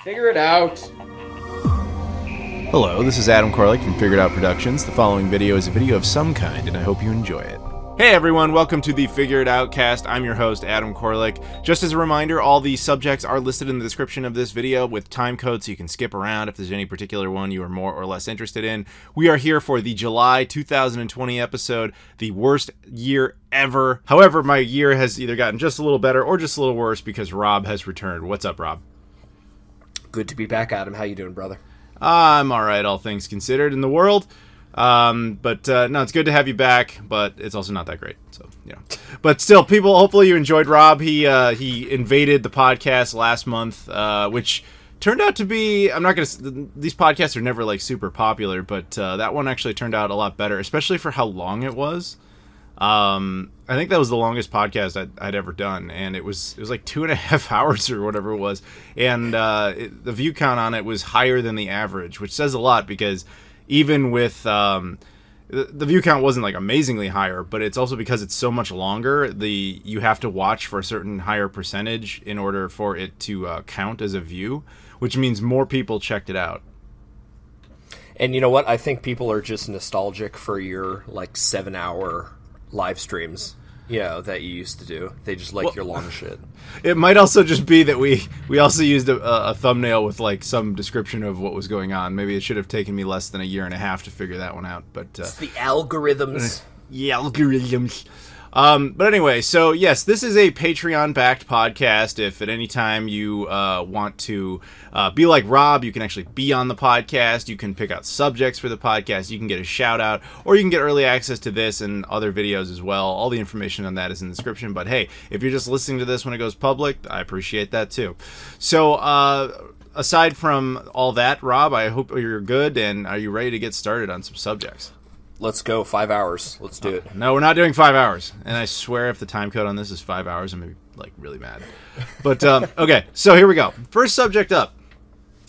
Figure it out. Hello, this is Adam Koralik from Figured Out Productions. The following video is a video of some kind, and I hope you enjoy it. Hey everyone, welcome to the FigureItOutcast. I'm your host, Adam Koralik. Just as a reminder, all the subjects are listed in the description of this video with time code, so you can skip around if there's any particular one you are more or less interested in. We are here for the July 2020 episode, the worst year ever. However, my year has either gotten just a little better or just a little worse because Rob has returned. What's up, Rob? Good to be back, Adam. How you doing, brother? I'm alright, all things considered in the world. No, it's good to have you back, but it's also not that great. So, but still, people, hopefully you enjoyed Rob. He invaded the podcast last month, which turned out to be, these podcasts are never like super popular, but that one actually turned out a lot better, especially for how long it was. I think that was the longest podcast I'd ever done, and it was like 2.5 hours or whatever it was, and the view count on it was higher than the average, which says a lot because even with the view count wasn't like amazingly higher, but it's also because it's so much longer. You have to watch for a certain higher percentage in order for it to count as a view, which means more people checked it out. And you know what? I think people are just nostalgic for your like 7-hour live streams, that you used to do. They just like your long shit. It might also just be that we also used a thumbnail with like some description of what was going on. Maybe it should have taken me less than a year and a half to figure that one out. But it's the algorithms. Yeah, algorithms. But anyway, so yes, this is a Patreon-backed podcast. If at any time you want to be like Rob, you can actually be on the podcast. You can pick out subjects for the podcast. You can get a shout-out, or you can get early access to this and other videos as well. All the information on that is in the description. But hey, if you're just listening to this when it goes public, I appreciate that too. So aside from all that, Rob, I hope you're good, and are you ready to get started on some subjects? Let's go. 5 hours. Let's do it. No, we're not doing 5 hours. And I swear if the time code on this is 5 hours, I'm going to be, like, really mad. But, okay, so here we go. First subject up.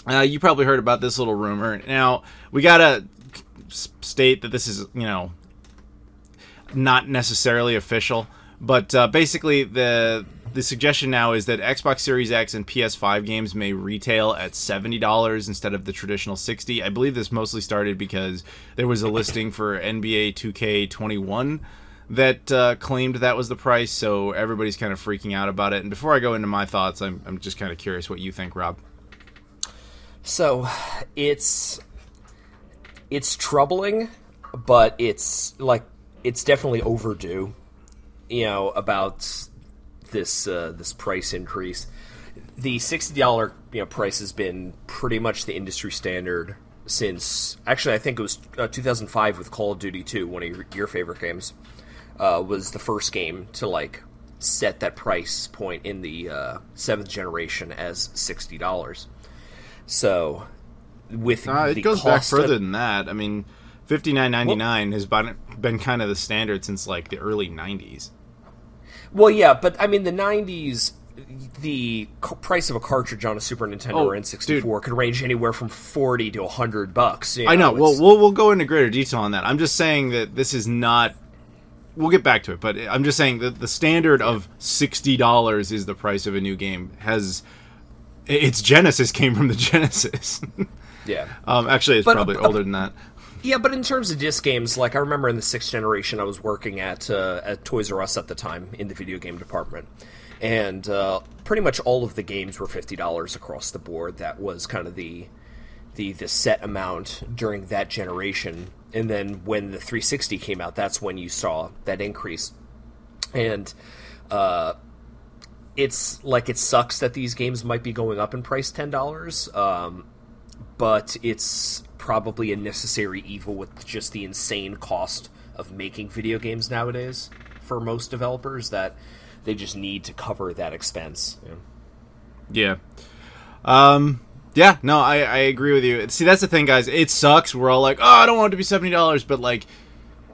You probably heard about this little rumor. Now, we got to state that this is, not necessarily official. But basically, the suggestion now is that Xbox Series X and PS5 games may retail at $70 instead of the traditional $60. I believe this mostly started because there was a listing for NBA 2K21 that claimed that was the price, so everybody's kind of freaking out about it. And before I go into my thoughts, I'm just kind of curious what you think, Rob. So, it's troubling, but it's definitely overdue. About this price increase. The $60 price has been pretty much the industry standard since, actually I think it was 2005 with Call of Duty 2, one of your favorite games, was the first game to set that price point in the 7th generation as $60. So with it goes back further than that. I mean, $59.99 has been kind of the standard since like the early 90s. Well, yeah, but I mean, the 90s, the price of a cartridge on a Super Nintendo or N64 could range anywhere from $40 to $100. I know. Well, we'll go into greater detail on that. I'm just saying that this is not. We'll get back to it, but I'm just saying that the standard of $60 is the price of a new game. Its genesis came from the Genesis. Yeah. Actually, it's probably older than that. Yeah, but in terms of disc games, I remember in the 6th generation, I was working at Toys R Us at the time in the video game department, and pretty much all of the games were $50 across the board. That was kind of the set amount during that generation. And then when the 360 came out, that's when you saw that increase. And it's it sucks that these games might be going up in price $10, but it's probably a necessary evil with just the insane cost of making video games nowadays for most developers, that they just need to cover that expense. Yeah. No, I agree with you. See, that's the thing, guys. It sucks. We're all like, oh, I don't want it to be $70, but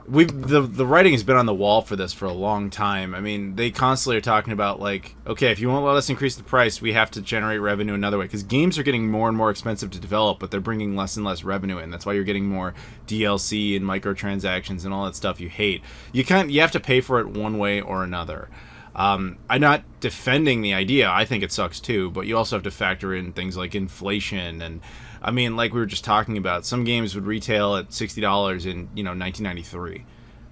the writing has been on the wall for this for a long time. I mean, they constantly are talking about okay, if you won't let us increase the price, we have to generate revenue another way, because games are getting more and more expensive to develop, but they're bringing less and less revenue in. That's why you're getting more DLC and microtransactions and all that stuff you hate. You have to pay for it one way or another. I'm not defending the idea. I think it sucks too, but you also have to factor in things like inflation. And I mean, like we were just talking about, some games would retail at $60 in 1993,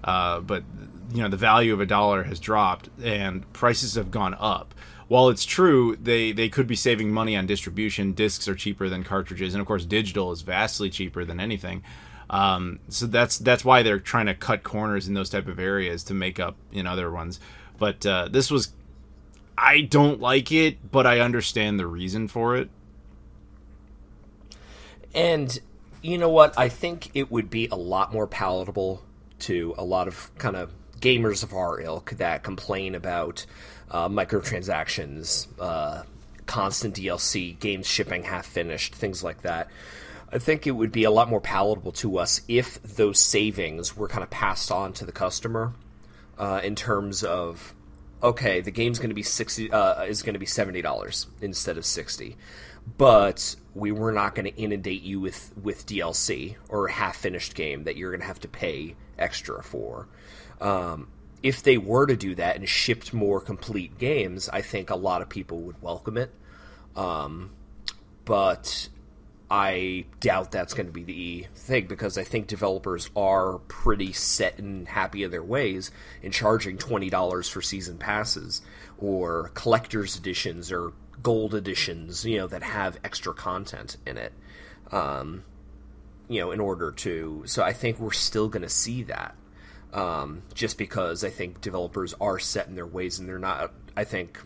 but the value of a dollar has dropped and prices have gone up. While it's true they could be saving money on distribution, discs are cheaper than cartridges, and of course digital is vastly cheaper than anything. So that's why they're trying to cut corners in those type of areas to make up in other ones. But this was, I don't like it, but I understand the reason for it. And you know what? I think it would be a lot more palatable to a lot of kind of gamers of our ilk that complain about microtransactions, constant DLC, games shipping half-finished, things like that. I think it would be a lot more palatable to us if those savings were kind of passed on to the customer. In terms of, okay, the game's going to be $70 instead of $60, but we were not going to inundate you with DLC or a half-finished game that you're going to have to pay extra for. If they were to do that and shipped more complete games, I think a lot of people would welcome it. But I doubt that's going to be the thing, because I think developers are pretty set and happy in their ways in charging $20 for season passes or collector's editions or gold editions, that have extra content in it, in order to... So I think we're still going to see that, just because I think developers are set in their ways, and they're not... I think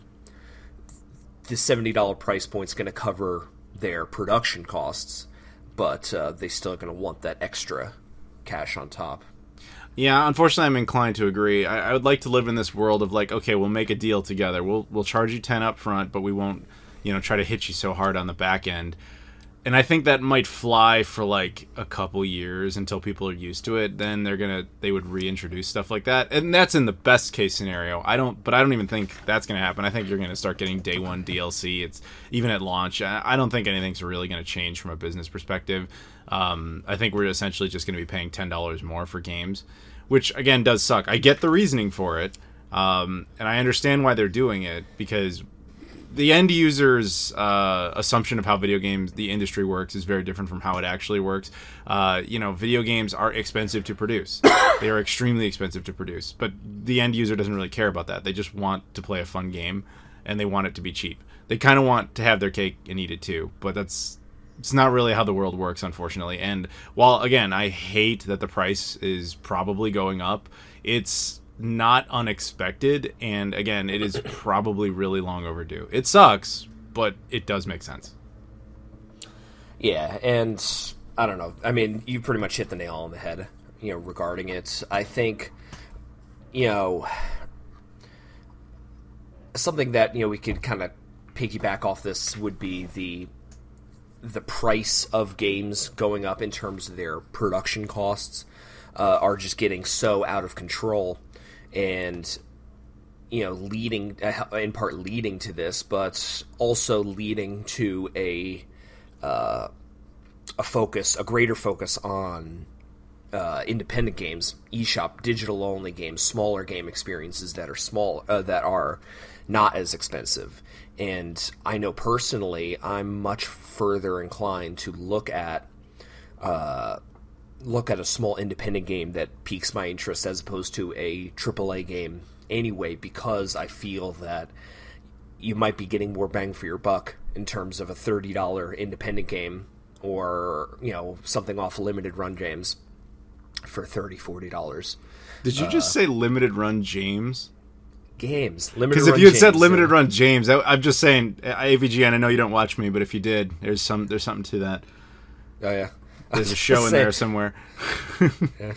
the $70 price point's going to cover their production costs, but they still are going to want that extra cash on top. Yeah, unfortunately, I'm inclined to agree. I would like to live in this world of like, okay, we'll make a deal together. We'll charge you 10 up front, but we won't, try to hit you so hard on the back end. And I think that might fly for like a couple years until people are used to it. Then they would reintroduce stuff like that, and that's in the best case scenario. I don't even think that's gonna happen. I think you're gonna start getting day one DLC. It's even at launch. I don't think anything's really gonna change from a business perspective. I think we're essentially just gonna be paying $10 more for games, which again does suck. I get the reasoning for it, and I understand why they're doing it, because the end user's assumption of how video games, the industry works, is very different from how it actually works. Video games are expensive to produce. They are extremely expensive to produce. But the end user doesn't really care about that. They just want to play a fun game, and they want it to be cheap. They kind of want to have their cake and eat it too, but it's not really how the world works, unfortunately. And while, again, I hate that the price is probably going up, it's not unexpected, and again, it is probably really long overdue. It sucks, but it does make sense. Yeah, and I don't know. I mean, you pretty much hit the nail on the head, regarding it. I think, something that, we could kind of piggyback off this would be the price of games going up in terms of their production costs are just getting so out of control. And leading to this, but also leading to a greater focus on independent games, eShop, digital only games, smaller game experiences that are not as expensive. And I know personally, I'm much further inclined to look at a small independent game that piques my interest as opposed to a AAA game anyway, because I feel that you might be getting more bang for your buck in terms of a $30 independent game, or something off limited run games for $30-$40. Did you just say limited run James? Games. Because if you had said limited run James, I'm just saying, AVGN, I know you don't watch me, but if you did, there's something to that. Oh yeah. There's a show in there somewhere. Yeah.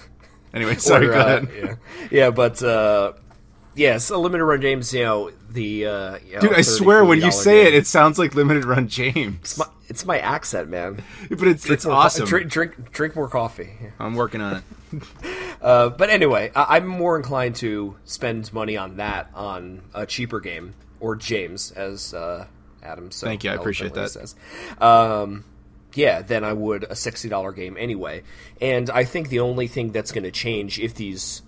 Anyway, sorry, go ahead. Yeah, but so limited run James, dude, I swear when you say it sounds like limited run James. It's my accent, man. But it's awesome. Drink more coffee. I'm working on it. But anyway, I'm more inclined to spend money on a cheaper game, or James, as Adam so thank you, I appreciate that. Says. Than I would a $60 game anyway. And I think the only thing that's going to change if these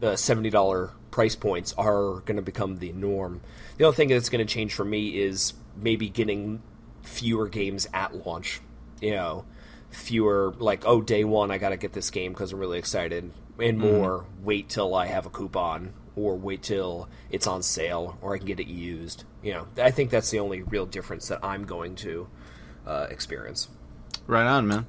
$70 price points are going to become the norm. The only thing that's going to change for me is maybe getting fewer games at launch. Fewer, like, day one, I got to get this game because I'm really excited, and more, wait till I have a coupon, or wait till it's on sale, or I can get it used. I think that's the only real difference that I'm going to experience. Right on, man.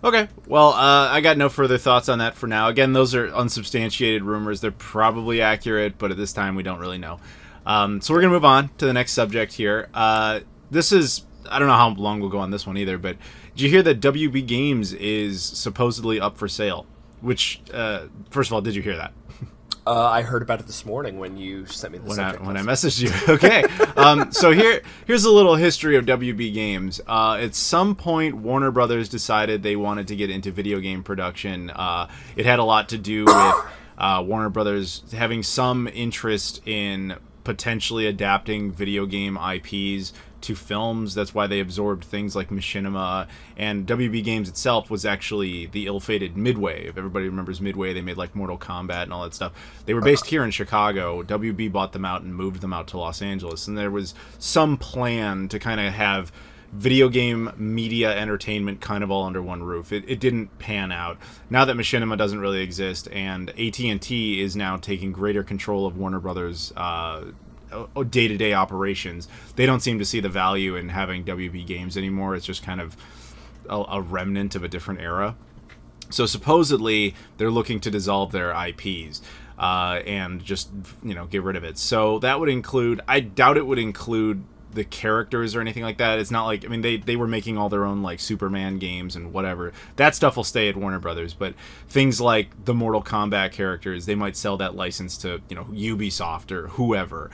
Okay, well, I got no further thoughts on that for now. Again, those are unsubstantiated rumors. They're probably accurate, but at this time, we don't really know. So we're going to move on to the next subject here. This is, I don't know how long we'll go on this one either, but did you hear that WB Games is supposedly up for sale? Which, first of all, did you hear that? I heard about it this morning when you sent me the subject. When I messaged you. Okay. So here's a little history of WB Games. At some point, Warner Brothers decided they wanted to get into video game production. It had a lot to do with Warner Brothers having some interest in potentially adapting video game IPs to films. That's why they absorbed things like Machinima, and WB Games itself was actually the ill-fated Midway. If everybody remembers Midway, they made like Mortal Kombat and all that stuff. They were based here in Chicago. WB bought them out and moved them out to Los Angeles, and there was some plan to kind of have video game media entertainment kind of all under one roof. It didn't pan out. Now that Machinima doesn't really exist, and AT&T is now taking greater control of Warner Brothers' day-to-day operations, they don't seem to see the value in having WB Games anymore. It's just kind of a remnant of a different era. So supposedly they're looking to dissolve their IPs and just get rid of it. So that would include, I doubt it would include the characters or anything like that. It's not like, I mean, they were making all their own like Superman games and whatever. That stuff will stay at Warner Brothers, but things like the Mortal Kombat characters, they might sell that license to Ubisoft or whoever.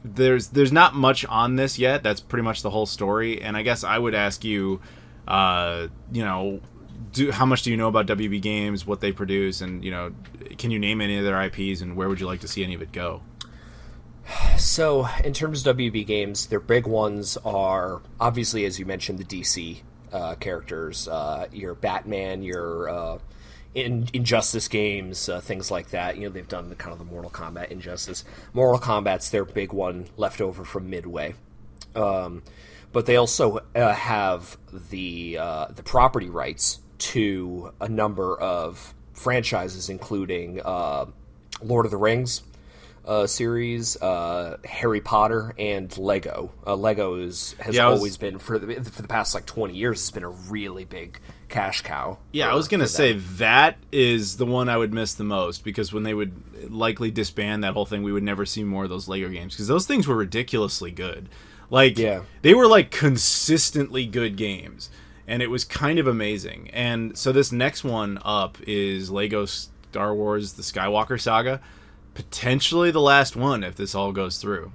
There's not much on this yet. That's pretty much the whole story. And I guess I would ask you, how much do you know about WB Games, what they produce, and can you name any of their IPs, and where would you like to see any of it go? So, in terms of WB Games, their big ones are, obviously, as you mentioned, the DC characters. Your Batman, your Injustice games, things like that. They've done the Mortal Kombat Injustice. Mortal Kombat's their big one left over from Midway. But they also have the property rights to a number of franchises, including Lord of the Rings series, Harry Potter, and Lego. Lego has always been, for the past 20 years, it's been a really big cash cow. Yeah, I was going to say that is the one I would miss the most, because when they would likely disband that whole thing, we would never see more of those Lego games, because those things were ridiculously good. They were consistently good games, and it was kind of amazing. And so this next one up is Lego Star Wars: The Skywalker Saga. Potentially the last one if this all goes through.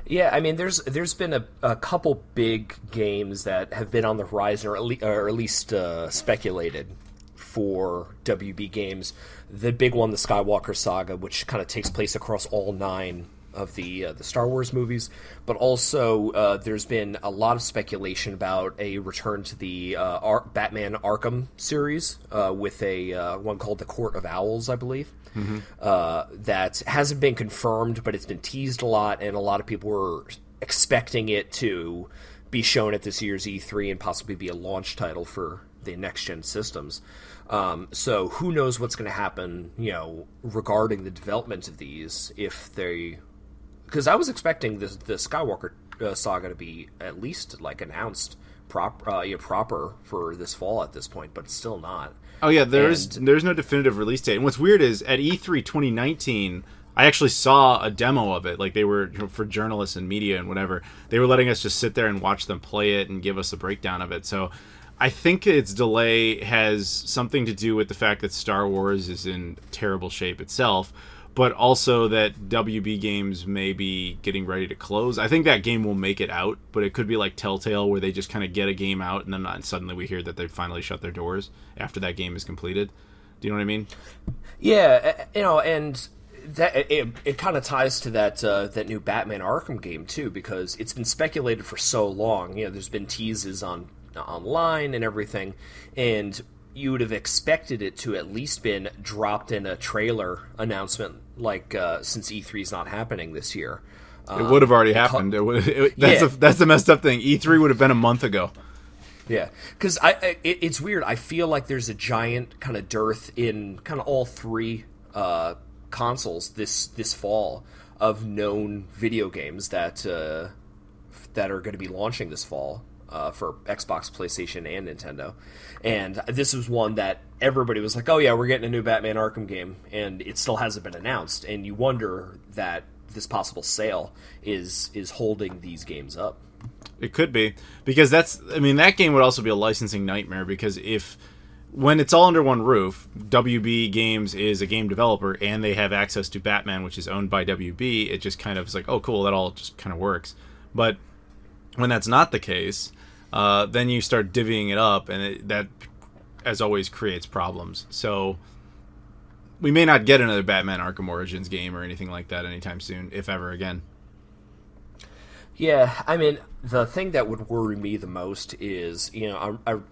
Yeah, I mean, there's been a couple big games that have been on the horizon, or at least speculated for WB Games. The big one, the Skywalker Saga, which kind of takes place across all 9 of the Star Wars movies, but also there's been a lot of speculation about a return to the Batman Arkham series with a one called the Court of Owls, I believe. Mm-hmm. That hasn't been confirmed, but it's been teased a lot, and a lot of people were expecting it to be shown at this year's E3 and possibly be a launch title for the next-gen systems. So who knows what's going to happen, regarding the development of these, if they... Because I was expecting the Skywalker saga to be at least announced proper for this fall at this point, but it's still not. Oh yeah, there's no definitive release date. And what's weird is at E3 2019, I actually saw a demo of it. They were for journalists and media and whatever. They were letting us just sit there and watch them play it and give us a breakdown of it. So I think its delay has something to do with the fact that Star Wars is in terrible shape itself, but also that WB Games may be getting ready to close. I think that game will make it out, but it could be like Telltale, where they just kind of get a game out, and then suddenly we hear that they finally shut their doors after that game is completed. Do you know what I mean? Yeah, and that it kind of ties to that new Batman Arkham game too, because it's been speculated for so long. There's been teases online and everything, and you would have expected it to at least been dropped in a trailer announcement, like since E3 is not happening this year. It would have already happened. That's the messed up thing. E3 would have been a month ago. Yeah, because it's weird. I feel like there's a giant kind of dearth in kind of all three consoles this fall of known video games that are going to be launching this fall for Xbox, PlayStation, and Nintendo. And this was one that everybody was like, "Oh yeah, we're getting a new Batman Arkham game," and it still hasn't been announced. And you wonder that this possible sale is holding these games up. It could be, because that game would also be a licensing nightmare, because when it's all under one roof, WB Games is a game developer and they have access to Batman, which is owned by WB, it just kind of is like, oh cool, that all just kind of works. But when that's not the case, then you start divvying it up, and that, as always, creates problems. So we may not get another Batman Arkham Origins game or anything like that anytime soon, if ever again. Yeah, I mean, the thing that would worry me the most is, I'm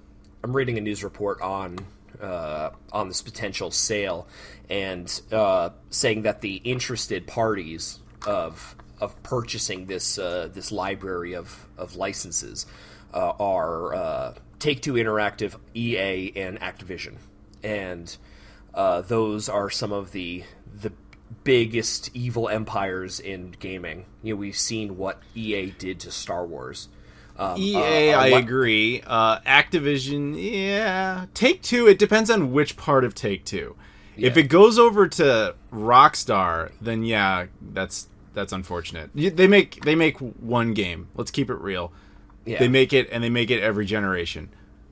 reading a news report on this potential sale, and saying that the interested parties of purchasing this library of licenses are Take-Two Interactive, EA, and Activision, and those are some of the biggest evil empires in gaming. We've seen what EA did to Star Wars. EA, I agree. Activision, yeah. Take-Two, it depends on which part of Take-Two. Yeah. If it goes over to Rockstar, then yeah, that's unfortunate. They make one game. Let's keep it real. Yeah. They make it, and they make it every generation.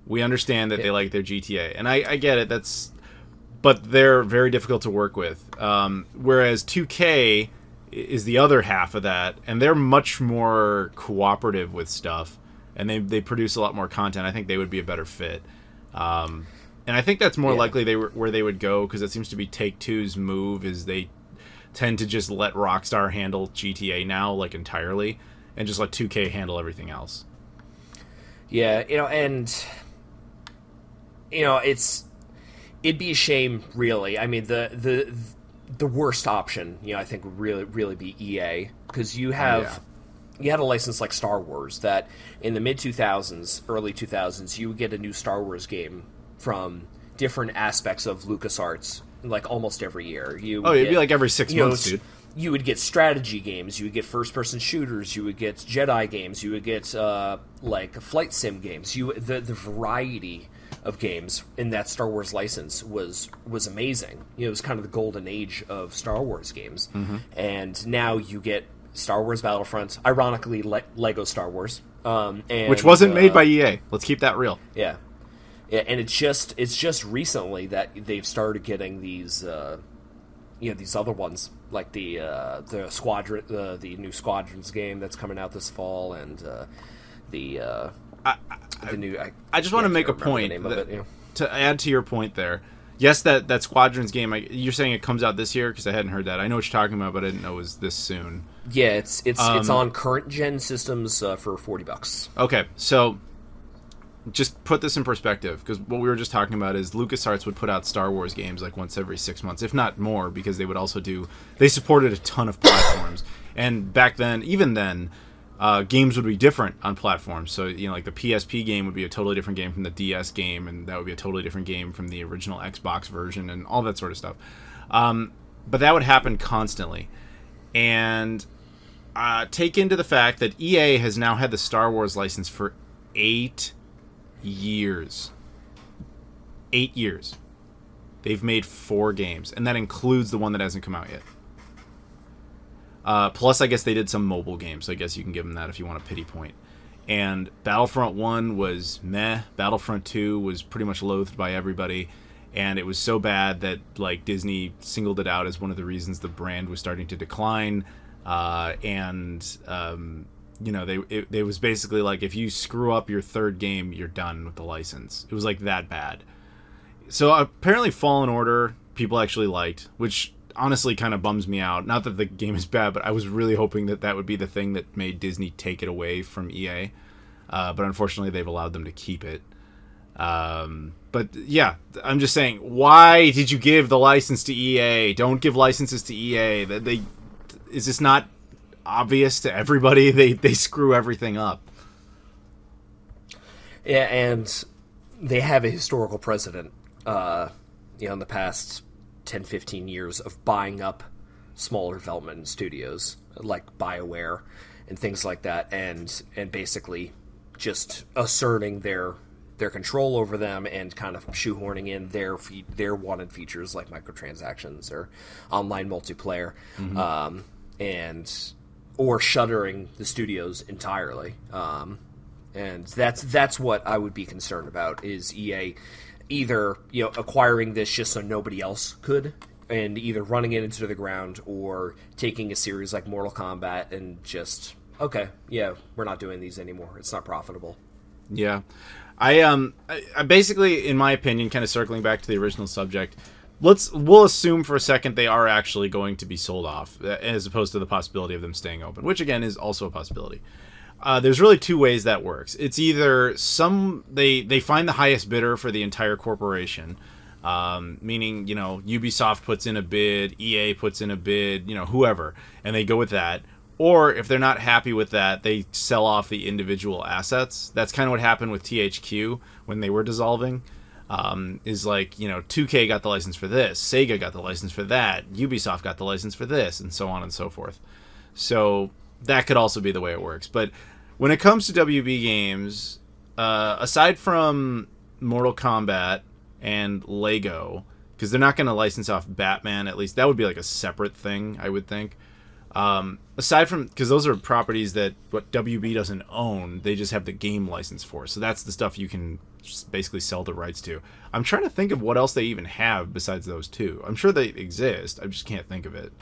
We understand that they like their GTA, and I get it. But they're very difficult to work with. Whereas 2K is the other half of that, and they're much more cooperative with stuff, and they produce a lot more content. I think they would be a better fit. And I think that's more likely where they would go, because it seems to be Take-Two's move is they tend to just let Rockstar handle GTA now, like, entirely, and just let 2K handle everything else. Yeah, it'd be a shame, really. I mean, the worst option, I think, would really be EA, because you had a license like Star Wars that in the mid 2000s, early 2000s, you would get a new Star Wars game from different aspects of LucasArts, like almost every year. It'd be like every 6 months, dude. You would get strategy games, you would get first-person shooters, you would get Jedi games, you would get like flight sim games. The variety of games in that Star Wars license was amazing. It was kind of the golden age of Star Wars games. Mm-hmm. And now you get Star Wars Battlefront, ironically Lego Star Wars, which wasn't made by EA. Let's keep that real. Yeah, and it's just recently that they've started getting these these other ones, like the Squadron, the new Squadrons game that's coming out this fall, and I just want to make a point to add to your point there. Yes, that Squadrons game, you're saying it comes out this year? Because I hadn't heard that. I know what you're talking about, but I didn't know it was this soon. Yeah, it's on current gen systems for $40. Okay, so just put this in perspective, because what we were just talking about is LucasArts would put out Star Wars games like once every 6 months, if not more, because they would also they supported a ton of platforms. And back then, even then, games would be different on platforms. So, like the PSP game would be a totally different game from the DS game, and that would be a totally different game from the original Xbox version, and all that sort of stuff. But that would happen constantly. And take into the fact that EA has now had the Star Wars license for 8 years. 8 years. They've made 4 games, and that includes the one that hasn't come out yet. Plus, I guess they did some mobile games, so I guess you can give them that if you want a pity point. And Battlefront 1 was meh. Battlefront 2 was pretty much loathed by everybody, and it was so bad that Disney singled it out as one of the reasons the brand was starting to decline. They was basically like, if you screw up your third game, you're done with the license. It was like that bad. So apparently Fallen Order people actually liked, which honestly kind of bums me out. Not that the game is bad, but I was really hoping that would be the thing that made Disney take it away from EA. But unfortunately, they've allowed them to keep it. But yeah, I'm just saying, why did you give the license to EA? Don't give licenses to EA. Is this not obvious to everybody? They screw everything up. Yeah, and they have a historical precedent, in the past 10, 15 years of buying up smaller development studios like BioWare and things like that, and basically just asserting their control over them and kind of shoehorning in their wanted features like microtransactions or online multiplayer, or shuttering the studios entirely. And that's what I would be concerned about, is EA either acquiring this just so nobody else could, and either running it into the ground, or taking a series like Mortal Kombat and just, okay, yeah, we're not doing these anymore. It's not profitable. Yeah. I basically, in my opinion, kind of circling back to the original subject, we'll assume for a second they are actually going to be sold off, as opposed to the possibility of them staying open, which again is also a possibility. There's really two ways that works. It's either they find the highest bidder for the entire corporation, meaning, Ubisoft puts in a bid, EA puts in a bid, whoever, and they go with that. Or if they're not happy with that, they sell off the individual assets. That's kind of what happened with THQ when they were dissolving. Is like, 2K got the license for this, Sega got the license for that, Ubisoft got the license for this, and so on and so forth. So that could also be the way it works. But when it comes to WB games, aside from Mortal Kombat and Lego, because they're not going to license off Batman, at least that would be like a separate thing, I would think. Aside from, because those are properties that what WB doesn't own, they just have the game license for. So that's the stuff you can just basically sell the rights to. I'm trying to think of what else they even have besides those two. I'm sure they exist. I just can't think of it.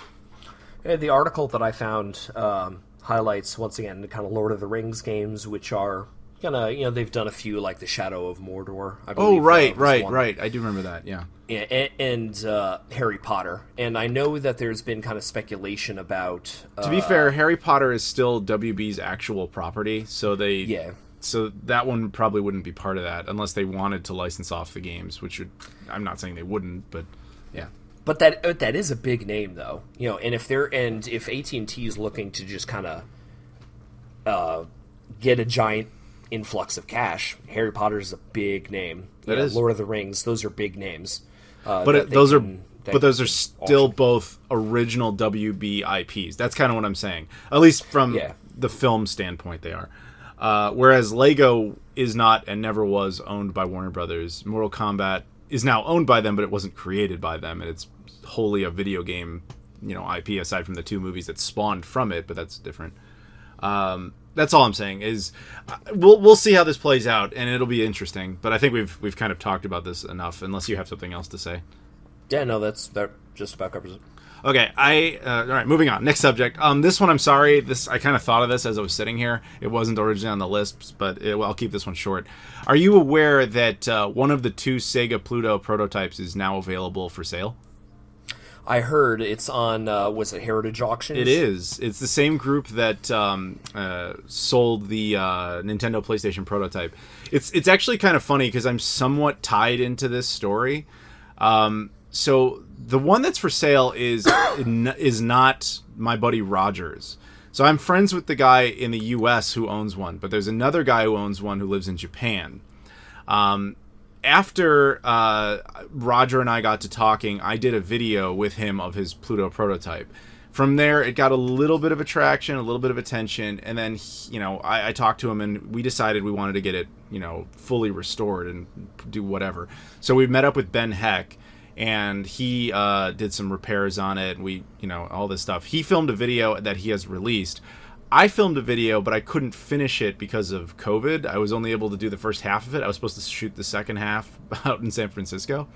The article that I found highlights, once again, the kind of Lord of the Rings games, which are kind of, they've done a few, like the Shadow of Mordor, I believe. Oh, right. I do remember that, yeah. And Harry Potter. And I know that there's been kind of speculation about... to be fair, Harry Potter is still WB's actual property, so so that one probably wouldn't be part of that, unless they wanted to license off the games, which I'm not saying they wouldn't, but yeah. But that is a big name, though. And if AT&T is looking to just kind of get a giant influx of cash, Harry Potter is a big name. That is. Lord of the Rings; those are big names. But those are still both original WB IPs. That's kind of what I'm saying. At least from the film standpoint, they are. Whereas Lego is not and never was owned by Warner Brothers. Mortal Kombat is now owned by them, but it wasn't created by them, and it's wholly a video game, IP aside from the two movies that spawned from it. But that's different. That's all I'm saying is we'll see how this plays out, and it'll be interesting. But I think we've kind of talked about this enough, unless you have something else to say. Yeah, no, that just about covers it. Okay, all right, moving on. Next subject. This one, I'm sorry. I kind of thought of this as I was sitting here. It wasn't originally on the list, but I'll keep this one short. Are you aware that one of the two Sega Pluto prototypes is now available for sale? I heard it's on, was it Heritage Auctions? It is. It's the same group that sold the Nintendo PlayStation prototype. It's actually kind of funny because I'm somewhat tied into this story. So the one that's for sale is not my buddy Roger's. So I'm friends with the guy in the U.S. who owns one, but there's another guy who owns one who lives in Japan. After Roger and I got to talking, I did a video with him of his Pluto prototype. From there, it got a little bit of attraction, a little bit of attention, and then, I talked to him, and we decided we wanted to get it, fully restored and do whatever. So we met up with Ben Heck, and he did some repairs on it, and we, all this stuff. He filmed a video that he has released. I filmed a video, but I couldn't finish it because of COVID. I was only able to do the first half of it. I was supposed to shoot the second half out in San Francisco.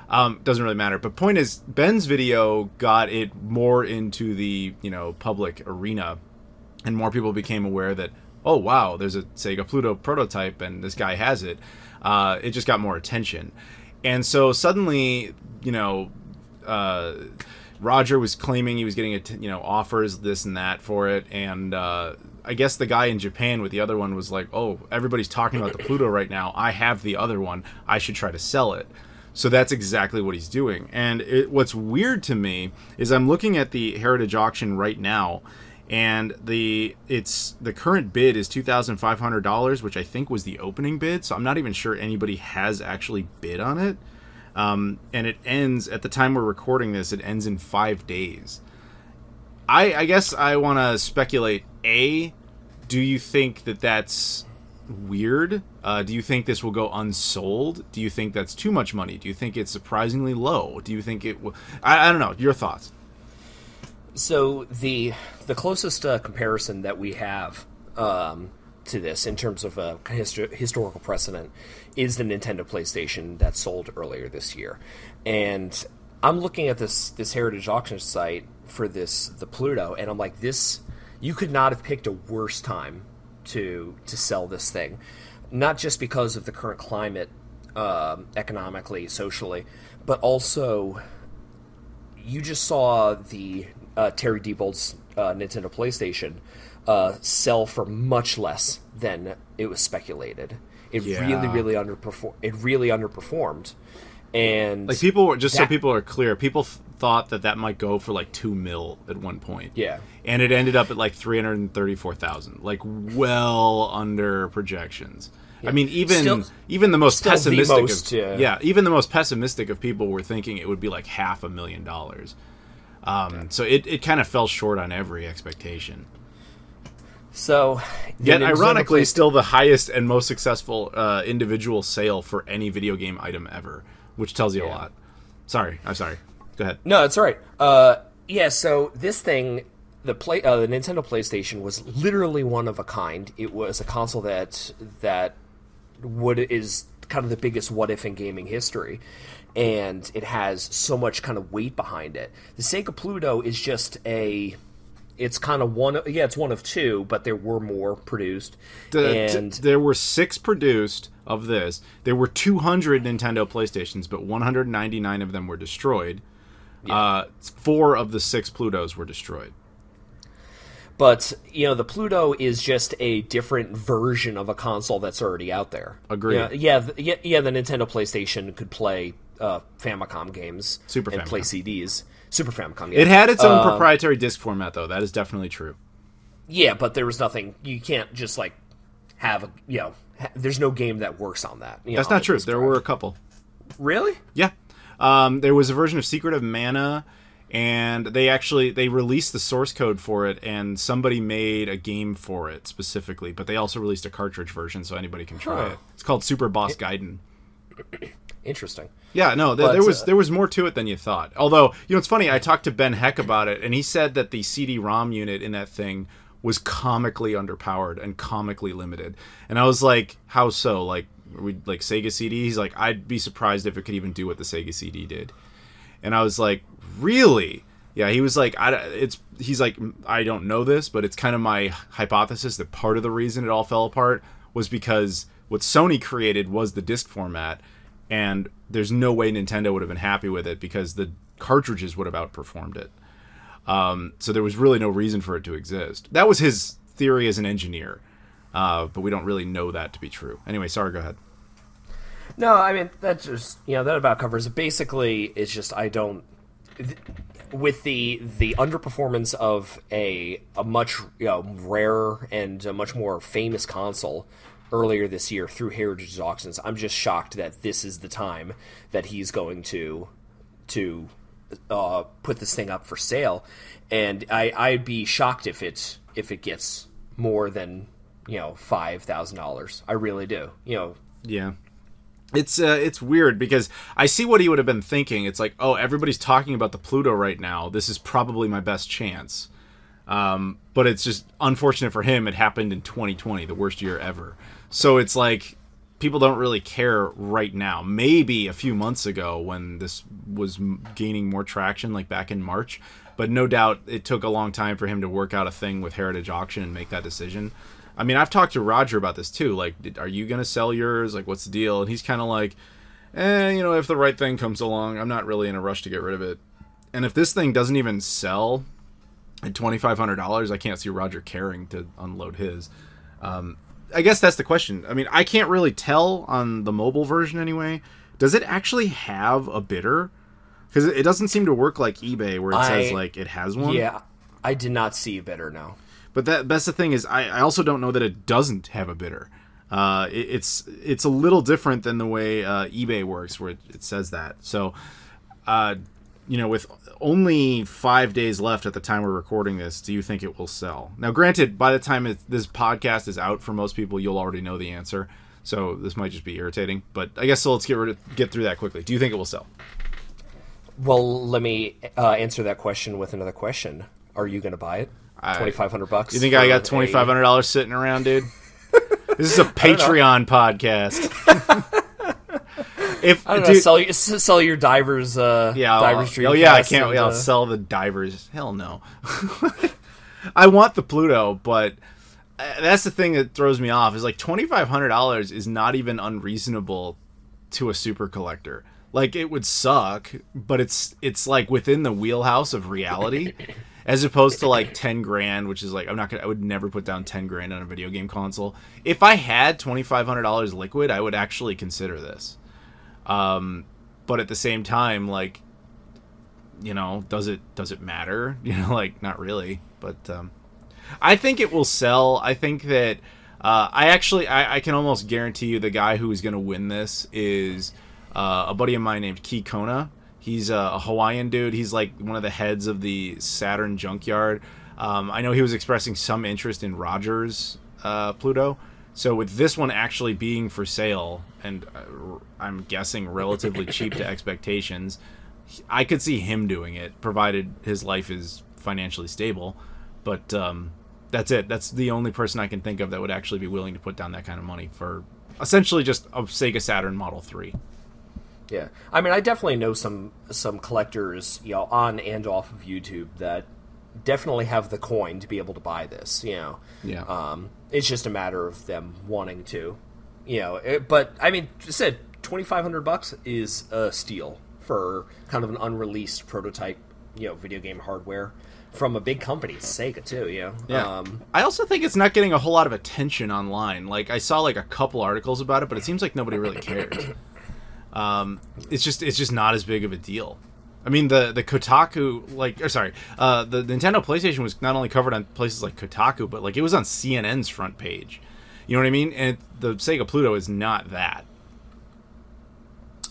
Doesn't really matter. But point is, Ben's video got it more into the, public arena, and more people became aware that, oh, wow, there's a Sega Pluto prototype, and this guy has it. It just got more attention. And so suddenly, Roger was claiming he was getting offers, this and that for it, and I guess the guy in Japan with the other one was like, oh, everybody's talking about the Pluto right now. I have the other one. I should try to sell it. So that's exactly what he's doing. And what's weird to me is I'm looking at the Heritage auction right now, and the current bid is $2,500, which I think was the opening bid. So I'm not even sure anybody has actually bid on it. And it ends, at the time we're recording this, it ends in 5 days. I guess I want to speculate. A, do you think that that's weird? Do you think this will go unsold? Do you think that's too much money? Do you think it's surprisingly low? Do you think it will... I don't know. Your thoughts. So the closest comparison that we have to this in terms of a historical precedent is the Nintendo PlayStation that sold earlier this year. And I'm looking at this Heritage auction site for the Pluto, and I'm like, this, you could not have picked a worse time to sell this thing, not just because of the current climate, economically, socially, but also you just saw the Terry Diebold's Nintendo PlayStation sell for much less than it was speculated. It really underperformed. And like, people, just so people are clear, people thought that might go for like $2 million at one point. Yeah. And it ended up at like 334,000, like well under projections. Yeah. I mean, even the most pessimistic even the most pessimistic of people were thinking it would be like $500,000. So it kind of fell short on every expectation. So, yet ironically, still the highest and most successful individual sale for any video game item ever, which tells you a lot. I'm sorry. Go ahead. No, it's all right. So this thing, the Nintendo PlayStation was literally one of a kind. It was a console that is kind of the biggest what if in gaming history, and it has so much kind of weight behind it. The Sega Pluto is just it's kind of it's one of two, but there were more produced. There were 6 produced of this. There were 200 Nintendo PlayStations, but 199 of them were destroyed. Yeah. 4 of the 6 Plutos were destroyed. But, the Pluto is just a different version of a console that's already out there. Agreed. The Nintendo PlayStation could play Famicom games play CDs. Super Famicom, yeah. It had its own proprietary disc format, though. That is definitely true. Yeah, but there was nothing... You can't just, have there's no game that works on that. That's not true. There were a couple. Really? Yeah. There was a version of Secret of Mana, and they released the source code for it, and somebody made a game for it specifically, but they also released a cartridge version so anybody can try it. It's called Super Boss Gaiden. Interesting. Yeah, no, there was more to it than you thought. Although, it's funny, I talked to Ben Heck about it, and he said that the CD-ROM unit in that thing was comically underpowered and comically limited. And I was like, how so? Like Sega CD? He's like, I'd be surprised if it could even do what the Sega CD did. And I was like, really? Yeah, he was like, he's like, I don't know this, but it's kind of my hypothesis that part of the reason it all fell apart was because what Sony created was the disc format, and there's no way Nintendo would have been happy with it because the cartridges would have outperformed it. So there was really no reason for it to exist. That was his theory as an engineer, but we don't really know that to be true. Anyway, sorry, go ahead. No, I mean, that just, that about covers it. Basically, it's just with the underperformance of a much rarer and a much more famous console earlier this year through Heritage auctions, I'm just shocked that this is the time that he's going to put this thing up for sale, and I'd be shocked if it gets more than $5,000. I really do. Yeah. It's weird because I see what he would have been thinking. It's like, oh, everybody's talking about the Pluto right now. This is probably my best chance. But it's just unfortunate for him. It happened in 2020, the worst year ever. So it's like people don't really care right now. Maybe a few months ago when this was gaining more traction, like back in March. But no doubt it took a long time for him to work out a thing with Heritage Auction and make that decision. I mean, I've talked to Roger about this too. Like, are you going to sell yours? Like, what's the deal? And he's kind of like, if the right thing comes along, I'm not really in a rush to get rid of it. And if this thing doesn't even sell, At $2,500, I can't see Roger caring to unload his. I guess that's the question. I mean, I can't really tell on the mobile version anyway. Does it actually have a bidder? Because it doesn't seem to work like eBay where it says like it has one. Yeah, I did not see a bidder, no. But that's the thing is, I also don't know that it doesn't have a bidder. It's a little different than the way eBay works, where it says that. So, with only 5 days left at the time we're recording this, do you think it will sell? Now, granted, by the time this podcast is out for most people, you'll already know the answer. So this might just be irritating. But I guess so. Let's get through that quickly. Do you think it will sell? Well, let me answer that question with another question. Are you going to buy it? $2,500. You think I got $2,500 sitting around, dude? This is a Patreon podcast. Sell your divers. Divers Dreamcast. Oh yeah, I can't. I'll sell the divers. Hell no. I want the Pluto, but that's the thing that throws me off. Is like $2,500 is not even unreasonable to a super collector. Like, it would suck, but it's like within the wheelhouse of reality, as opposed to like 10 grand, which is like I would never put down 10 grand on a video game console. If I had $2,500 liquid, I would actually consider this. But at the same time, like, does it matter? Like, not really. But I think it will sell. I think that I can almost guarantee you the guy who is going to win this is a buddy of mine named Keaton. He's a Hawaiian dude. He's like one of the heads of the Saturn junkyard. I know he was expressing some interest in Roger's Pluto. So with this one actually being for sale, and I'm guessing relatively cheap to expectations, I could see him doing it, provided his life is financially stable. But that's it. That's the only person I can think of that would actually be willing to put down that kind of money for essentially just a Sega Saturn Model 3. Yeah, I mean, I definitely know some collectors, on and off of YouTube that definitely have the coin to be able to buy this. Yeah. It's just a matter of them wanting to, But I mean, just said $2,500 is a steal for kind of an unreleased prototype, video game hardware from a big company, Sega too. Yeah. I also think it's not getting a whole lot of attention online. Like, I saw like a couple articles about it, but it seems like nobody really cares. It's just not as big of a deal. I mean, the Kotaku, the Nintendo PlayStation was not only covered on places like Kotaku, but like it was on CNN's front page. You know what I mean? And the Sega Pluto is not that.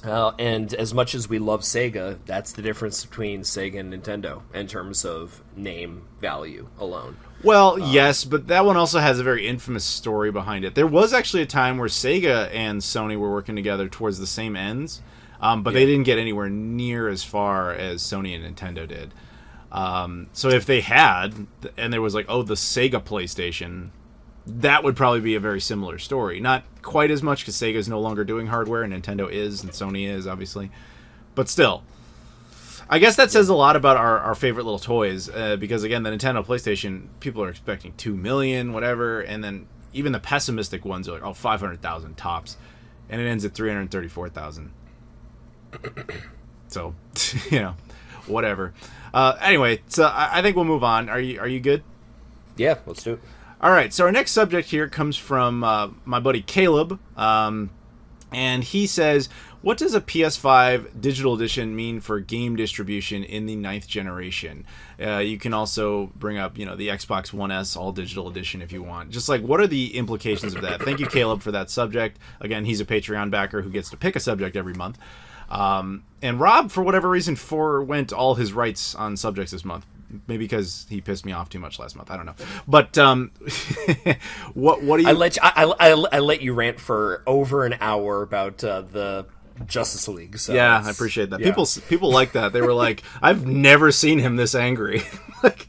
And as much as we love Sega, that's the difference between Sega and Nintendo in terms of name value alone. Well, yes, but that one also has a very infamous story behind it. There was actually a time where Sega and Sony were working together towards the same ends, but they didn't get anywhere near as far as Sony and Nintendo did. So if they had, and there was like, the Sega PlayStation, that would probably be a very similar story. Not quite as much, because Sega is no longer doing hardware, and Nintendo is, and Sony is, obviously. But still. I guess that says a lot about our favorite little toys, because, again, the Nintendo PlayStation, people are expecting $2 million, whatever, and then even the pessimistic ones are like, 500,000 tops, and it ends at 334,000. So, whatever. Anyway, so I think we'll move on. Are you good? Yeah, let's do it. All right, so our next subject here comes from my buddy Caleb, and he says, what does a PS5 Digital Edition mean for game distribution in the 9th generation? You can also bring up, the Xbox One S All Digital Edition if you want. Just like, what are the implications of that? Thank you, Caleb, for that subject. Again, he's a Patreon backer who gets to pick a subject every month. And Rob, for whatever reason, forewent all his rights on subjects this month. Maybe because he pissed me off too much last month. I don't know. But what do you? I let you rant for over an hour about the Justice League. So yeah, I appreciate that. Yeah. People like that. They were like, I've never seen him this angry. It's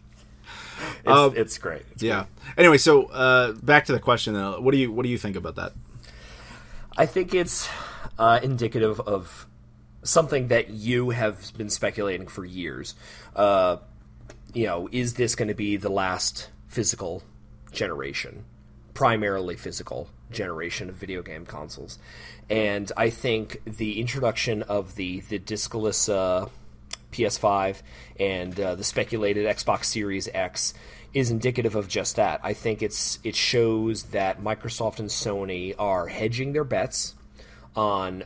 great. It's great. Anyway, so back to the question though. What do you think about that? I think it's indicative of something that you have been speculating for years. Is this going to be the last physical generation, primarily physical generation of video game consoles? And I think the introduction of the discless PS5 and the speculated Xbox Series X is indicative of just that. I think it shows that Microsoft and Sony are hedging their bets on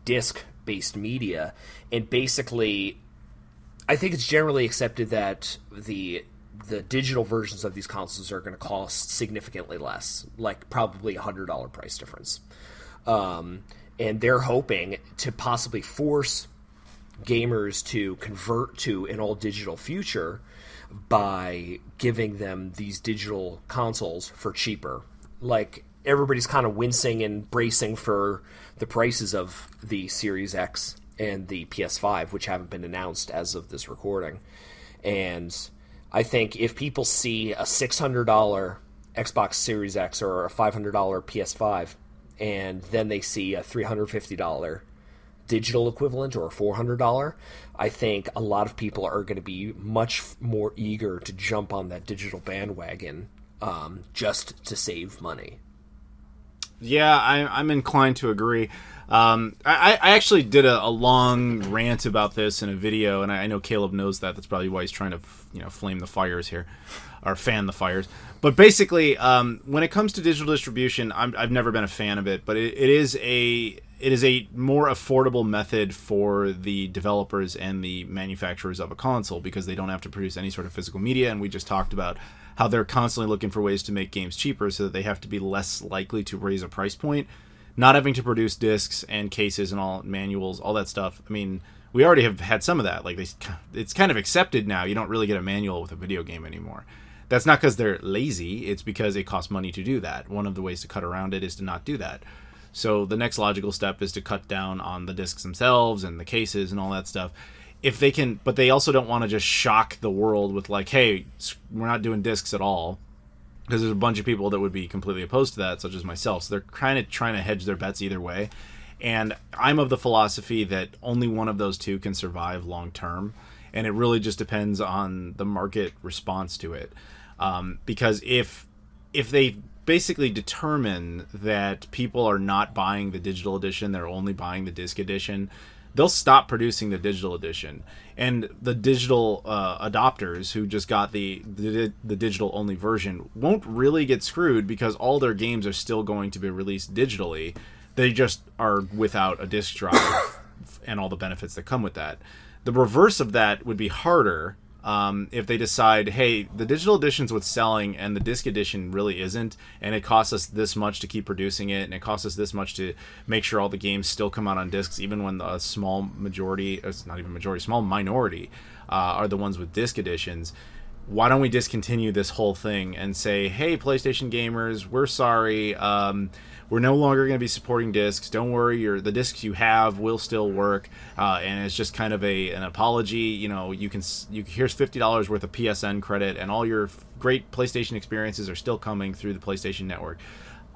disc-based media, and basically, I think it's generally accepted that the digital versions of these consoles are going to cost significantly less, like probably $100 price difference, and they're hoping to possibly force gamers to convert to an all-digital future by giving them these digital consoles for cheaper. Like, everybody's kind of wincing and bracing for the prices of the Series X and the PS5, which haven't been announced as of this recording. And I think if people see a $600 Xbox Series X or a $500 PS5, and then they see a $350 digital equivalent or a $400, I think a lot of people are going to be much more eager to jump on that digital bandwagon just to save money. Yeah, I'm inclined to agree. I actually did a long rant about this in a video, and I know Caleb knows that. That's probably why he's trying to flame the fires here, or fan the fires. But basically, when it comes to digital distribution, I've never been a fan of it. But it is a more affordable method for the developers and the manufacturers of a console, because they don't have to produce any sort of physical media. And we just talked about how they're constantly looking for ways to make games cheaper so that they have to be less likely to raise a price point. Not having to produce discs and cases and all manuals, all that stuff. I mean, we already have had some of that. Like, it's kind of accepted now. You don't really get a manual with a video game anymore. That's not because they're lazy. It's because it costs money to do that. One of the ways to cut around it is to not do that. So the next logical step is to cut down on the discs themselves and the cases and all that stuff. If they can, but they also don't want to just shock the world with like, hey, we're not doing discs at all. Because there's a bunch of people that would be completely opposed to that, such as myself. So they're kind of trying to hedge their bets either way. And I'm of the philosophy that only one of those two can survive long term. And it really just depends on the market response to it. Because if they basically determine that people are not buying the digital edition, they're only buying the disc edition, they'll stop producing the digital edition. And the digital adopters who just got the digital only version won't really get screwed, because all their games are still going to be released digitally. They just are without a disc drive and all the benefits that come with that. The reverse of that would be harder if they decide, hey, the digital edition's what's selling and the disc edition really isn't, and it costs us this much to keep producing it, and it costs us this much to make sure all the games still come out on discs, even when a small majority, it's not even majority, small minority are the ones with disc editions. Why don't we discontinue this whole thing and say, hey, PlayStation gamers, we're sorry, we're no longer going to be supporting discs. Don't worry, the discs you have will still work, and it's just kind of an apology. You know, here's $50 worth of PSN credit, and all your great PlayStation experiences are still coming through the PlayStation Network.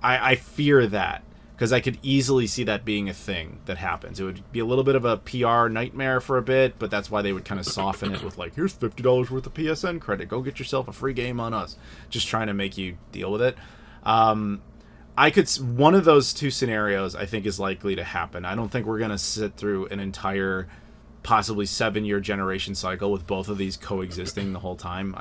I fear that, because I could easily see that being a thing that happens. It would be a little bit of a PR nightmare for a bit, but that's why they would kind of soften it with like, here's $50 worth of PSN credit. Go get yourself a free game on us. Just trying to make you deal with it. One of those two scenarios I think is likely to happen. I don't think we're going to sit through an entire possibly 7-year generation cycle with both of these coexisting the whole time.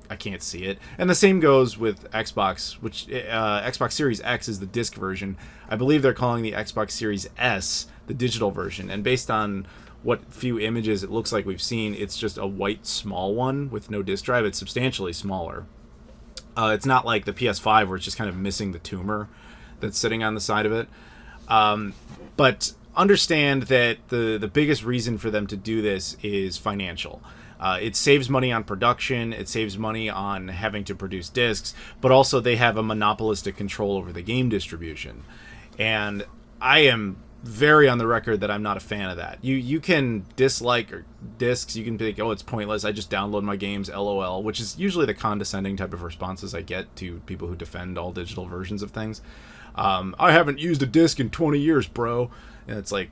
I can't see it. And the same goes with Xbox, which Xbox Series X is the disc version. I believe they're calling the Xbox Series S the digital version. And based on what few images it looks like we've seen, it's just a white small one with no disc drive. It's substantially smaller. It's not like the PS5 where it's just kind of missing the tumor that's sitting on the side of it. But understand that the biggest reason for them to do this is financial. It saves money on production, it saves money on having to produce discs, but also they have a monopolistic control over the game distribution. And I am very on the record that I'm not a fan of that. You can dislike discs, you can think, oh, it's pointless, I just download my games, LOL, which is usually the condescending type of responses I get to people who defend all digital versions of things. I haven't used a disc in 20 years, bro. And it's like,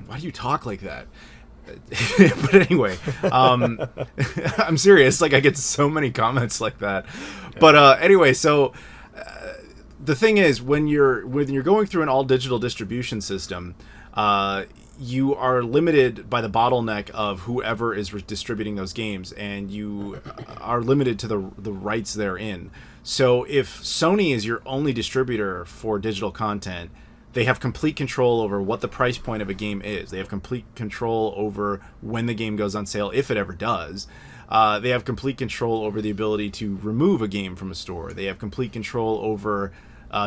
why do you talk like that? But anyway, I'm serious. Like, I get so many comments like that. But anyway, so the thing is, when you're going through an all digital distribution system, you are limited by the bottleneck of whoever is distributing those games, and you are limited to the rights therein. So if Sony is your only distributor for digital content, they have complete control over what the price point of a game is. They have complete control over when the game goes on sale, if it ever does. They have complete control over the ability to remove a game from a store. They have complete control over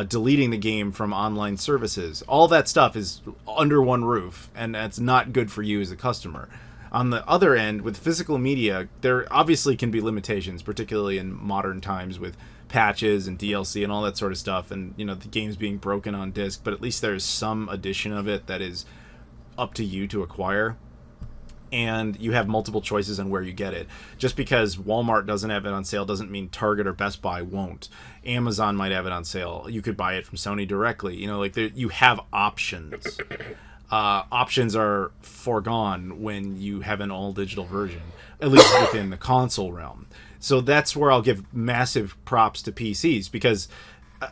deleting the game from online services. All that stuff is under one roof, and that's not good for you as a customer. On the other end, with physical media, there obviously can be limitations, particularly in modern times with patches and DLC and all that sort of stuff, and the games being broken on disc, but at least there's some edition of it that is up to you to acquire. And you have multiple choices on where you get it. Just because Walmart doesn't have it on sale doesn't mean Target or Best Buy won't. Amazon might have it on sale. You could buy it from Sony directly. You have options. Options are foregone when you have an all-digital version, at least within the console realm. So that's where I'll give massive props to PCs, because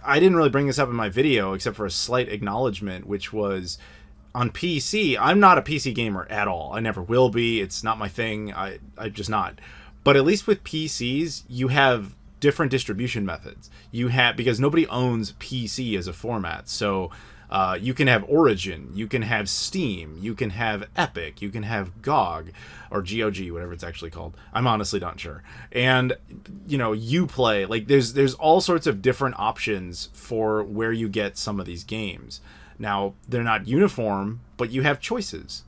I didn't really bring this up in my video except for a slight acknowledgement, which was... on PC, I'm not a PC gamer at all. I never will be. It's not my thing. I'm just not. But at least with PCs, you have different distribution methods. Because nobody owns PC as a format. So you can have Origin, you can have Steam, you can have Epic, you can have GOG, or GOG, whatever it's actually called. I'm honestly not sure. And, Uplay. Like, there's all sorts of different options for where you get some of these games. Now, they're not uniform, but you have choices.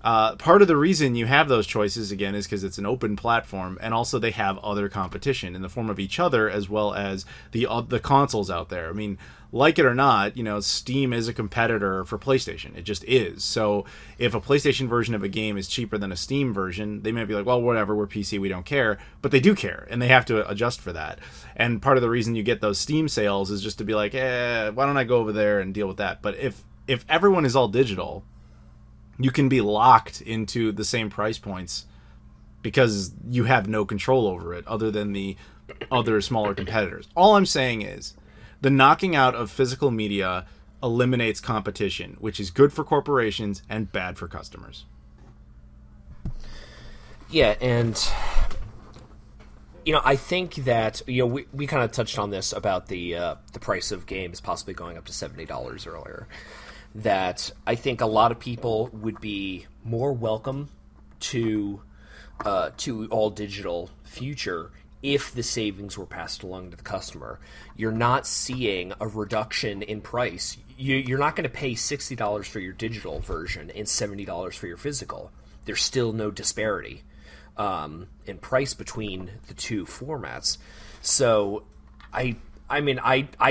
Part of the reason you have those choices, again, is because it's an open platform, and also they have other competition in the form of each other, as well as the consoles out there. I mean, like it or not, Steam is a competitor for PlayStation. It just is. So if a PlayStation version of a game is cheaper than a Steam version, they might be like, well, whatever, we're PC, we don't care. But they do care, and they have to adjust for that. And part of the reason you get those Steam sales is just to be like, why don't I go over there and deal with that? But if everyone is all digital, you can be locked into the same price points because you have no control over it other than the other smaller competitors. All I'm saying is the knocking out of physical media eliminates competition, which is good for corporations and bad for customers. Yeah, and I think that we kind of touched on this about the price of games possibly going up to $70 earlier. That I think a lot of people would be more welcome to all digital future if the savings were passed along to the customer. You're not seeing a reduction in price. You're not going to pay $60 for your digital version and $70 for your physical. There's still no disparity in price between the two formats. So I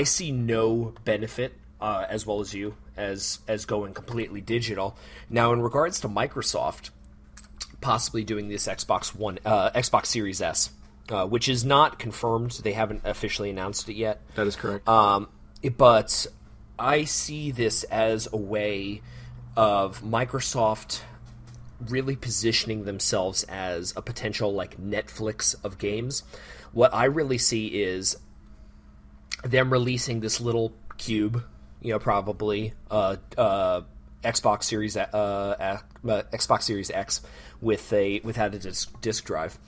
see no benefit, as well as you, as going completely digital. Now, in regards to Microsoft possibly doing this Xbox Series S, which is not confirmed, they haven't officially announced it yet. That is correct. But I see this as a way of Microsoft really positioning themselves as a potential like Netflix of games. What I really see is them releasing this little cube, probably Xbox Series X without a disc drive,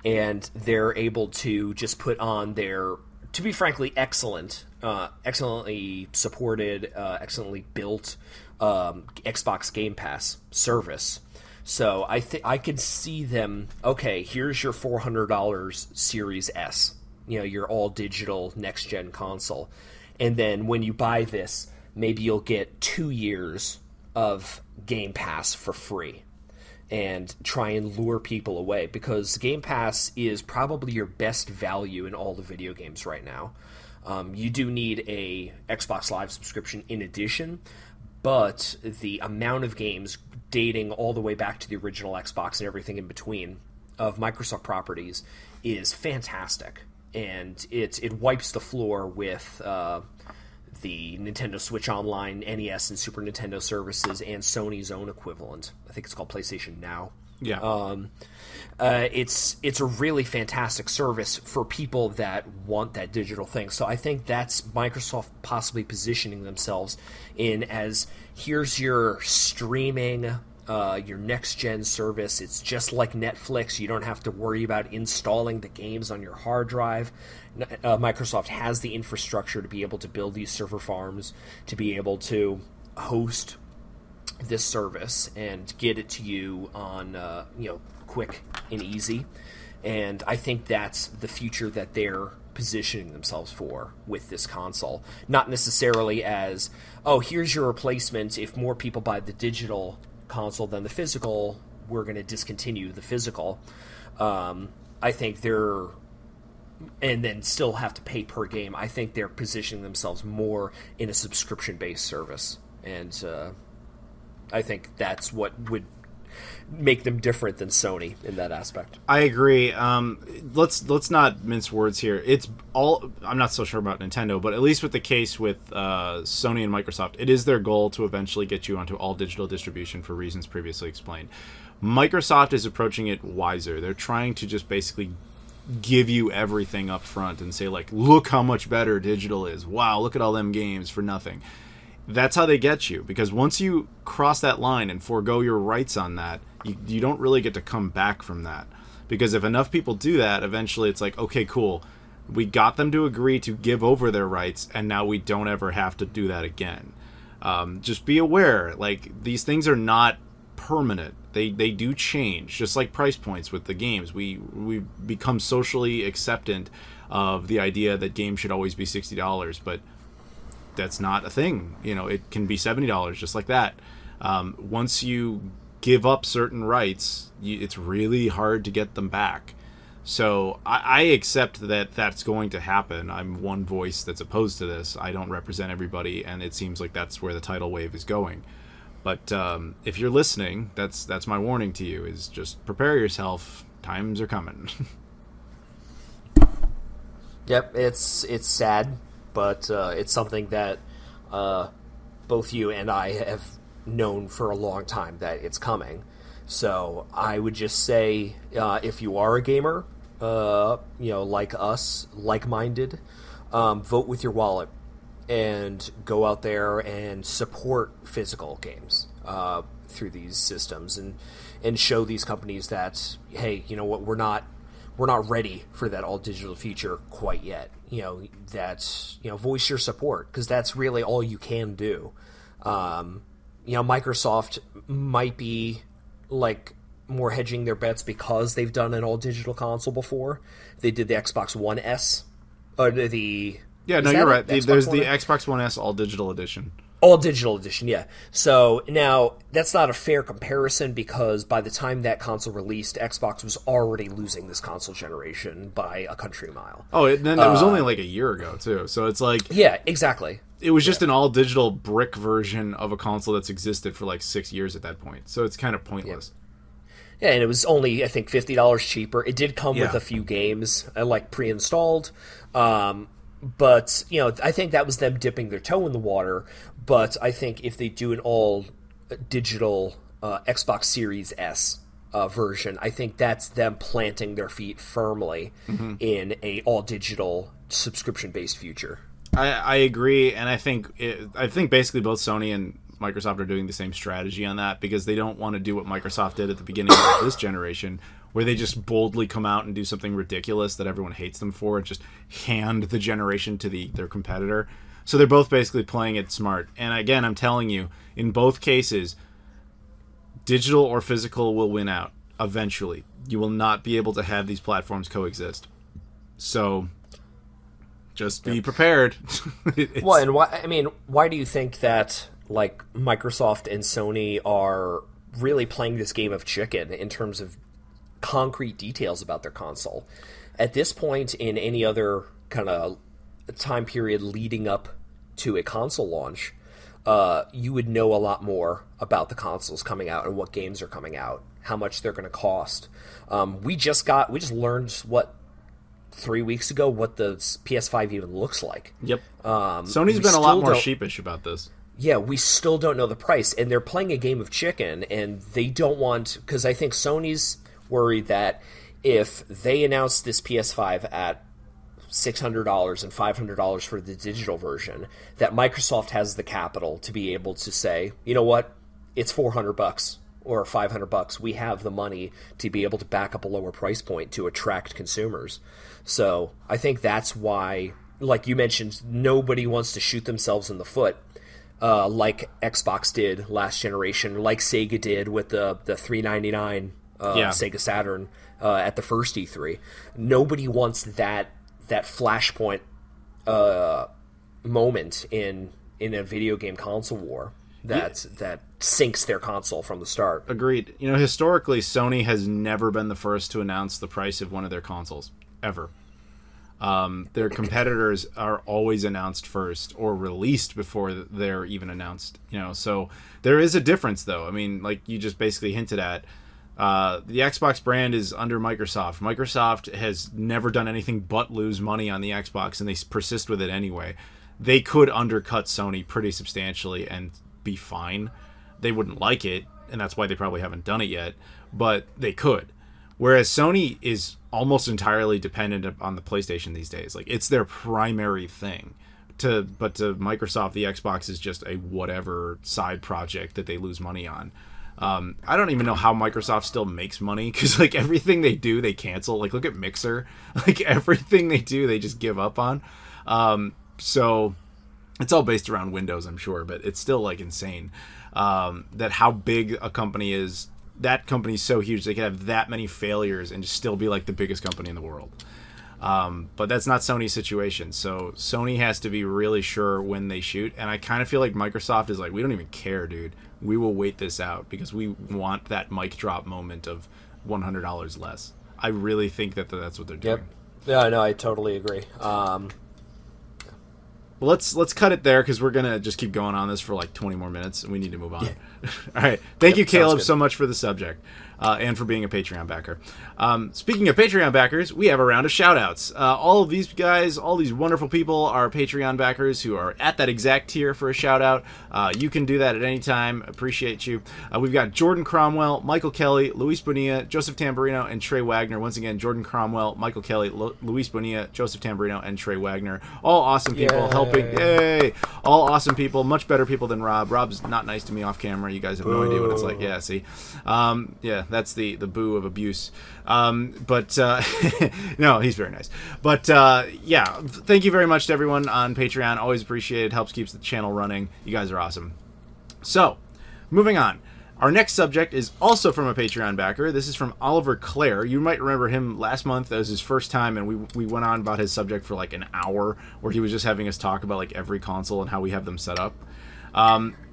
and they're able to just put on their, to be frankly, excellently supported, excellently built Xbox Game Pass service. So I could see them. Okay, here's your $400 Series S, your all digital next gen console. And then when you buy this, maybe you'll get 2 years of Game Pass for free and try and lure people away, because Game Pass is probably your best value in all the video games right now. You do need a Xbox Live subscription in addition, but the amount of games dating all the way back to the original Xbox and everything in between of Microsoft properties is fantastic. And it wipes the floor with the Nintendo Switch Online, NES, and Super Nintendo services, and Sony's own equivalent. I think it's called PlayStation Now. Yeah. It's a really fantastic service for people that want that digital thing. So I think that's Microsoft possibly positioning themselves in as, here's your streaming, your next-gen service. It's just like Netflix. You don't have to worry about installing the games on your hard drive. Microsoft has the infrastructure to be able to build these server farms, to be able to host this service and get it to you on quick and easy. And I think that's the future that they're positioning themselves for with this console. Not necessarily as, oh, here's your replacement. If more people buy the digital console than the physical, we're going to discontinue the physical. I think they're, and then still have to pay per game. I think they're positioning themselves more in a subscription-based service. And I think that's what would make them different than Sony in that aspect. I agree. Let's not mince words here. It's all, I'm not so sure about Nintendo, but at least with the case with Sony and Microsoft, it is their goal to eventually get you onto all digital distribution for reasons previously explained. Microsoft is approaching it wiser. They're trying to just basically give you everything up front and say, like, look how much better digital is. Wow, look at all them games for nothing. That's how they get you, because once you cross that line and forego your rights on that, you don't really get to come back from that. Because if enough people do that, eventually it's like, okay, cool, we got them to agree to give over their rights, and now we don't ever have to do that again. Just be aware, like, these things are not permanent. They do change, just like price points with the games. We become socially acceptant of the idea that games should always be $60, but that's not a thing. It can be $70 just like that. Once you give up certain rights, it's really hard to get them back. So I accept that that's going to happen. I'm one voice that's opposed to this. I don't represent everybody, and it seems like that's where the tidal wave is going. But if you're listening, that's my warning to you, is just prepare yourself. Times are coming. Yep, it's sad, but it's something that both you and I have known for a long time that it's coming. So I would just say, if you are a gamer, like us, like-minded, vote with your wallet and go out there and support physical games through these systems, and show these companies that, hey, you know what, we're not ready for that all digital future quite yet. Voice your support, because that's really all you can do. Microsoft might be like more hedging their bets because they've done an all digital console before. They did the Xbox One S, or the yeah. No, you're right. There's the Xbox One S all digital edition. All digital edition, yeah. So now that's not a fair comparison, because by the time that console released, Xbox was already losing this console generation by a country mile. Oh, and then it was only like a year ago too. So it's like, yeah, exactly. It was just an all digital brick version of a console that's existed for like 6 years at that point. So it's kind of pointless. Yeah, and it was only, I think, $50 cheaper. It did come with a few games, like pre-installed. But, I think that was them dipping their toe in the water. But I think if they do an all-digital Xbox Series S version, I think that's them planting their feet firmly in a all-digital subscription-based future. I agree, and I think basically both Sony and Microsoft are doing the same strategy on that, because they don't want to do what Microsoft did at the beginning of this generation, where they just boldly come out and do something ridiculous that everyone hates them for and just hand the generation to their competitor. So they're both basically playing it smart. And again, I'm telling you, in both cases, digital or physical will win out eventually. You will not be able to have these platforms coexist. So just be prepared. Well, and why do you think that, like, Microsoft and Sony are really playing this game of chicken in terms of concrete details about their console? At this point in any other kind of time period leading up to a console launch, you would know a lot more about the consoles coming out and what games are coming out, how much they're going to cost. We just learned 3 weeks ago what the PS5 even looks like. Yep. Sony's been a lot more sheepish about this. yeah, we still don't know the price, and they're playing a game of chicken, and they don't want, because I think Sony's worried that if they announce this PS5 at $600 and $500 for the digital version, that Microsoft has the capital to be able to say, you know what, it's $400 or $500. We have the money to be able to back up a lower price point to attract consumers. So I think that's why, like you mentioned, nobody wants to shoot themselves in the foot, like Xbox did last generation, like Sega did with the $399 Sega Saturn at the first E3. Nobody wants that flashpoint moment in a video game console war that sinks their console from the start. Agreed. You know, historically, Sony has never been the first to announce the price of one of their consoles, ever. Their competitors are always announced first or released before they're even announced. You know, so there is a difference, though. I mean, like you just basically hinted at, the Xbox brand is under Microsoft. Microsoft has never done anything but lose money on the Xbox, and they persist with it anyway. They could undercut Sony pretty substantially and be fine. They wouldn't like it, and that's why they probably haven't done it yet, but they could. Whereas Sony is almost entirely dependent on the PlayStation these days. Like, it's their primary thing. But to Microsoft, the Xbox is just a whatever side project that they lose money on. I don't even know how Microsoft still makes money, because like everything they do they cancel. Like, look at Mixer. Like, everything they do they just give up on. So it's all based around Windows, I'm sure, but it's still like insane that how big a company is. That company's so huge they could have that many failures and just still be like the biggest company in the world. But that's not Sony's situation. So Sony has to be really sure when they shoot. And I kind of feel like Microsoft is like, we don't even care, dude. We will wait this out because we want that mic drop moment of $100 less. I really think that that's what they're doing. Yep. Yeah, no, I totally agree. Well, let's cut it there because we're going to just keep going on this for like 20 more minutes and we need to move on. Yeah. All right. Thank you, Caleb, so much for the subject and for being a Patreon backer. Speaking of Patreon backers, we have a round of shout-outs. All of these guys, all these wonderful people are Patreon backers who are at that exact tier for a shout-out. You can do that at any time. Appreciate you. We've got Jordan Cromwell, Michael Kelly, Luis Bonilla, Joseph Tamburino, and Trey Wagner. Once again, Jordan Cromwell, Michael Kelly, Luis Bonilla, Joseph Tamburino, and Trey Wagner. All awesome people helping. Yay! All awesome people. Much better people than Rob. Rob's not nice to me off camera. You guys have no idea what it's like. Yeah, see? Yeah, that's the boo of abuse. But no, he's very nice. But yeah, thank you very much to everyone on Patreon. Always appreciate it. Helps keeps the channel running. You guys are awesome. So, moving on. Our next subject is also from a Patreon backer. This is from Oliver Clare. You might remember him last month. That was his first time, and we went on about his subject for like an hour, where he was just having us talk about like every console and how we have them set up.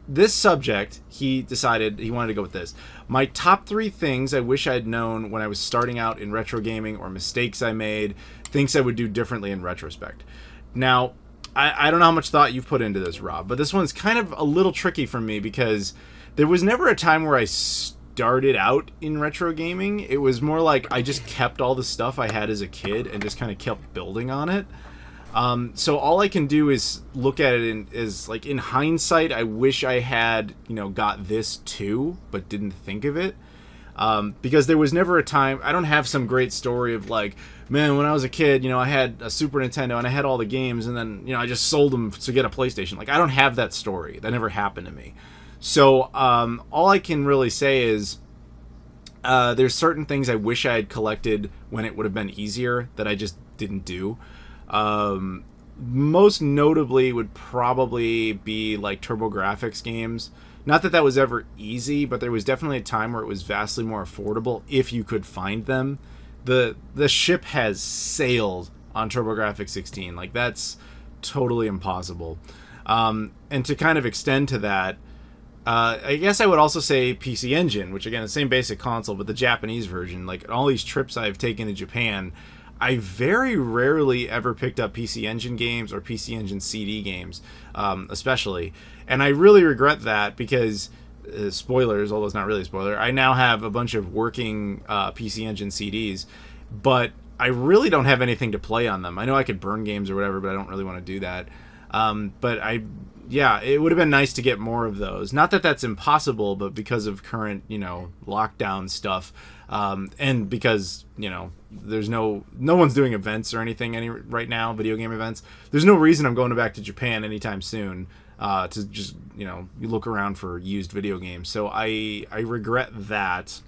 This subject, he decided he wanted to go with this. My top 3 things I wish I'd known when I was starting out in retro gaming, or mistakes I made, things I would do differently in retrospect. Now, I don't know how much thought you've put into this, Rob, but this one's kind of a little tricky for me because there was never a time where I started out in retro gaming. It was more like I just kept all the stuff I had as a kid and just kind of kept building on it. So all I can do is look at it as like in hindsight, I wish I had, got this too, but didn't think of it. Because there was never a time, I don't have some great story of like, man, when I was a kid, I had a Super Nintendo and I had all the games and then, I just sold them to get a PlayStation. Like, I don't have that story. That never happened to me. So, all I can really say is, there's certain things I wish I had collected when it would have been easier that I just didn't do. Most notably would probably be like TurboGrafx games. Not that that was ever easy, but there was definitely a time where it was vastly more affordable if you could find them. The ship has sailed on TurboGrafx 16. Like, that's totally impossible. And to kind of extend to that, I guess I would also say PC Engine, which again, the same basic console, but the Japanese version. Like, all these trips I've taken to Japan, I very rarely ever picked up PC Engine games or PC Engine CD games, especially. And I really regret that because, spoilers, although it's not really a spoiler, I now have a bunch of working PC Engine CDs, but I really don't have anything to play on them. I know I could burn games or whatever, but I don't really want to do that. But it would have been nice to get more of those. Not that that's impossible, but because of current, lockdown stuff, and because, there's no one's doing events or anything right now, video game events. There's no reason I'm going back to Japan anytime soon to just, you look around for used video games. So I regret that.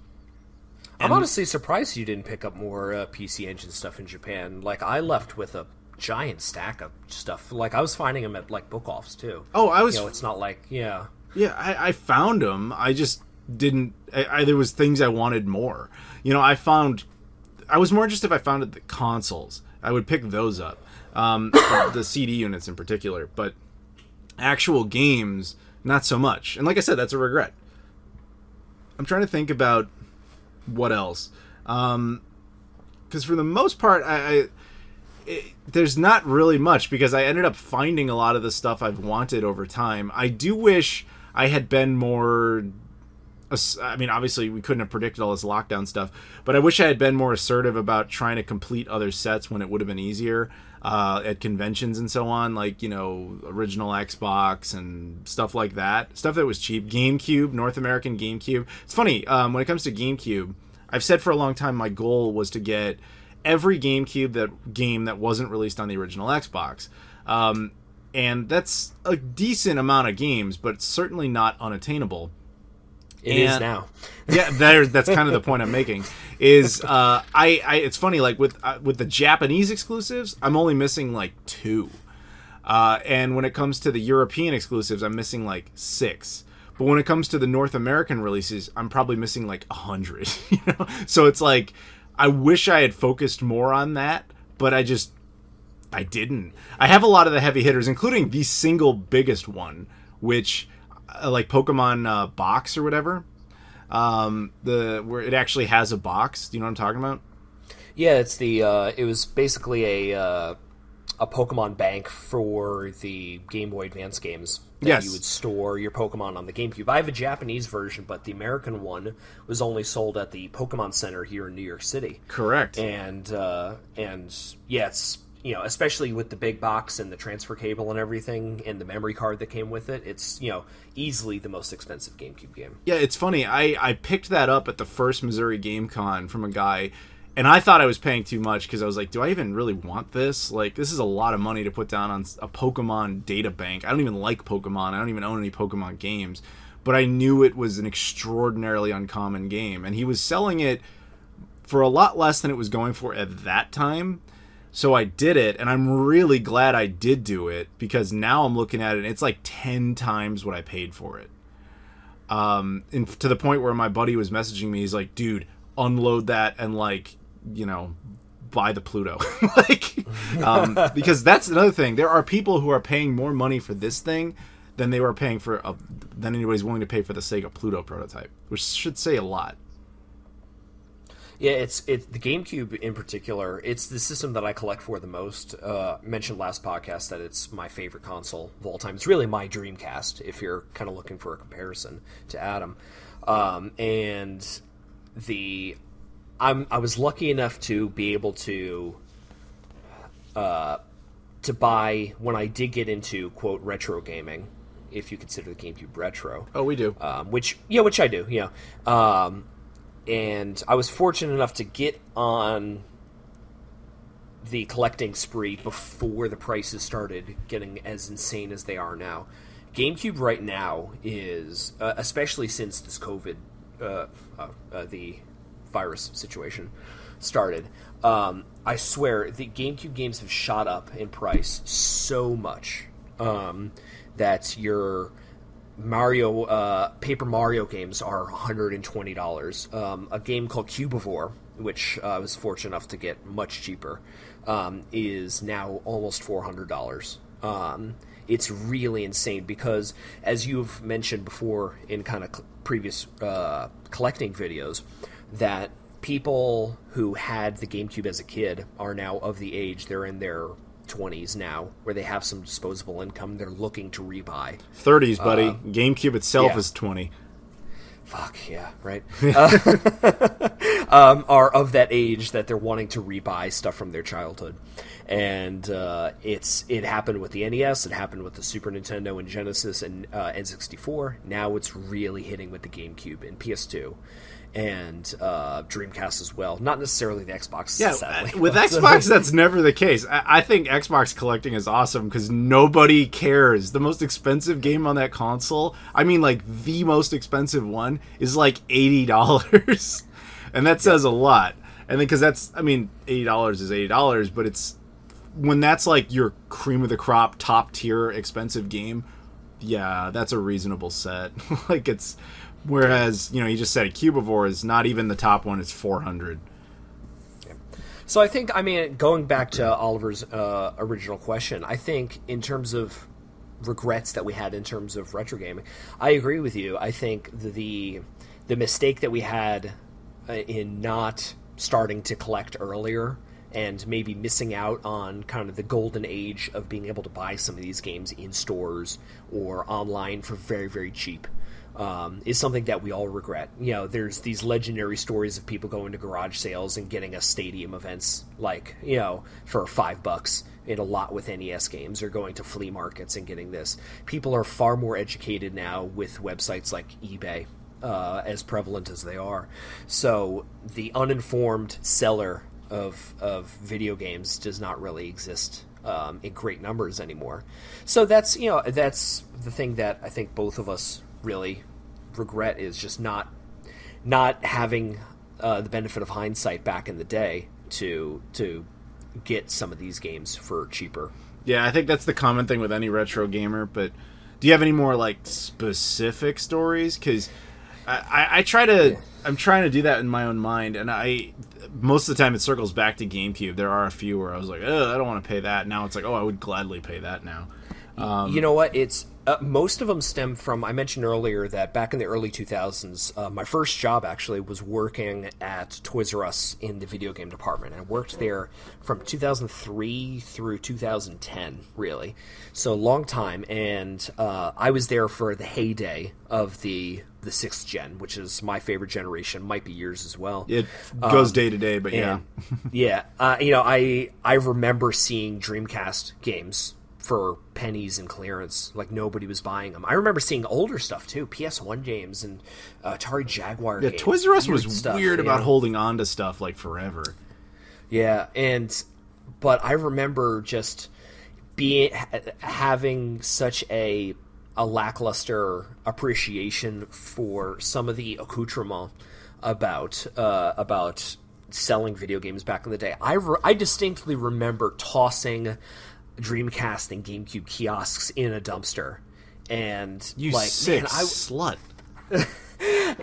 I'm honestly surprised you didn't pick up more PC Engine stuff in Japan. Like, I left with a giant stack of stuff. Like, I was finding them at, like, book-offs, too. Oh, I was... it's not like, yeah. Yeah, I found them. I just didn't... there was things I wanted more. I was more interested if I found it the consoles. I would pick those up. The CD units in particular. But actual games, not so much. And like I said, that's a regret. I'm trying to think about what else. Because for the most part, there's not really much, because I ended up finding a lot of the stuff I've wanted over time. I do wish I had been more... I mean, obviously, we couldn't have predicted all this lockdown stuff, but I wish I had been more assertive about trying to complete other sets when it would have been easier at conventions and so on, like, original Xbox and stuff like that. Stuff that was cheap. GameCube, North American GameCube. It's funny, when it comes to GameCube, I've said for a long time my goal was to get every GameCube game that wasn't released on the original Xbox. And that's a decent amount of games, but it's certainly not unattainable. It is now. Yeah, that's kind of the point I'm making. Is it's funny, like with the Japanese exclusives, I'm only missing like 2, and when it comes to the European exclusives, I'm missing like 6. But when it comes to the North American releases, I'm probably missing like 100. So it's like, I wish I had focused more on that, but I didn't. I have a lot of the heavy hitters, including the single biggest one, which. Like Pokemon box or whatever, where it actually has a box. Do you know what I'm talking about? Yeah, it's it was basically a Pokemon bank for the Game Boy Advance games that you would store your Pokemon on the GameCube. I have a Japanese version, but the American one was only sold at the Pokemon Center here in New York City. Correct. And yeah, it's... especially with the big box and the transfer cable and everything and the memory card that came with it, it's, easily the most expensive GameCube game. Yeah, it's funny. I picked that up at the first Missouri Game Con from a guy, and I thought I was paying too much because I was like, do I even really want this? Like, this is a lot of money to put down on a Pokemon data bank. I don't even like Pokemon. I don't even own any Pokemon games. But I knew it was an extraordinarily uncommon game, and he was selling it for a lot less than it was going for at that time. So I did it, and I'm really glad I did do it, because now I'm looking at it, and it's like 10 times what I paid for it. And to the point where my buddy was messaging me, he's like, dude, unload that and, like, buy the Pluto. Because that's another thing. There are people who are paying more money for this thing than they were paying than anybody's willing to pay for the Sega Pluto prototype, which should say a lot. Yeah, it's the GameCube in particular. It's the system that I collect for the most. Mentioned last podcast that it's my favorite console of all time. It's really my Dreamcast, if you're kind of looking for a comparison to Adam. And I was lucky enough to be able to buy, when I did get into quote retro gaming, if you consider the GameCube retro. Oh, we do. Which I do. Yeah. And I was fortunate enough to get on the collecting spree before the prices started getting as insane as they are now. GameCube right now is, especially since this COVID, the virus situation started, I swear the GameCube games have shot up in price so much that your Paper Mario games are $120. A game called Cubivore, which I was fortunate enough to get much cheaper, is now almost $400. It's really insane because, as you've mentioned before in kind of previous collecting videos, that people who had the GameCube as a kid are now of the age, they're in their 20s now, where they have some disposable income, they're looking to rebuy. 30s, buddy. GameCube itself is 20. fuck yeah, right, are of that age that they're wanting to rebuy stuff from their childhood. And it happened with the NES, it happened with the Super Nintendo and Genesis and N64. Now it's really hitting with the GameCube and PS2 and Dreamcast as well. Not necessarily the Xbox, yeah, sadly. With Xbox, that's never the case. I think Xbox collecting is awesome because nobody cares. The most expensive game on that console, I mean, like, the most expensive one, is like $80. And that says a lot. And then, because that's, I mean, $80 is $80, but it's, when that's like your cream of the crop, top tier, expensive game, yeah, that's a reasonable set. Like, it's, whereas, you know, you just said a Cubivore is not even the top one, it's $400. Yeah. So I think, I mean, going back to Oliver's original question, I think in terms of regrets that we had in terms of retro gaming, I agree with you. I think the mistake that we had in not starting to collect earlier and maybe missing out on kind of the golden age of being able to buy some of these games in stores or online for very, very cheap is something that we all regret. You know, there's these legendary stories of people going to garage sales and getting us stadium events, like, you know, for $5 in a lot with NES games, or going to flea markets and getting this. People are far more educated now with websites like eBay, as prevalent as they are. So the uninformed seller of video games does not really exist in great numbers anymore. So that's, you know, that's the thing that I think both of us really regret, is just not having the benefit of hindsight back in the day to get some of these games for cheaper. Yeah, I think that's the common thing with any retro gamer. But do you have any more like specific stories? Because I'm trying to do that in my own mind, and most of the time it circles back to GameCube. There are a few where I was like, oh, I don't want to pay that. Now it's like, oh, I would gladly pay that now. You know what? It's most of them stem from, I mentioned earlier that back in the early 2000s, my first job actually was working at Toys R Us in the video game department. I worked there from 2003 through 2010, really. So a long time, and I was there for the heyday of the 6th gen, which is my favorite generation, might be yours as well. It goes day to day, but yeah. Yeah. You know, I remember seeing Dreamcast games for pennies and clearance, like nobody was buying them. I remember seeing older stuff too, PS1 games and Atari Jaguar games. Yeah, Toys R Us was stuff, weird about holding on to stuff like forever. Yeah, but I remember just having such a lackluster appreciation for some of the accoutrement about selling video games back in the day. I distinctly remember tossing Dreamcast and GameCube kiosks in a dumpster, and you like, sick man, slut.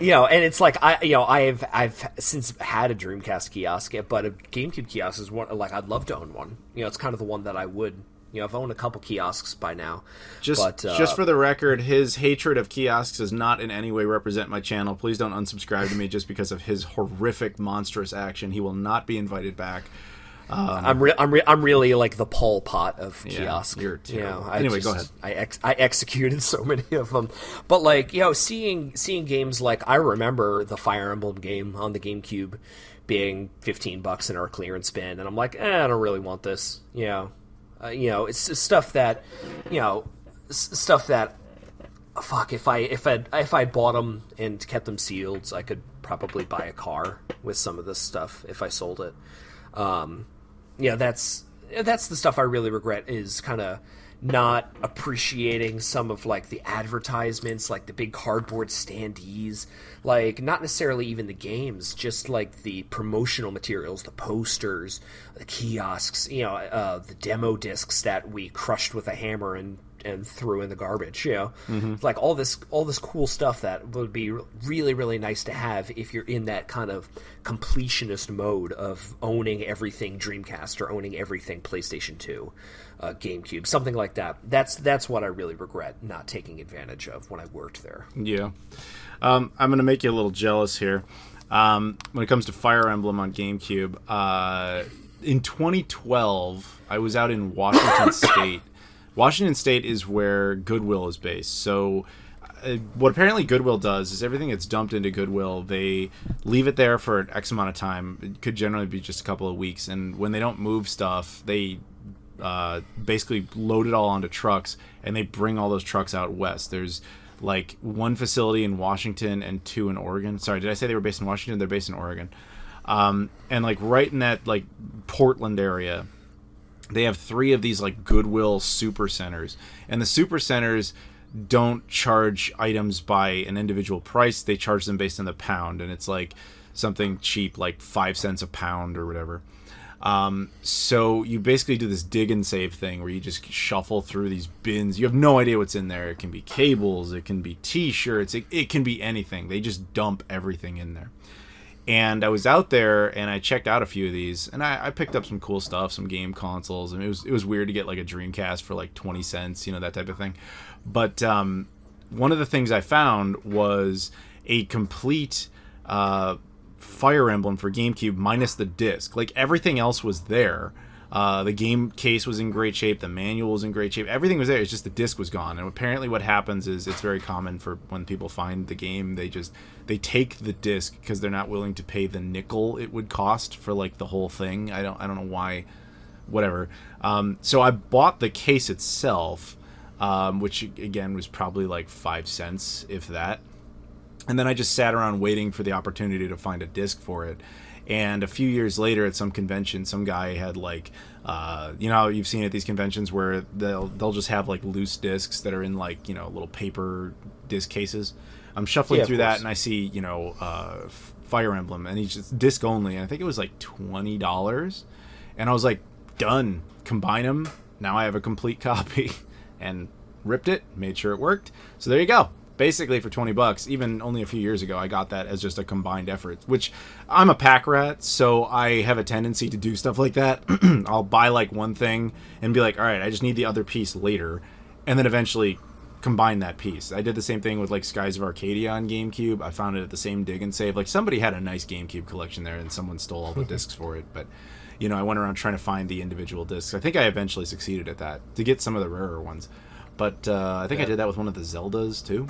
You know, and it's like I've since had a Dreamcast kiosk, but a GameCube kiosk is one, like, I'd love to own one. You know, it's kind of the one that I would. You know, I've owned a couple kiosks by now. Just for the record, his hatred of kiosks does not in any way represent my channel. Please don't unsubscribe to me just because of his horrific, monstrous action. He will not be invited back. I'm really like the Pol Pot of kiosk. You're terrible. You know, anyway, go ahead. I executed so many of them, but like, you know, seeing games like, I remember the Fire Emblem game on the GameCube being $15 in our clearance bin, and I'm like, I don't really want this. You know, it's stuff that, fuck, if I bought them and kept them sealed, I could probably buy a car with some of this stuff if I sold it. That's the stuff I really regret, is kind of not appreciating some of like the advertisements, like the big cardboard standees, like not necessarily even the games, just like the promotional materials, the posters, the kiosks, the demo discs that we crushed with a hammer and threw in the garbage, like all this cool stuff that would be really, really nice to have if you're in that kind of completionist mode of owning everything Dreamcast or owning everything PlayStation 2, GameCube, something like that. That's what I really regret not taking advantage of when I worked there. Yeah. I'm going to make you a little jealous here. When it comes to Fire Emblem on GameCube, in 2012, I was out in Washington State. Washington State is where Goodwill is based. So what apparently Goodwill does is everything that's dumped into Goodwill, they leave it there for an X amount of time. It could generally be just a couple of weeks. And when they don't move stuff, they basically load it all onto trucks, and they bring all those trucks out west. There's like one facility in Washington and 2 in Oregon. Sorry, did I say they were based in Washington? They're based in Oregon. And like right in that like Portland area, they have 3 of these like Goodwill super centers, and the super centers don't charge items by an individual price. They charge them based on the pound, and it's like something cheap, like 5 cents a pound or whatever. So you basically do this dig and save thing where you just shuffle through these bins. You have no idea what's in there. It can be cables, it can be t-shirts, it can be anything. They just dump everything in there. And I was out there and I checked out a few of these, and I picked up some cool stuff, some game consoles, and it was weird to get like a Dreamcast for like 20 cents, that type of thing. But one of the things I found was a complete Fire Emblem for GameCube minus the disc. Like everything else was there. The game case was in great shape. The manual was in great shape. Everything was there. It's just the disc was gone. And apparently what happens is it's very common for when people find the game, they take the disc because they're not willing to pay the nickel it would cost for like the whole thing. I don't know why, whatever. So I bought the case itself, which again was probably like 5 cents, if that. And then I just sat around waiting for the opportunity to find a disc for it. And a few years later at some convention, some guy had like, how you've seen at these conventions where they'll just have like loose discs that are in like, little paper disc cases. I'm shuffling through that and I see, Fire Emblem, and he's just disc only. And I think it was like $20. And I was like, done. Combine them. Now I have a complete copy. And ripped it, made sure it worked. So there you go. Basically for $20, even only a few years ago, I got that as just a combined effort, which I'm a pack rat, so I have a tendency to do stuff like that. I'll buy like one thing and be like, all right, I just need the other piece later, and then eventually combine that piece. I did the same thing with like Skies of Arcadia on GameCube. I found it at the same dig and save. Like somebody had a nice GameCube collection there and someone stole all the discs for it, but I went around trying to find the individual discs. I think I eventually succeeded at that to get some of the rarer ones. But I think I did that with one of the Zeldas, too.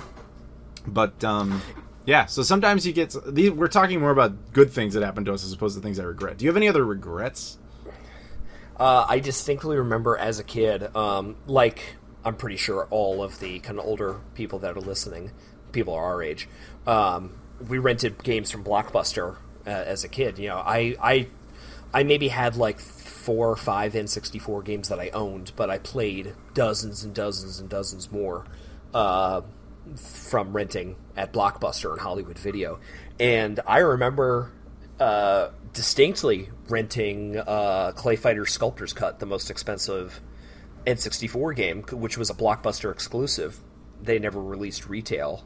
But, so sometimes you get... We're talking more about good things that happen to us as opposed to things I regret. Do you have any other regrets? I distinctly remember as a kid, like I'm pretty sure all of the kind of older people that are listening, people our age, we rented games from Blockbuster as a kid. I maybe had like 4 or 5 N64 games that I owned, but I played dozens and dozens and dozens more from renting at Blockbuster and Hollywood Video. And I remember distinctly renting Clay Fighter Sculptor's Cut, the most expensive N64 game, which was a Blockbuster exclusive. They never released retail.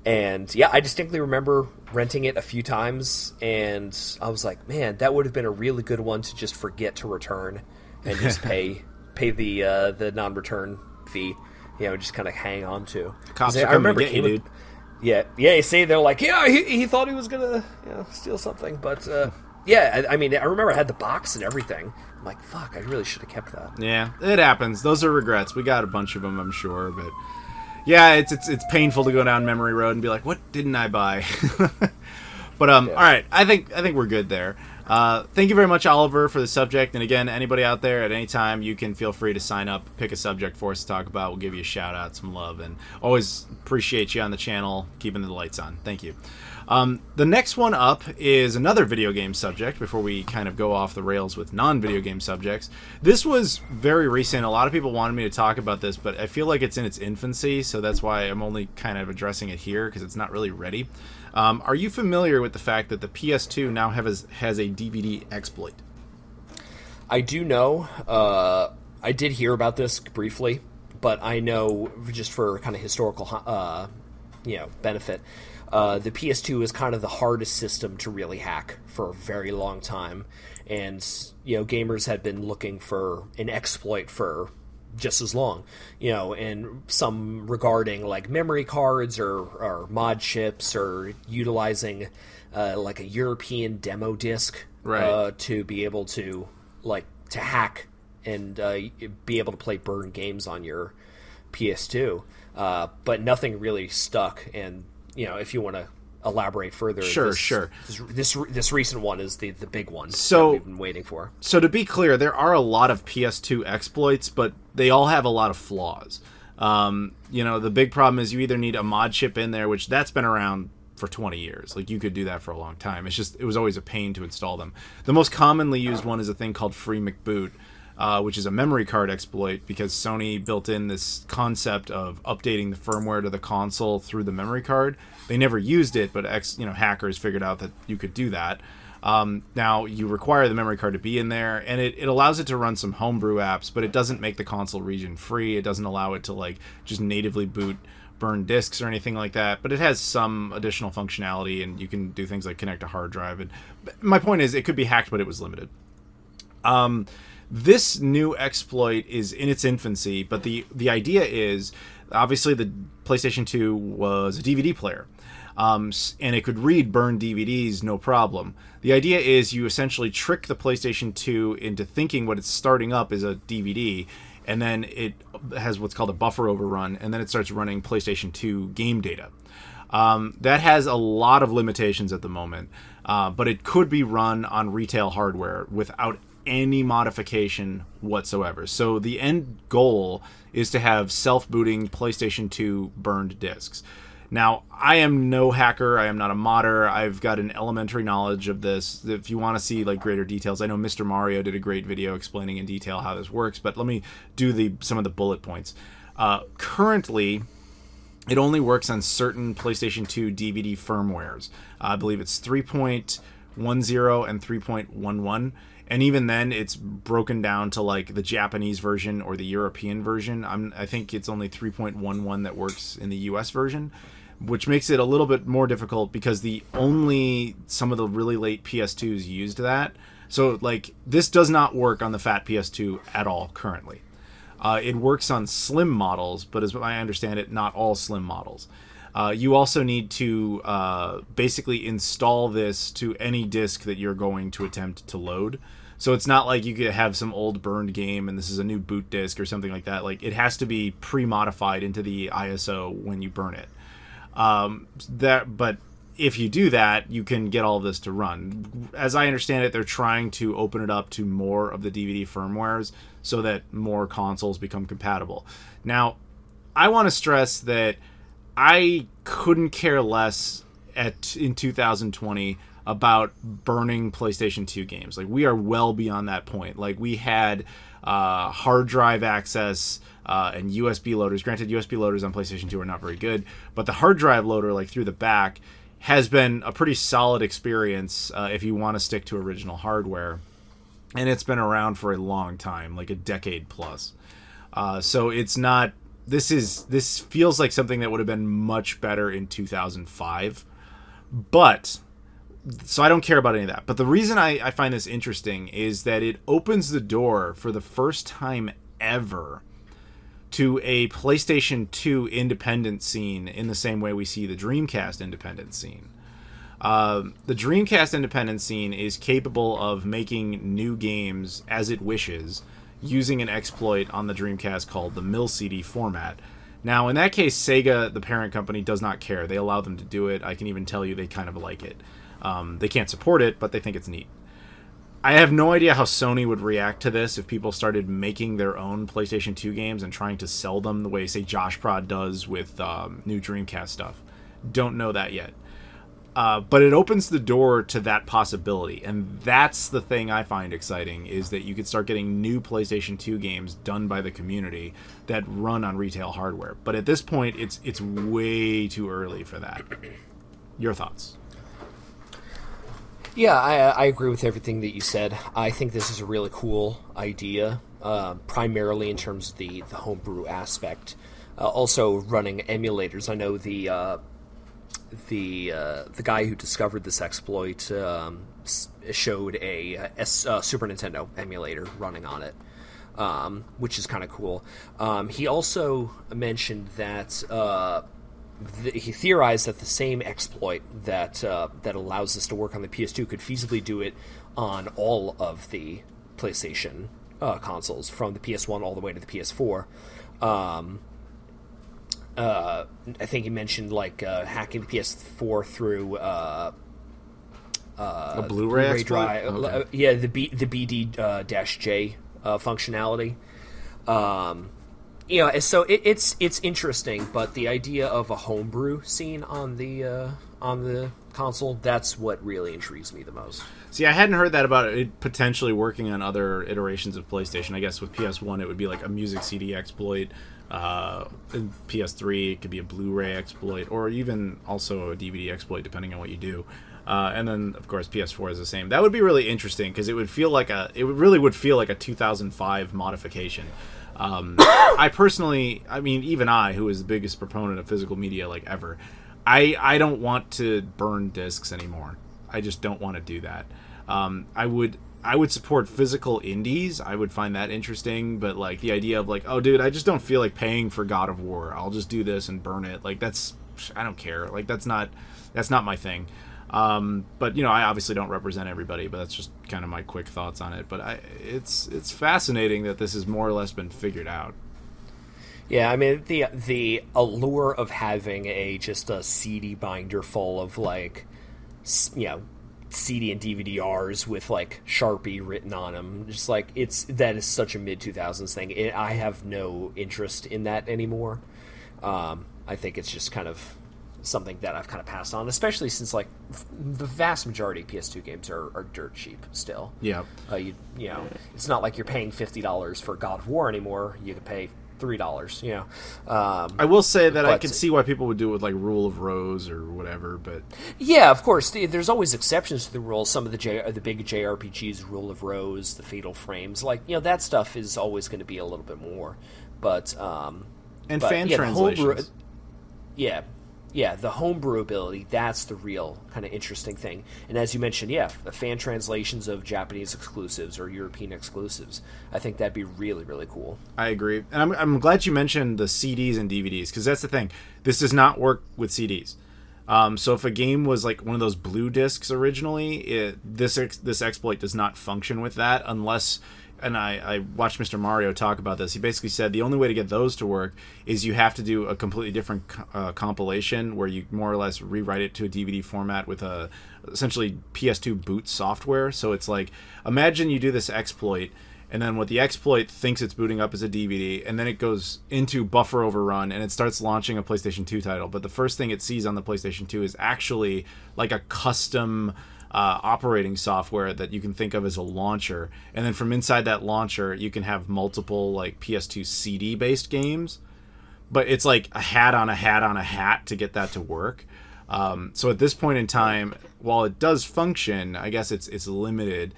And I distinctly remember renting it a few times, and I was like, man, that would have been a really good one to just forget to return and just pay the non-return fee, just kind of hang on to. Cops are coming to get you, dude. You see, they're like, he thought he was gonna steal something, but I mean, I remember I had the box and everything. I'm like, fuck, I really should have kept that. Yeah, it happens. Those are regrets. We got a bunch of them, I'm sure, but... Yeah, it's painful to go down memory road and be like, what didn't I buy? But all right, I think we're good there. Thank you very much, Oliver, for the subject. And again, anybody out there at any time, you can feel free to sign up, pick a subject for us to talk about. We'll give you a shout out, some love, and always appreciate you on the channel, keeping the lights on. Thank you. The next one up is another video game subject before we kind of go off the rails with non-video game subjects. This was very recent. A lot of people wanted me to talk about this, but I feel like it's in its infancy, so that's why I'm only kind of addressing it here, because it's not really ready. Are you familiar with the fact that the PS2 now has a DVD exploit? I do know. I did hear about this briefly, but I know just for kind of historical benefit, the PS2 is kind of the hardest system to really hack for a very long time, and gamers had been looking for an exploit for just as long, and some regarding like memory cards or mod chips or utilizing like a European demo disc, right, to be able to to hack and be able to play burned games on your PS2, but nothing really stuck. And if you want to elaborate further, sure. This recent one is the big one that we've been waiting for. So to be clear, there are a lot of PS2 exploits, but they all have a lot of flaws. The big problem is you either need a mod chip in there, which that's been around for 20 years. Like, you could do that for a long time. It was always a pain to install them. The most commonly used one is a thing called Free McBoot, which is a memory card exploit, because Sony built in this concept of updating the firmware to the console through the memory card. They never used it, but hackers figured out that you could do that. Now, you require the memory card to be in there, and it allows it to run some homebrew apps, but it doesn't make the console region free. It doesn't allow it to just natively boot burn discs or anything like that, but it has some additional functionality, and you can do things like connect a hard drive. And my point is, it could be hacked, but it was limited. This new exploit is in its infancy, but the idea is, obviously the PlayStation 2 was a DVD player, and it could read burned DVDs no problem. The idea is you essentially trick the PlayStation 2 into thinking what it's starting up is a DVD, and then it has what's called a buffer overrun, and then it starts running PlayStation 2 game data. That has a lot of limitations at the moment, but it could be run on retail hardware without any modification whatsoever. So the end goal is to have self-booting PlayStation 2 burned discs. Now, I am no hacker. I am not a modder. I've got an elementary knowledge of this. If you want to see greater details, I know Mr. Mario did a great video explaining in detail how this works, but let me do some of the bullet points. Currently, it only works on certain PlayStation 2 DVD firmwares. I believe it's 3.10 and 3.11. And even then, it's broken down to the Japanese version or the European version. I think it's only 3.11 that works in the US version, which makes it a little bit more difficult because some of the really late PS2s used that. So this does not work on the fat PS2 at all currently. It works on slim models, but as I understand it, not all slim models. You also need to basically install this to any disk that you're going to attempt to load. So it's not like you could have some old burned game and this is a new boot disk or something like that. It has to be pre-modified into the ISO when you burn it. But if you do that, you can get all of this to run. As I understand it, they're trying to open it up to more of the DVD firmwares so that more consoles become compatible. Now, I want to stress that I couldn't care less in 2020 about burning PlayStation 2 games. We are well beyond that point. We had hard drive access and USB loaders. Granted, USB loaders on PlayStation 2 are not very good, but the hard drive loader, through the back, has been a pretty solid experience if you want to stick to original hardware. And it's been around for a long time, a decade plus. So it's not... This feels like something that would have been much better in 2005. So I don't care about any of that. But the reason I find this interesting is that it opens the door for the first time ever to a PlayStation 2 independent scene in the same way we see the Dreamcast independent scene. The Dreamcast independent scene is capable of making new games as it wishes, using an exploit on the Dreamcast called the MIL-CD format. Now, in that case, Sega, the parent company, does not care. They allow them to do it. I can even tell you they kind of like it. They can't support it, but they think it's neat. I have no idea how Sony would react to this if people started making their own PlayStation 2 games and trying to sell them the way, say, Josh Prod does with new Dreamcast stuff. Don't know that yet. But it opens the door to that possibility, and that's the thing I find exciting, is that you could start getting new PlayStation 2 games done by the community that run on retail hardware. But at this point, it's way too early for that. Your thoughts? Yeah, I agree with everything that you said. I think this is a really cool idea, primarily in terms of the homebrew aspect. Also, running emulators. I know the guy who discovered this exploit showed a Super Nintendo emulator running on it, which is kind of cool. He also mentioned that he theorized that the same exploit that allows this to work on the PS2 could feasibly do it on all of the PlayStation consoles, from the PS1 all the way to the PS4. I think you mentioned like hacking the PS4 through a Blu-ray exploit? drive. Okay. Yeah, the BD-J functionality. So it's interesting, but the idea of a homebrew scene on the console, that's what really intrigues me the most. See, I hadn't heard that about it potentially working on other iterations of PlayStation. I guess with PS1 it would be like a music CD exploit. In PS3 it could be a Blu-ray exploit, or even also a DVD exploit, depending on what you do. And then of course PS4 is the same. That would be really interesting because it would really feel like a 2005 modification. I personally, even I, who is the biggest proponent of physical media like ever, I don't want to burn discs anymore. I just don't want to do that. I would support physical indies. I would find that interesting, but like the idea of like, oh dude, I just don't feel like paying for God of War. I'll just do this and burn it. Like I don't care. Like that's not my thing. But I obviously don't represent everybody, but that's just kind of my quick thoughts on it. But it's fascinating that this has more or less been figured out. Yeah, I mean the allure of having just a CD binder full of like, CD and DVD-Rs with like Sharpie written on them, just like that is such a mid-2000s thing. I have no interest in that anymore. I think it's just kind of something that I've kind of passed on, especially since like the vast majority of PS2 games are dirt cheap still. Yeah. It's not like you're paying $50 for God of War anymore. You can pay $3. I will say that I could see why people would do it with like Rule of Rose or whatever, but yeah, of course, there's always exceptions to the rule. Some of the big JRPGs, Rule of Rose, the Fatal Frames, like that stuff is always going to be a little bit more. But fan translations. The homebrew ability, that's the real kind of interesting thing. And as you mentioned, the fan translations of Japanese exclusives or European exclusives, I think that'd be really, really cool. I agree. And I'm glad you mentioned the CDs and DVDs, because that's the thing. This does not work with CDs. So if a game was like one of those blue discs originally, this exploit does not function with that unless... And I watched Mr. Mario talk about this. He basically said the only way to get those to work is you have to do a completely different compilation where you more or less rewrite it to a DVD format with essentially PS2 boot software. So it's like, imagine you do this exploit, and then what the exploit thinks it's booting up is a DVD, and then it goes into buffer overrun, and it starts launching a PlayStation 2 title. But the first thing it sees on the PlayStation 2 is actually like a custom... operating software that you can think of as a launcher, and then from inside that launcher you can have multiple like PS2 CD based games, but it's like a hat on a hat on a hat to get that to work. So at this point in time, while it does function, I guess it's limited.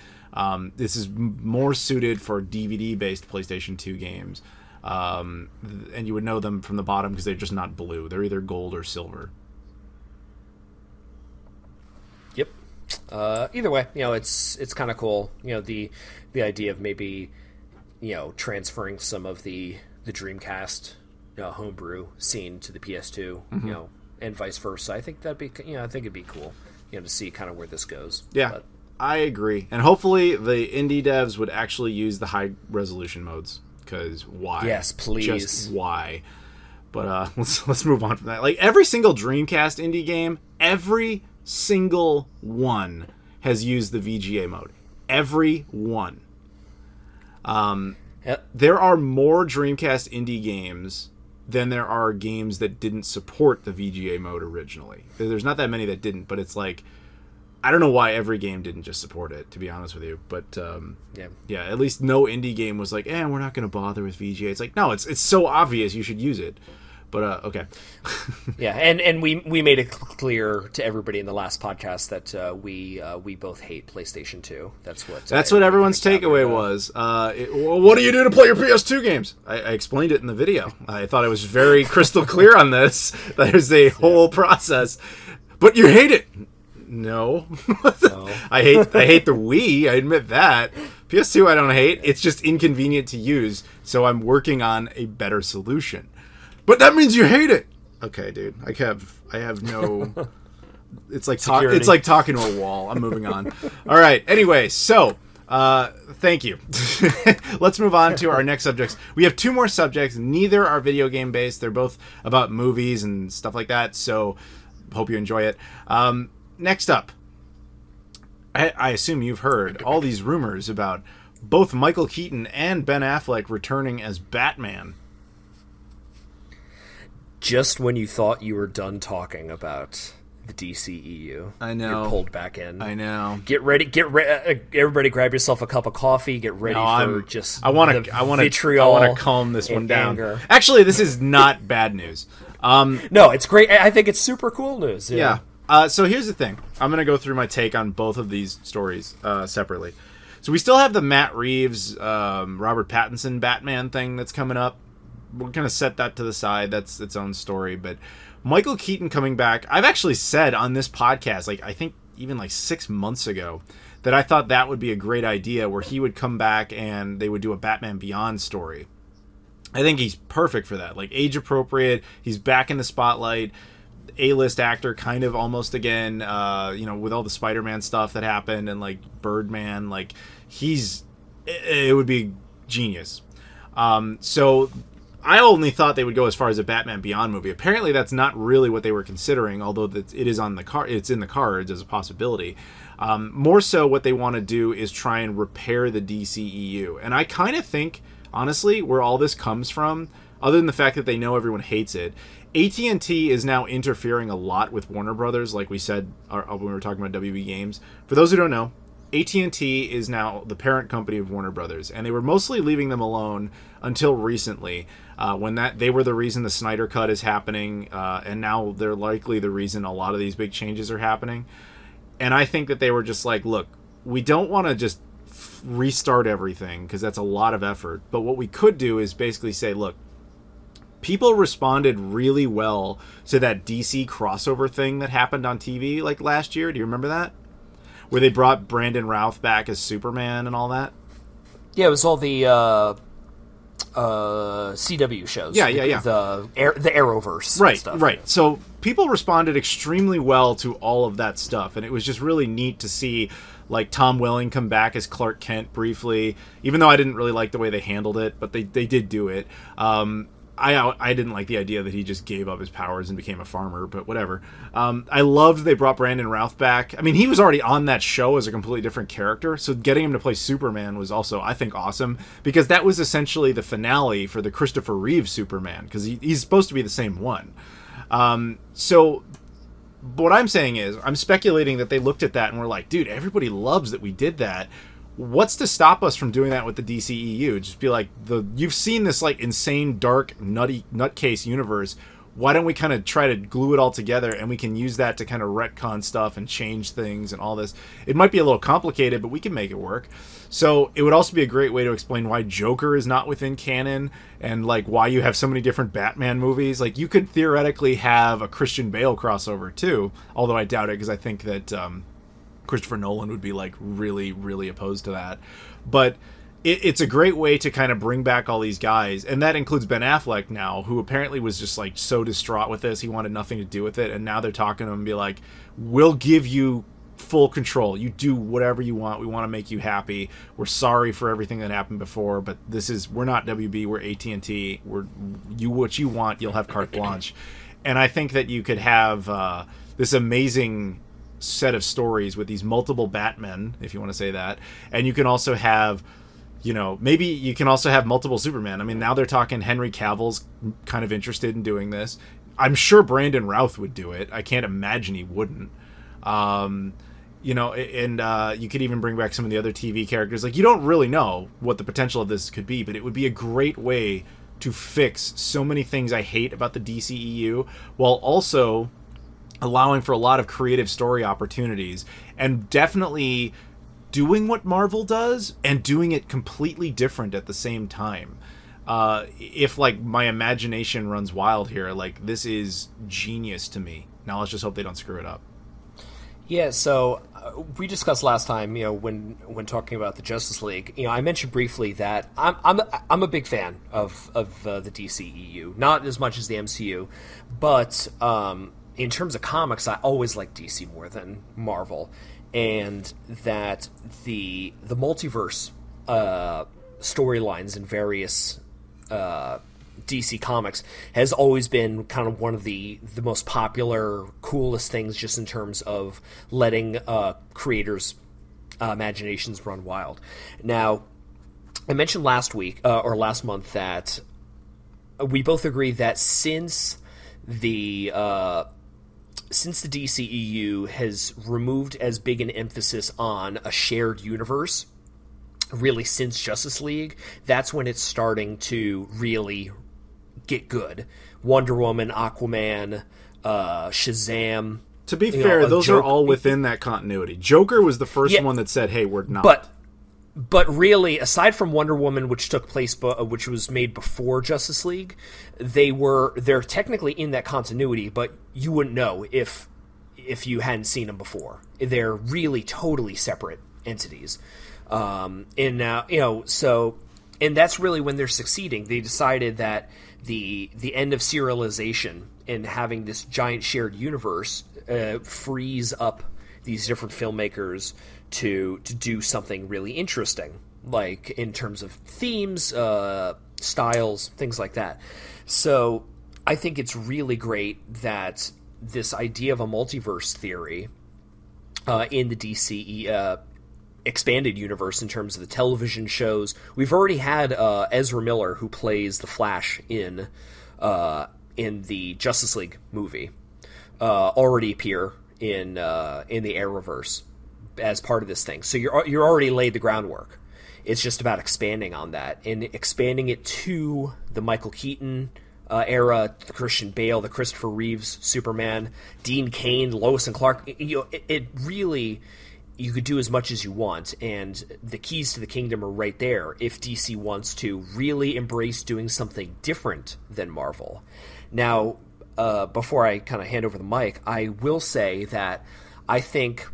This is more suited for DVD based PlayStation 2 games, and you would know them from the bottom because they're just not blue. They're either gold or silver. Yep. Either way, it's kind of cool. The idea of maybe, transferring some of the Dreamcast, homebrew scene to the PS2, Mm-hmm. And vice versa. I think that'd be, I think it'd be cool, to see kind of where this goes. Yeah, but I agree. And hopefully the indie devs would actually use the high resolution modes, because why? Yes, please. Just why? But let's move on from that. Like every single Dreamcast indie game, every single one has used the VGA mode. Every one. Yep. There are more Dreamcast indie games than there are games that didn't support the VGA mode originally. There's not that many that didn't, but it's like, I don't know why every game didn't just support it, to be honest with you. But yeah, at least no indie game was like, we're not going to bother with VGA. It's like, no, it's so obvious you should use it. But okay. Yeah, and we made it clear to everybody in the last podcast that we both hate PlayStation 2. That's what everyone's takeaway was. What do you do to play your PS2 games? I explained it in the video. I thought I was very crystal clear on this. There's a whole process, but you hate it. No, no. I hate the Wii. I admit that. PS2 I don't hate. It's just inconvenient to use. So I'm working on a better solution. But that means you hate it. Okay, dude. I have no. It's like talking to a wall. I'm moving on. All right. Anyway, so Thank you. Let's move on to our next subjects. We have 2 more subjects. Neither are video game based. They're both about movies and stuff like that. So hope you enjoy it. Next up, I assume you've heard all these rumors about both Michael Keaton and Ben Affleck returning as Batman. Just when you thought you were done talking about the DCEU, I know, you're pulled back in. I know. Get ready. Everybody, grab yourself a cup of coffee. Get ready I want to calm this one down. Anger. Actually, this is not bad news. No, it's great. I think it's super cool news. Yeah. So here's the thing. I'm going to go through my take on both of these stories separately. So we still have the Matt Reeves, Robert Pattinson Batman thing that's coming up. We're going to set that to the side. That's its own story. But Michael Keaton coming back, I've actually said on this podcast, like I think even like 6 months ago, that I thought that would be a great idea where he would come back and they would do a Batman Beyond story. I think he's perfect for that. Like age appropriate. He's back in the spotlight. A-list actor kind of almost again, with all the Spider-Man stuff that happened and like Birdman, like it would be genius. So I only thought they would go as far as a Batman Beyond movie. Apparently that's not really what they were considering, although it is it's in the cards as a possibility. More so what they want to do is try and repair the DCEU. And I kind of think, honestly, where all this comes from, other than the fact that they know everyone hates it, AT&T is now interfering a lot with Warner Brothers, like we said when we were talking about WB Games. For those who don't know, AT&T is now the parent company of Warner Brothers, and they were mostly leaving them alone until recently, when they were the reason the Snyder Cut is happening, and now they're likely the reason a lot of these big changes are happening. And I think that they were just like, look, we don't want to just restart everything because that's a lot of effort, but what we could do is basically say, look, people responded really well to that DC crossover thing that happened on TV like last year. Do you remember that? Where they brought Brandon Routh back as Superman and all that? Yeah, it was all the CW shows. Yeah. The Arrowverse. Right, stuff. Right. So people responded extremely well to all of that stuff, and it was just really neat to see like Tom Welling come back as Clark Kent briefly, even though I didn't really like the way they handled it, but they did do it. I didn't like the idea that he just gave up his powers and became a farmer, but whatever. I loved they brought Brandon Routh back. I mean, he was already on that show as a completely different character, so getting him to play Superman was also, I think, awesome, because that was essentially the finale for the Christopher Reeve Superman, because he's supposed to be the same one. So what I'm saying is, I'm speculating that they looked at that and were like, dude, everybody loves that we did that. What's to stop us from doing that with the DCEU? Just be like, you've seen this like insane, dark, nutcase universe. Why don't we kind of try to glue it all together, and we can use that to kind of retcon stuff and change things and all this. It might be a little complicated, but we can make it work. So it would also be a great way to explain why Joker is not within canon, and like why you have so many different Batman movies. Like you could theoretically have a Christian Bale crossover too, although I doubt it because I think that Christopher Nolan would be like really, really opposed to that. But it's a great way to kind of bring back all these guys, and that includes Ben Affleck now, who apparently was just like so distraught with this, he wanted nothing to do with it, and now they're talking to him and be like, we'll give you full control, you do whatever you want, we want to make you happy, we're sorry for everything that happened before, but we're not WB, we're AT&T, what you want, you'll have carte blanche. And I think that you could have this amazing set of stories with these multiple Batmen, if you want to say that, and you can also have, maybe you can also have multiple Superman. I mean, now they're talking Henry Cavill's kind of interested in doing this. I'm sure Brandon Routh would do it. I can't imagine he wouldn't. And you could even bring back some of the other TV characters. Like, you don't really know what the potential of this could be, but it would be a great way to fix so many things I hate about the DCEU, while also allowing for a lot of creative story opportunities, and definitely doing what Marvel does and doing it completely different at the same time. If like my imagination runs wild here, like this is genius to me. Now let's just hope they don't screw it up. Yeah, so we discussed last time, when talking about the Justice League, I mentioned briefly that I'm a big fan of the DCEU, not as much as the MCU, but in terms of comics, I always like DC more than Marvel. and that the multiverse storylines in various DC Comics has always been kind of one of the most popular, coolest things, just in terms of letting creators' imaginations run wild. Now, I mentioned last week or last month that we both agree that since the DCEU has removed as big an emphasis on a shared universe, really since Justice League, that's when it's starting to really get good. Wonder Woman, Aquaman, Shazam. To be fair, those are all within that continuity. Joker was the first one that said, "Hey, we're not." But really, aside from Wonder Woman, which took place, which was made before Justice League, they're technically in that continuity, but you wouldn't know if you hadn't seen them before. They're really totally separate entities. And now, and that's really when they're succeeding. They decided that the end of serialization and having this giant shared universe frees up these different filmmakers to do something really interesting, like in terms of themes, styles, things like that. So I think it's really great that this idea of a multiverse theory in the DC expanded universe in terms of the television shows. We've already had Ezra Miller, who plays the Flash in the Justice League movie, already appear in the Arrowverse as part of this thing. So you're already laid the groundwork. It's just about expanding on that and expanding it to the Michael Keaton era, the Christian Bale, the Christopher Reeves Superman, Dean Cain, Lois and Clark. It really, you could do as much as you want, and the keys to the kingdom are right there if DC wants to really embrace doing something different than Marvel. Now, before I kind of hand over the mic, I will say that I think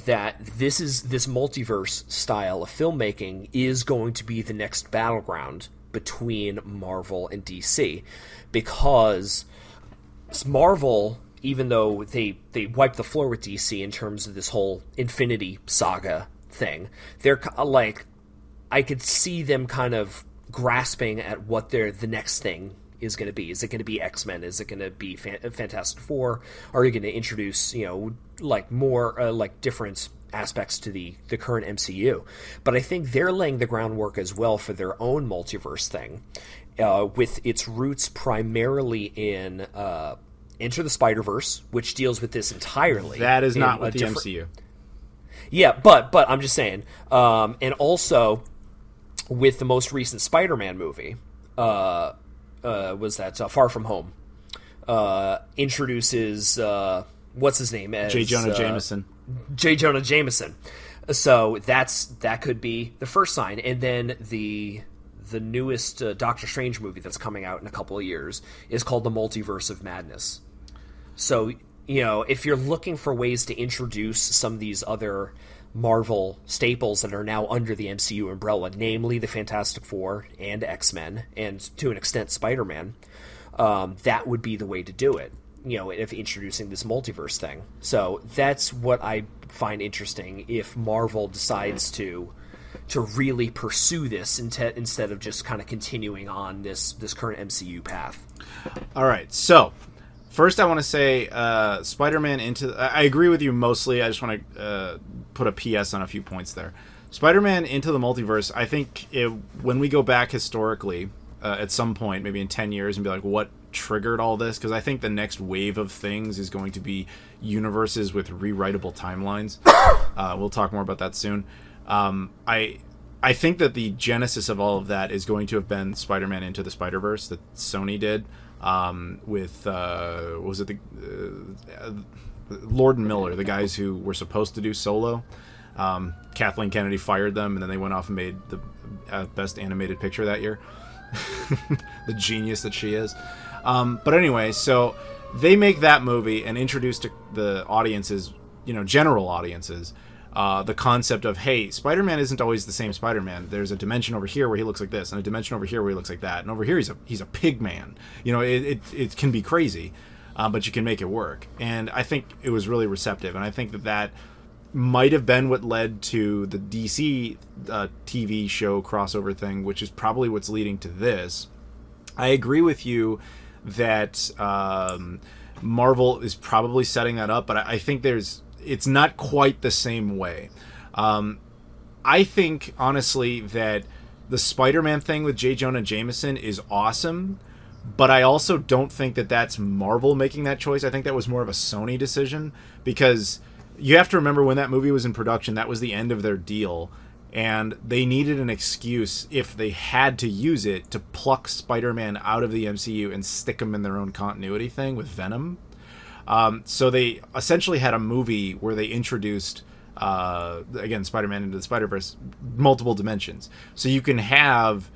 that this multiverse style of filmmaking is going to be the next battleground between Marvel and DC, because Marvel, even though they wiped the floor with DC in terms of this whole Infinity Saga thing, they're like, I could see them kind of grasping at what the next thing is going to be. Is it going to be X-Men? Is it going to be Fantastic Four? Are you going to introduce, like more like different aspects to the current MCU? But I think they're laying the groundwork as well for their own multiverse thing, with its roots primarily in Enter the Spider-Verse, which deals with this entirely. That is not with the MCU. Yeah, but I'm just saying. And also, with the most recent Spider-Man movie, was that Far From Home, introduces, what's his name? As, J. Jonah Jameson. J. Jonah Jameson. So that could be the first sign. And then the newest Doctor Strange movie that's coming out in a couple of years is called The Multiverse of Madness. So, if you're looking for ways to introduce some of these other Marvel staples that are now under the MCU umbrella, namely the Fantastic Four and X-Men, and to an extent Spider-Man, that would be the way to do it, if introducing this multiverse thing. So that's what I find interesting, if Marvel decides to really pursue this instead of just kind of continuing on this current MCU path. All right, so first I want to say Spider-Man I agree with you mostly. I just want to put a PS on a few points there. Spider-Man Into the Multiverse, I think when we go back historically at some point, maybe in 10 years, and be like, what triggered all this? Because I think the next wave of things is going to be universes with rewritable timelines. We'll talk more about that soon. I think that the genesis of all of that is going to have been Spider-Man Into the Spider-Verse that Sony did with was it the Lord and Miller, the guys who were supposed to do Solo. Kathleen Kennedy fired them, and then they went off and made the best animated picture that year. The genius that she is. But anyway, so they make that movie and introduce to the audiences, general audiences, the concept of, hey, Spider-Man isn't always the same Spider-Man. There's a dimension over here where he looks like this, and a dimension over here where he looks like that, and over here he's a pig man. It can be crazy, but you can make it work. And I think it was really receptive, and I think that might have been what led to the DC TV show crossover thing, which is probably what's leading to this. I agree with you that Marvel is probably setting that up, but I think it's not quite the same way. I think, honestly, that the Spider-Man thing with J. Jonah Jameson is awesome, but I also don't think that that's Marvel making that choice. I think that was more of a Sony decision, because you have to remember when that movie was in production, that was the end of their deal, and they needed an excuse, if they had to use it, to pluck Spider-Man out of the MCU and stick him in their own continuity thing with Venom. So they essentially had a movie where they introduced, again, Spider-Man into the Spider-Verse, multiple dimensions. So you can have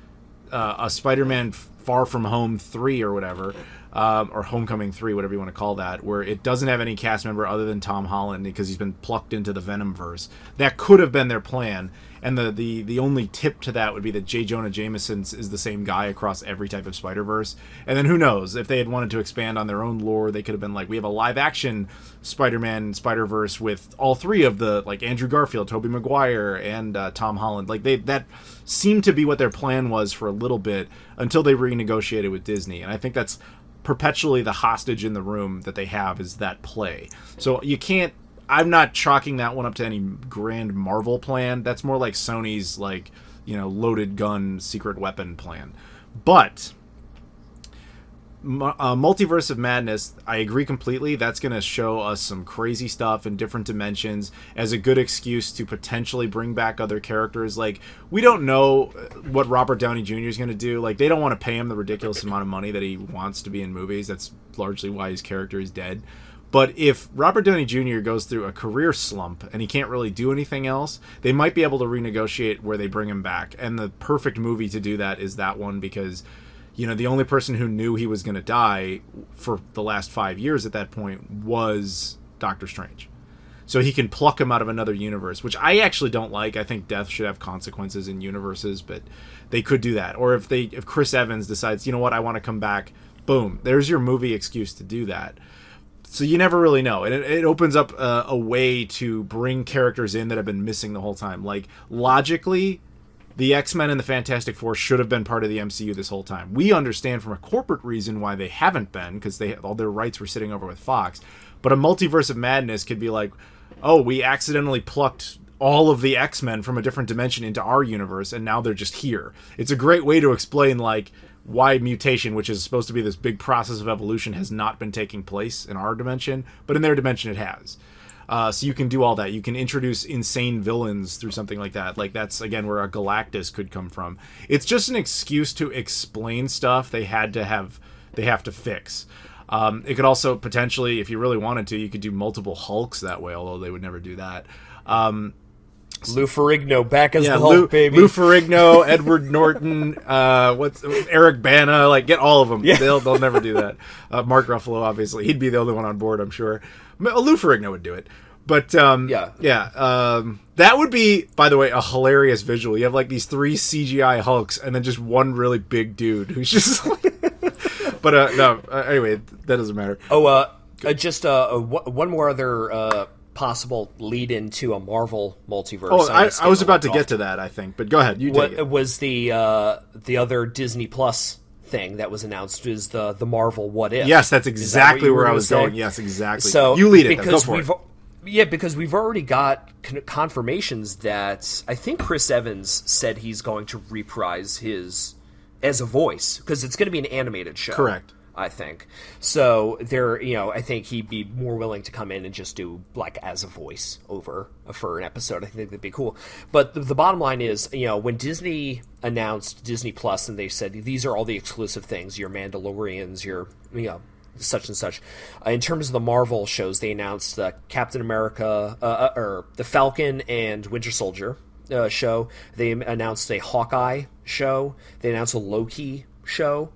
a Spider-Man Far From Home 3 or whatever, or Homecoming 3, whatever you want to call that, where it doesn't have any cast member other than Tom Holland because he's been plucked into the Venomverse. That could have been their plan, and the only tip to that would be that J. Jonah Jameson is the same guy across every type of Spider-Verse. And then who knows, if they had wanted to expand on their own lore, they could have been like, we have a live-action Spider-Man Spider-Verse with all three of the, like, Andrew Garfield, Tobey Maguire, and Tom Holland. Like, that seemed to be what their plan was for a little bit until they renegotiated with Disney. And I think that's perpetually the hostage in the room that they have, is that play. So you can't, I'm not chalking that one up to any grand Marvel plan. That's more like Sony's, like, you know, loaded gun secret weapon plan. But Multiverse of Madness, I agree completely. That's going to show us some crazy stuff in different dimensions as a good excuse to potentially bring back other characters. Like, we don't know what Robert Downey Jr. is going to do. Like, they don't want to pay him the ridiculous amount of money that he wants to be in movies. That's largely why his character is dead. But if Robert Downey Jr. goes through a career slump and he can't really do anything else, they might be able to renegotiate where they bring him back. And the perfect movie to do that is that one, because, you know, the only person who knew he was going to die for the last 5 years at that point was Doctor Strange. So he can pluck him out of another universe, which I actually don't like. I think death should have consequences in universes, but they could do that. Or if Chris Evans decides, you know what, I want to come back, boom, there's your movie excuse to do that. So you never really know. And it opens up a way to bring characters in that have been missing the whole time. Like, logically, the X-Men and the Fantastic Four should have been part of the MCU this whole time. We understand from a corporate reason why they haven't been, because all their rights were sitting over with Fox. But a Multiverse of Madness could be like, oh, we accidentally plucked all of the X-Men from a different dimension into our universe, and now they're just here. It's a great way to explain, like, why mutation, which is supposed to be this big process of evolution, has not been taking place in our dimension, but in their dimension it has. So you can do all that. You can introduce insane villains through something like that. Like, that's, again, where a Galactus could come from. It's just an excuse to explain stuff they have to fix. It could also potentially, if you really wanted to, you could do multiple Hulks that way, although they would never do that. Lou Ferrigno back as the Hulk, baby. Lou Ferrigno, Edward Norton, Eric Bana, like, get all of them. Yeah. They'll never do that. Mark Ruffalo, obviously, he'd be the only one on board, I'm sure. Lou Ferrigno would do it. But that would be, by the way, a hilarious visual. You have, like, these 3 CGI Hulks and then just one really big dude who's just but anyway, that doesn't matter. Just one more other possible lead into a Marvel multiverse. I was about to get to that, I think, but go ahead. You take it. What was the other Disney Plus thing that was announced is the Marvel What If. Yes, that's exactly where I was going. Yes, exactly. So you lead it. Go for it. Yeah, because we've already got confirmations that I think Chris Evans said he's going to reprise his as a voice, because it's going to be an animated show. Correct. I think. So I think he'd be more willing to come in and just do, like, as a voice over for an episode. I think that'd be cool. But the bottom line is, when Disney announced Disney Plus and they said, these are all the exclusive things, your Mandalorians, your, such and such. In terms of the Marvel shows, they announced Captain America, or the Falcon and Winter Soldier show. They announced a Hawkeye show. They announced a Loki show.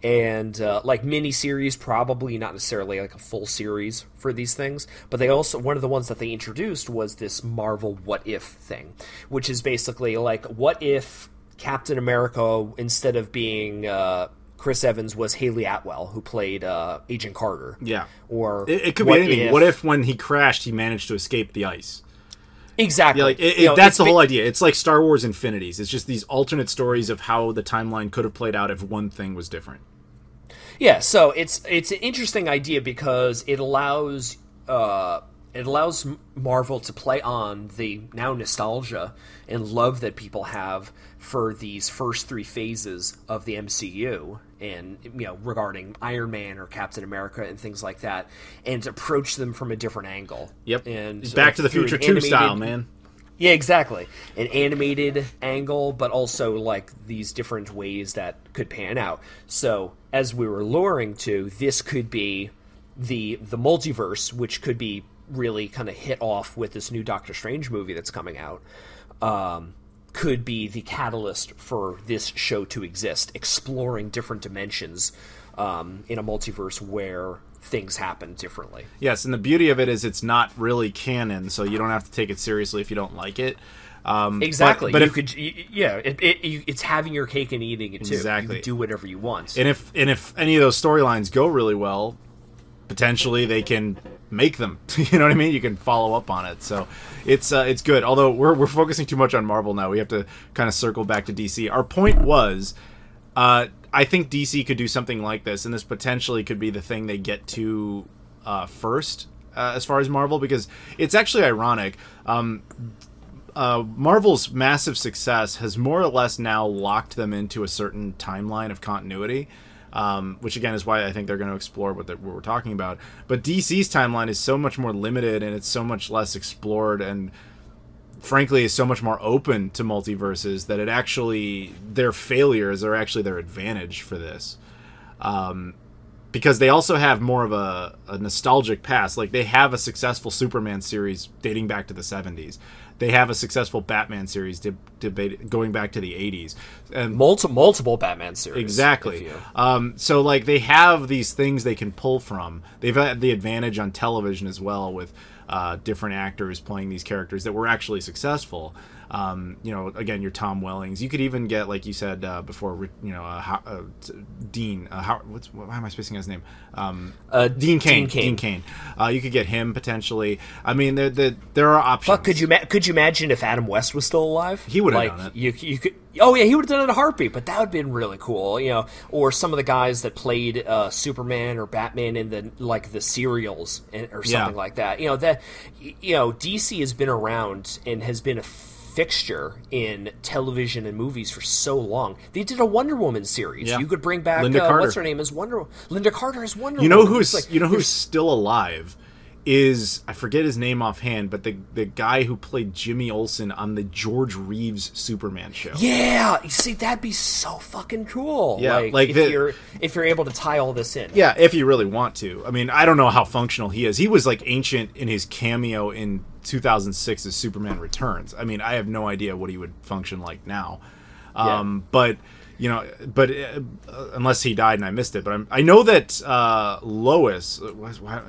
And like mini-series, probably not necessarily like a full series for these things. But they also, one of the ones that they introduced was this Marvel What If thing, which is basically like, what if Captain America, instead of being Chris Evans, was Haley Atwell, who played Agent Carter? Yeah. Or it could be anything. What if when he crashed, he managed to escape the ice? Exactly. Yeah, like that's the whole idea. It's like Star Wars Infinities. It's just these alternate stories of how the timeline could have played out if one thing was different. Yeah, so it's an interesting idea because it allows Marvel to play on the now nostalgia and love that people have for these first three phases of the MCU, and regarding Iron Man or Captain America and things like that, and approach them from a different angle. Yep, and Back to the Future 2 style, man. Yeah, exactly. An animated angle, but also like these different ways that could pan out. So, as we were luring to, this could be the multiverse, which could be really kind of hit off with this new Doctor Strange movie that's coming out. Could be the catalyst for this show to exist, exploring different dimensions in a multiverse where things happen differently. Yes, and the beauty of it is it's not really canon, so you don't have to take it seriously if you don't like it. Exactly. But it's having your cake and eating it too. Exactly. You can do whatever you want. And if any of those storylines go really well, potentially they can make them. You know what I mean? You can follow up on it. So it's good. Although we're focusing too much on Marvel now, we have to kind of circle back to DC. Our point was, I think DC could do something like this, and this potentially could be the thing they get to first as far as Marvel, because it's actually ironic. Marvel's massive success has more or less now locked them into a certain timeline of continuity, which again is why I think they're going to explore what we're talking about. But DC's timeline is so much more limited, and it's so much less explored, and frankly is so much more open to multiverses that their failures are actually their advantage for this. Because they also have more of a nostalgic past. Like, they have a successful Superman series dating back to the 70s. They have a successful Batman series going back to the 80s. And multiple Batman series. Exactly. So, like, they have these things they can pull from. They've had the advantage on television as well with different actors playing these characters that were actually successful. Again, your Tom Wellings. You could even get, like you said before, Dean. Why am I spacing on his name? Dean Cain. Dean Cain. You could get him potentially. I mean, there are options. Fuck, could you imagine if Adam West was still alive? He would have done it. You could. Oh yeah, he would have done it in a heartbeat. But that would have been really cool. Or some of the guys that played Superman or Batman in the serials or something like that. DC has been around and has been a fixture in television and movies for so long. They did a Wonder Woman series. Yeah. You could bring back Linda Carter. What's her name as Linda Carter as Wonder Woman. Who's still alive is, I forget his name offhand, but the guy who played Jimmy Olsen on the George Reeves Superman show. Yeah, you see, that'd be so fucking cool. Yeah, if you're able to tie all this in. Yeah, if you really want to. I mean, I don't know how functional he is. He was like ancient in his cameo in 2006's Superman Returns. I mean, I have no idea what he would function like now. But unless he died and I missed it. But I know that Lois,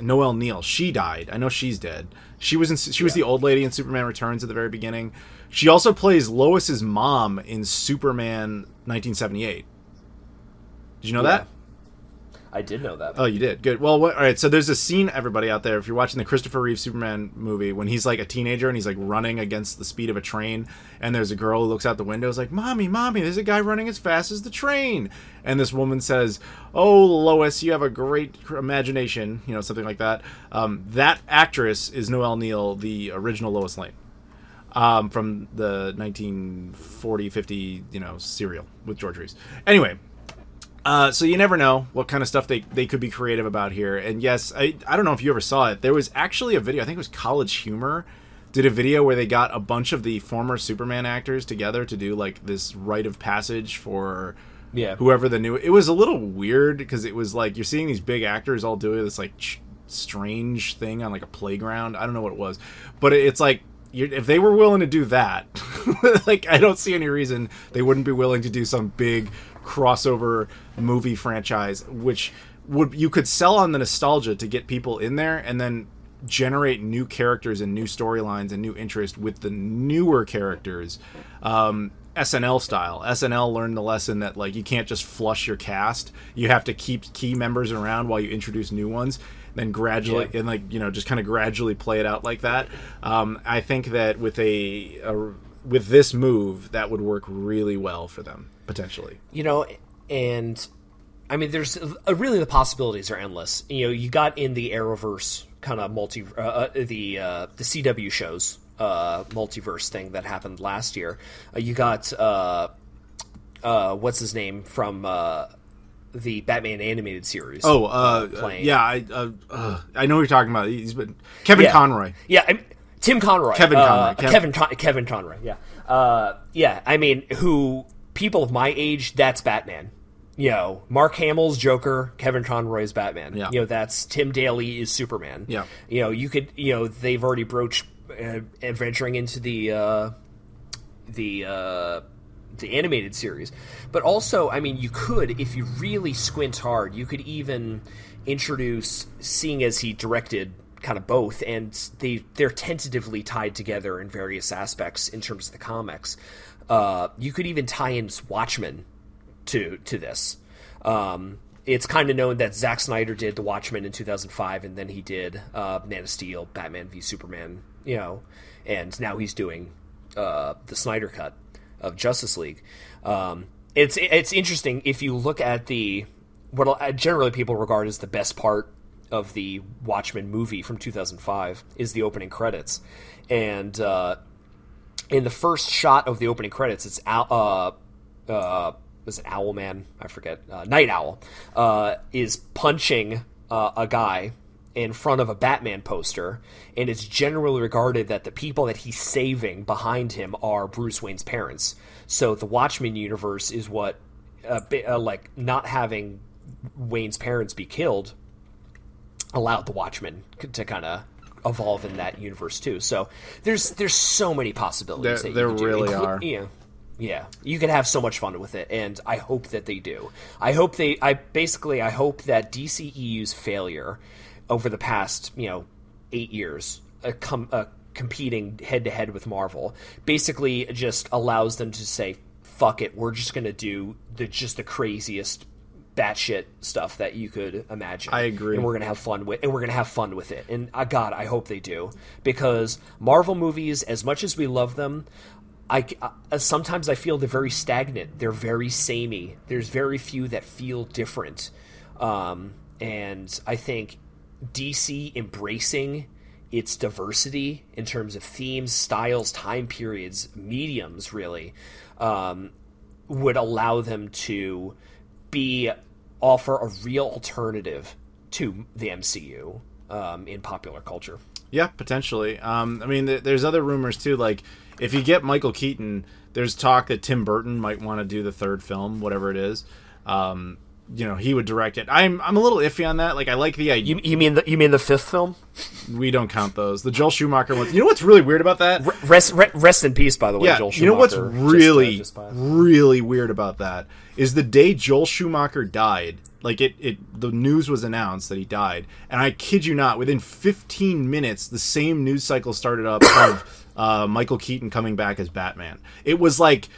Noelle Neal, she died. I know she's dead. She was the old lady in Superman Returns at the very beginning. She also plays Lois's mom in Superman 1978. Did you know that? I did know that. Oh, you did? Good. Well, all right, so there's a scene, everybody out there, if you're watching the Christopher Reeve Superman movie, when he's like a teenager and he's like running against the speed of a train, and there's a girl who looks out the window, is like, Mommy, there's a guy running as fast as the train. And this woman says, oh, Lois, you have a great imagination, something like that. That actress is Noelle Neal, the original Lois Lane. From the 1940-50, serial with George Reeves. Anyway, so you never know what kind of stuff they could be creative about here. And yes, I don't know if you ever saw it. There was actually a video, I think it was College Humor, did a video where they got a bunch of the former Superman actors together to do like this rite of passage for whoever the new... It was a little weird because it was like you're seeing these big actors all doing this like strange thing on like a playground. I don't know what it was. But it's like, if they were willing to do that, like I don't see any reason they wouldn't be willing to do some big crossover movie franchise, which you could sell on the nostalgia to get people in there, and then generate new characters and new storylines and new interest with the newer characters, SNL style. SNL learned the lesson that like you can't just flush your cast. You have to keep key members around while you introduce new ones. Then gradually and like just kind of gradually play it out like that. I think that with with this move that would work really well for them potentially. And I mean, there's really the possibilities are endless. You got in the Arrowverse kind of the CW shows multiverse thing that happened last year. You got what's his name from the Batman animated series. Playing. Yeah, I know what you're talking about. He's been Kevin Conroy. Yeah, Tim Conroy. Kevin Conroy. Kevin Conroy. Yeah. Yeah. I mean, who people of my age? That's Batman. Mark Hamill's Joker, Kevin Conroy's Batman. Yeah. That's Tim Daly is Superman. Yeah. You could. They've already broached venturing into the animated series, but also, I mean, you could, if you really squint hard, you could even introduce, seeing as he directed kind of both, and they're tentatively tied together in various aspects in terms of the comics. You could even tie in Watchmen to this. It's kind of known that Zack Snyder did The Watchmen in 2005, and then he did Man of Steel, Batman v Superman, and now he's doing the Snyder Cut of Justice League. It's interesting if you look at what generally people regard as the best part of the Watchmen movie from 2005 is the opening credits, and in the first shot of the opening credits, it's was it Owlman? I forget. Night Owl is punching a guy in front of a Batman poster, and it's generally regarded that the people that he's saving behind him are Bruce Wayne's parents. So the Watchmen universe is what, like, not having Wayne's parents be killed allowed the Watchmen to kind of evolve in that universe too. So there's so many possibilities. There really are. Yeah, you can have so much fun with it, and I hope that they do. I hope that DCEU's failure over the past 8 years, competing head to head with Marvel, basically just allows them to say, "Fuck it, we're just gonna do the craziest batshit stuff that you could imagine." I agree, and we're gonna have fun with it. And God, I hope they do, because Marvel movies, as much as we love them, sometimes I feel they're very stagnant. They're very samey. There's very few that feel different, and I think DC embracing its diversity in terms of themes, styles, time periods, mediums, really, would allow them to offer a real alternative to the MCU in popular culture. Yeah, potentially. I mean, there's other rumors too. Like, if you get Michael Keaton, there's talk that Tim Burton might want to do the third film, whatever it is. He would direct it. I'm a little iffy on that. Like, I like the idea. You mean the fifth film? We don't count those. The Joel Schumacher ones. You know what's really weird about that? Rest in peace, by the way, yeah, Joel Schumacher. You know what's really weird about that is the day Joel Schumacher died. Like, the news was announced that he died, and I kid you not, within 15 minutes, the same news cycle started up of Michael Keaton coming back as Batman. It was like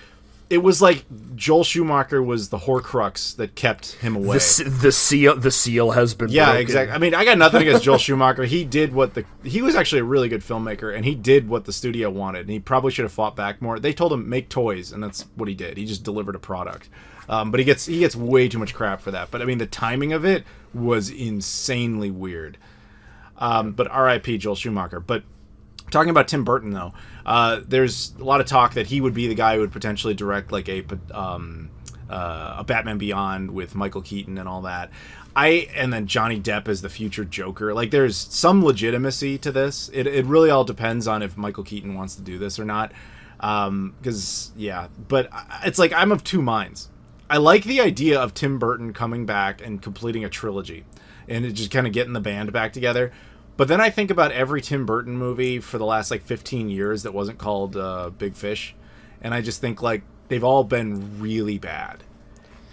Joel Schumacher was the Horcrux that kept him away. The seal has been broken. Exactly. I mean, I got nothing against Joel Schumacher. He was actually a really good filmmaker, and he did what the studio wanted, and he probably should have fought back more. They told him make toys, and that's what he did. He just delivered a product. But he gets way too much crap for that. But I mean, the timing of it was insanely weird. But R.I.P. Joel Schumacher. But talking about Tim Burton, though, there's a lot of talk that he would be the guy who would potentially direct like a Batman Beyond with Michael Keaton and all that. And then Johnny Depp as the future Joker. Like, there's some legitimacy to this. It really all depends on if Michael Keaton wants to do this or not. But it's like, I'm of two minds. I like the idea of Tim Burton coming back and completing a trilogy and it just kind of getting the band back together. But then I think about every Tim Burton movie for the last 15 years that wasn't called Big Fish, and I just think like they've all been really bad.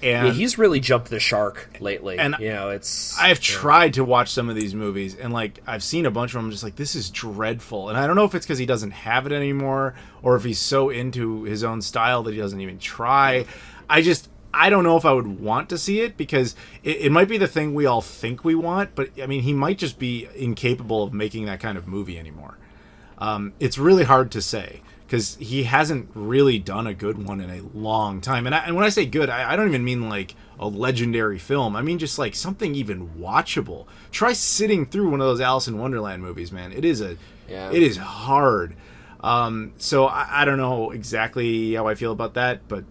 And yeah, he's really jumped the shark lately. And I've tried to watch some of these movies, and like I've seen a bunch of them. I'm just like, this is dreadful. And I don't know if it's because he doesn't have it anymore, or if he's so into his own style that he doesn't even try. I don't know if I would want to see it, because it might be the thing we all think we want, but I mean, he might just be incapable of making that kind of movie anymore. It's really hard to say, because he hasn't really done a good one in a long time. And when I say good, I don't even mean like a legendary film. I mean just like something even watchable. Try sitting through one of those Alice in Wonderland movies, man. It is hard. So I don't know exactly how I feel about that, but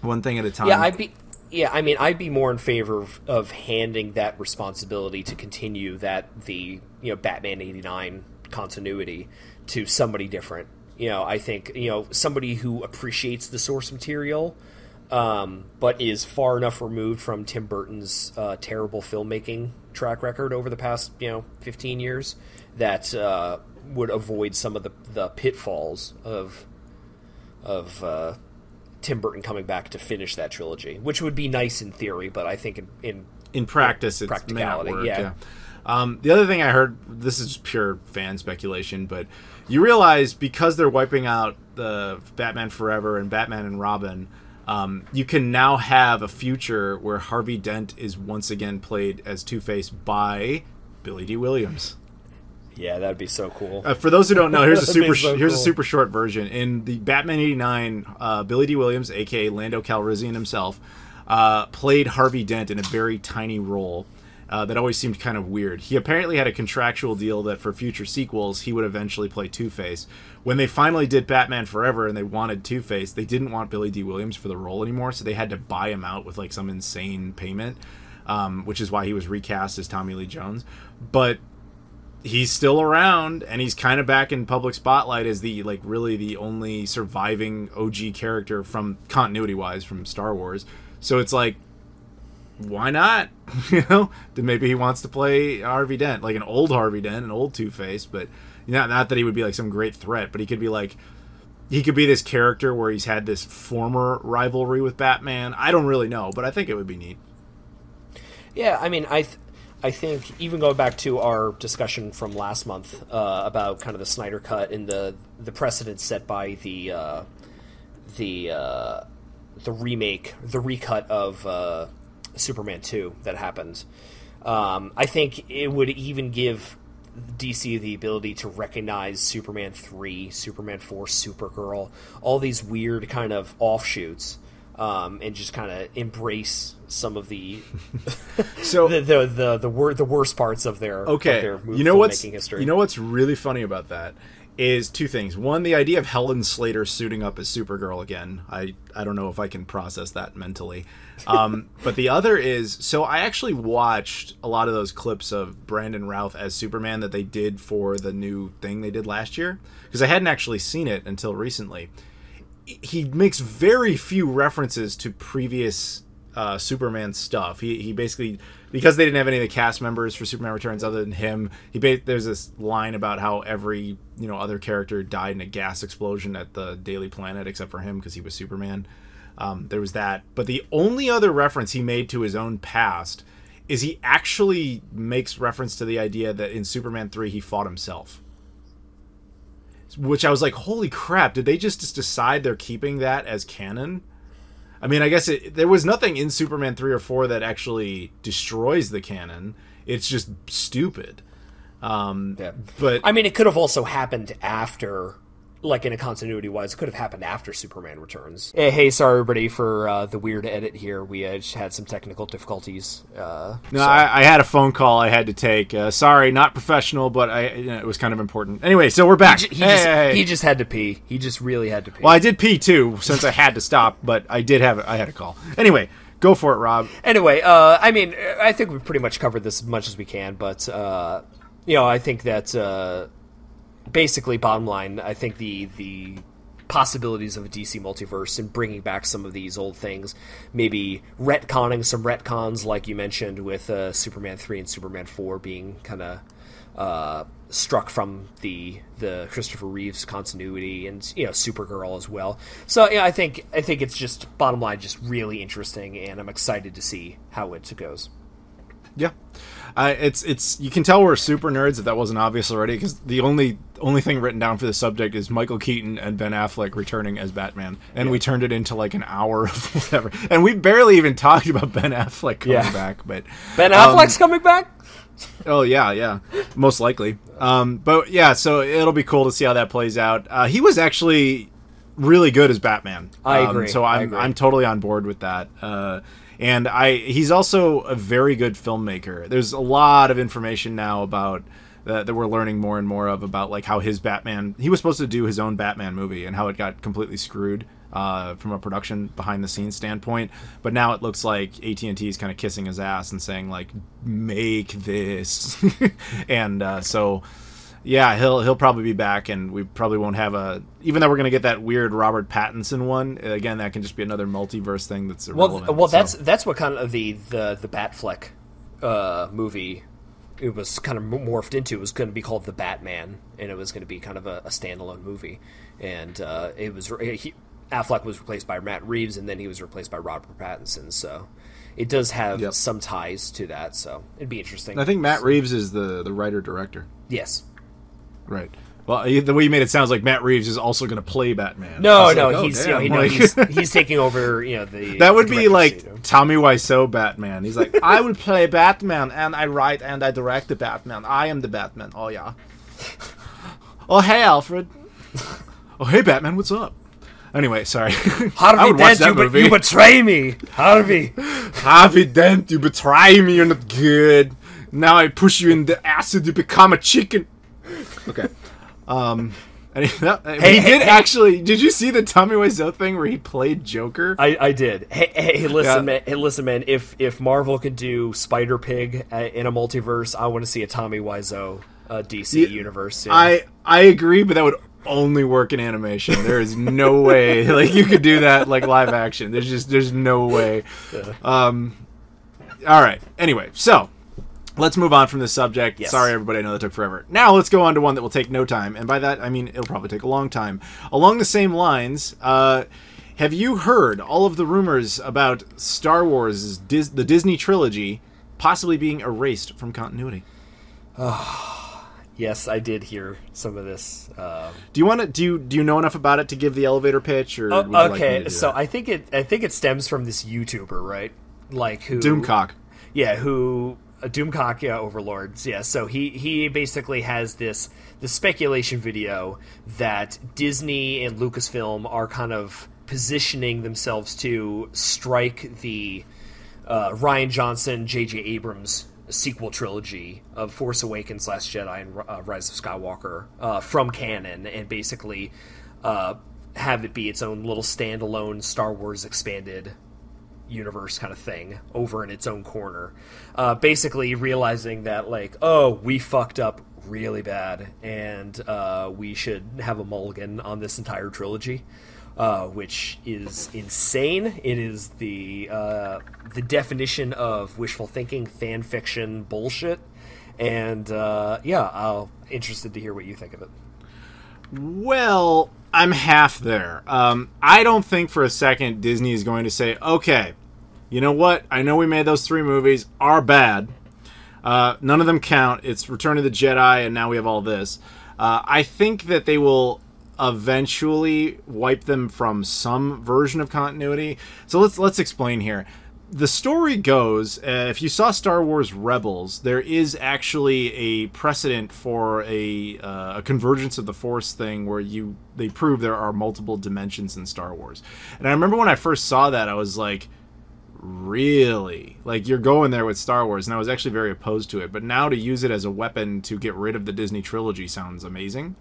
one thing at a time. I'd be more in favor of handing that responsibility to continue the Batman 89 continuity to somebody different. I think, somebody who appreciates the source material, but is far enough removed from Tim Burton's terrible filmmaking track record over the past, 15 years that would avoid some of the pitfalls of Tim Burton coming back to finish that trilogy, which would be nice in theory, but I think in practice, it's practicality. Work, yeah. The other thing I heard, this is pure fan speculation, but you realize because they're wiping out the Batman Forever and Batman and Robin, you can now have a future where Harvey Dent is once again played as Two-Face by Billy D. Williams. Yeah, that'd be so cool. For those who don't know, here's a super short version. In the Batman 89, Billy D. Williams, a.k.a. Lando Calrissian himself, played Harvey Dent in a very tiny role. That always seemed kind of weird. He apparently had a contractual deal that for future sequels, he would eventually play Two-Face. When they finally did Batman Forever and they wanted Two-Face, they didn't want Billy D. Williams for the role anymore, so they had to buy him out with like some insane payment, which is why he was recast as Tommy Lee Jones. But he's still around, and he's kind of back in public spotlight as really the only surviving OG character from continuity-wise from Star Wars. So it's like, why not? Then maybe he wants to play Harvey Dent, like an old Harvey Dent, an old Two-Face, but not that he would be like some great threat, but he could be this character where he's had this former rivalry with Batman. I don't really know, but I think it would be neat. Yeah, I mean, I think even going back to our discussion from last month about kind of the Snyder Cut and the precedent set by the remake, the recut of Superman 2 that happened. I think it would even give DC the ability to recognize Superman 3, Superman 4, Supergirl, all these weird kind of offshoots, and just kind of embrace some of the so the worst parts of their filmmaking history. You know what's really funny about that is two things. One, the idea of Helen Slater suiting up as Supergirl again. I don't know if I can process that mentally. But the other is, so I actually watched a lot of those clips of Brandon Routh as Superman that they did for the new thing they did last year, because I hadn't actually seen it until recently. He makes very few references to previous Superman stuff. He basically, because they didn't have any of the cast members for Superman Returns other than him, there's this line about how every other character died in a gas explosion at the Daily Planet except for him because he was Superman. There was that, but the only other reference he made to his own past is he actually makes reference to the idea that in Superman 3 he fought himself. Which I was like, holy crap, did they just decide they're keeping that as canon? I mean, I guess there was nothing in Superman 3 or 4 that actually destroys the canon. It's just stupid. Yeah. But I mean, it could have also happened after, like in a continuity-wise, it could have happened after Superman Returns. Hey, sorry everybody for the weird edit here. We just had some technical difficulties. I had a phone call I had to take. Sorry, not professional, but it was kind of important. Anyway, so we're back. He just had to pee. He just really had to pee. Well, I did pee too, since I had to stop, but I had a call. Anyway, go for it, Rob. Anyway, I mean, I think we've pretty much covered this as much as we can, but I think that basically, bottom line, I think the possibilities of a DC multiverse and bringing back some of these old things, maybe retconning some retcons like you mentioned with Superman 3 and Superman 4 being kind of struck from the Christopher Reeves continuity, and Supergirl as well. So I think it's just, bottom line, just really interesting, and I'm excited to see how it goes. Yeah, it's you can tell we're super nerds, if that wasn't obvious already, because the only thing written down for the subject is Michael Keaton and Ben Affleck returning as Batman, and we turned it into like an hour of whatever, and we barely even talked about Ben Affleck coming back. But Ben Affleck's coming back. Oh yeah, most likely. But yeah, so it'll be cool to see how that plays out. He was actually really good as Batman. I agree. So I'm totally on board with that. And he's also a very good filmmaker. There's a lot of information now about that we're learning more and more of, about like how his Batman, he was supposed to do his own Batman movie and how it got completely screwed from a production behind the scenes standpoint. But now it looks like AT&T is kind of kissing his ass and saying like, make this. And so yeah, he'll probably be back, and we probably won't have even though we're going to get that weird Robert Pattinson one, again, that can just be another multiverse thing that's irrelevant. Well, that's what kind of the Batfleck movie it was kind of morphed into. It was going to be called The Batman, and it was going to be kind of a standalone movie. And Affleck was replaced by Matt Reeves, and then he was replaced by Robert Pattinson. So it does have some ties to that. So it'd be interesting. I think Matt Reeves is the writer-director. Yes. Right. Well, the way you made it sounds like Matt Reeves is also going to play Batman. No, he's taking over. The that would be like Tommy Wiseau Batman. He's like, I will play Batman, and I write and I direct the Batman. I am the Batman. Oh yeah. Oh hey, Alfred. Oh hey, Batman. What's up? Anyway, sorry. Harvey Dent, you betray me, Harvey. Harvey Dent, you betray me. You're not good. Now I push you in the acid. You become a chicken. Okay. Actually, did you see the Tommy Wiseau thing where he played Joker? I did. Hey, listen, man. If Marvel can do Spider-Pig in a multiverse, I want to see a Tommy Wiseau DC universe. Yeah. I agree, but that would only work in animation. There is no way like you could do that like live action. There's no way. Yeah. All right. Anyway, so let's move on from this subject. Yes. Sorry, everybody. I know that took forever. Now let's go on to one that will take no time. And by that, I mean it'll probably take a long time. Along the same lines, have you heard all of the rumors about Star Wars, the Disney Trilogy, possibly being erased from continuity? Yes, I did hear some of this. Do you know enough about it to give the elevator pitch? Or okay, so I think it stems from this YouTuber, right? Like who Doomcock. Yeah, Doomcock, Overlords, yeah. So he basically has this speculation video that Disney and Lucasfilm are kind of positioning themselves to strike the Rian Johnson, J.J. Abrams sequel trilogy of Force Awakens, Last Jedi, and Rise of Skywalker from canon, and basically have it be its own little standalone Star Wars expanded universe kind of thing over in its own corner, basically realizing that like, oh, we fucked up really bad, and we should have a mulligan on this entire trilogy, which is insane. It is the definition of wishful thinking, fan fiction bullshit, and I'm interested to hear what you think of it. Well, I'm half there. I don't think for a second Disney is going to say, okay, you know what? I know we made those 3 movies are bad. None of them count. It's Return of the Jedi, and now we have all this. I think that they will eventually wipe them from some version of continuity. So let's explain here. The story goes, if you saw Star Wars Rebels, there is actually a precedent for a convergence of the Force thing where they prove there are multiple dimensions in Star Wars. And I remember when I first saw that, I was like, really? Like, you're going there with Star Wars, and I was actually very opposed to it. But now to use it as a weapon to get rid of the Disney trilogy sounds amazing.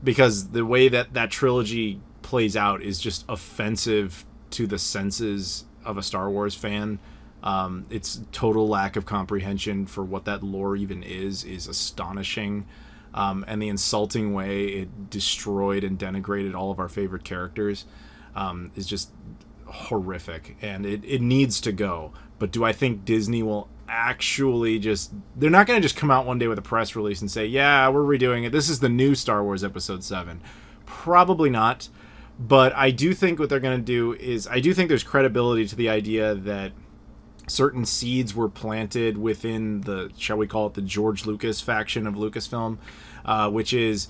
Because the way that trilogy plays out is just offensive to the senses of a Star Wars fan. Its total lack of comprehension for what that lore even is astonishing. And the insulting way it destroyed and denigrated all of our favorite characters is just horrific. And it needs to go. But do I think Disney will actually they're not going to just come out one day with a press release and say, yeah, we're redoing it. This is the new Star Wars Episode 7. Probably not. But I do think what they're going to do is, I do think there's credibility to the idea that certain seeds were planted within the, shall we call it, the George Lucas faction of Lucasfilm, which is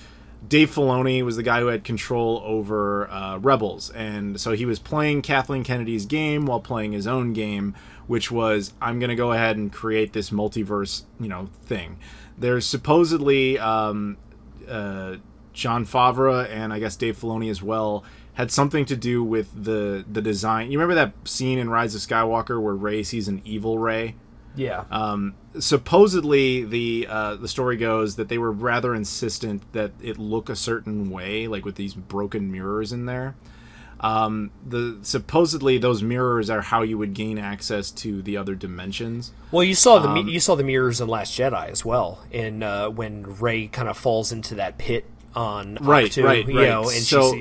Dave Filoni was the guy who had control over Rebels. And so he was playing Kathleen Kennedy's game while playing his own game, which was, I'm going to go ahead and create this multiverse, thing. There's supposedly Jon Favreau and I guess Dave Filoni as well had something to do with the design. You remember that scene in Rise of Skywalker where Rey sees an evil Rey? Yeah. Supposedly the story goes that they were rather insistent that it look a certain way, like with these broken mirrors in there. Supposedly those mirrors are how you would gain access to the other dimensions. Well, you saw the mirrors in Last Jedi as well, in when Rey kind of falls into that pit on Octu, right. And so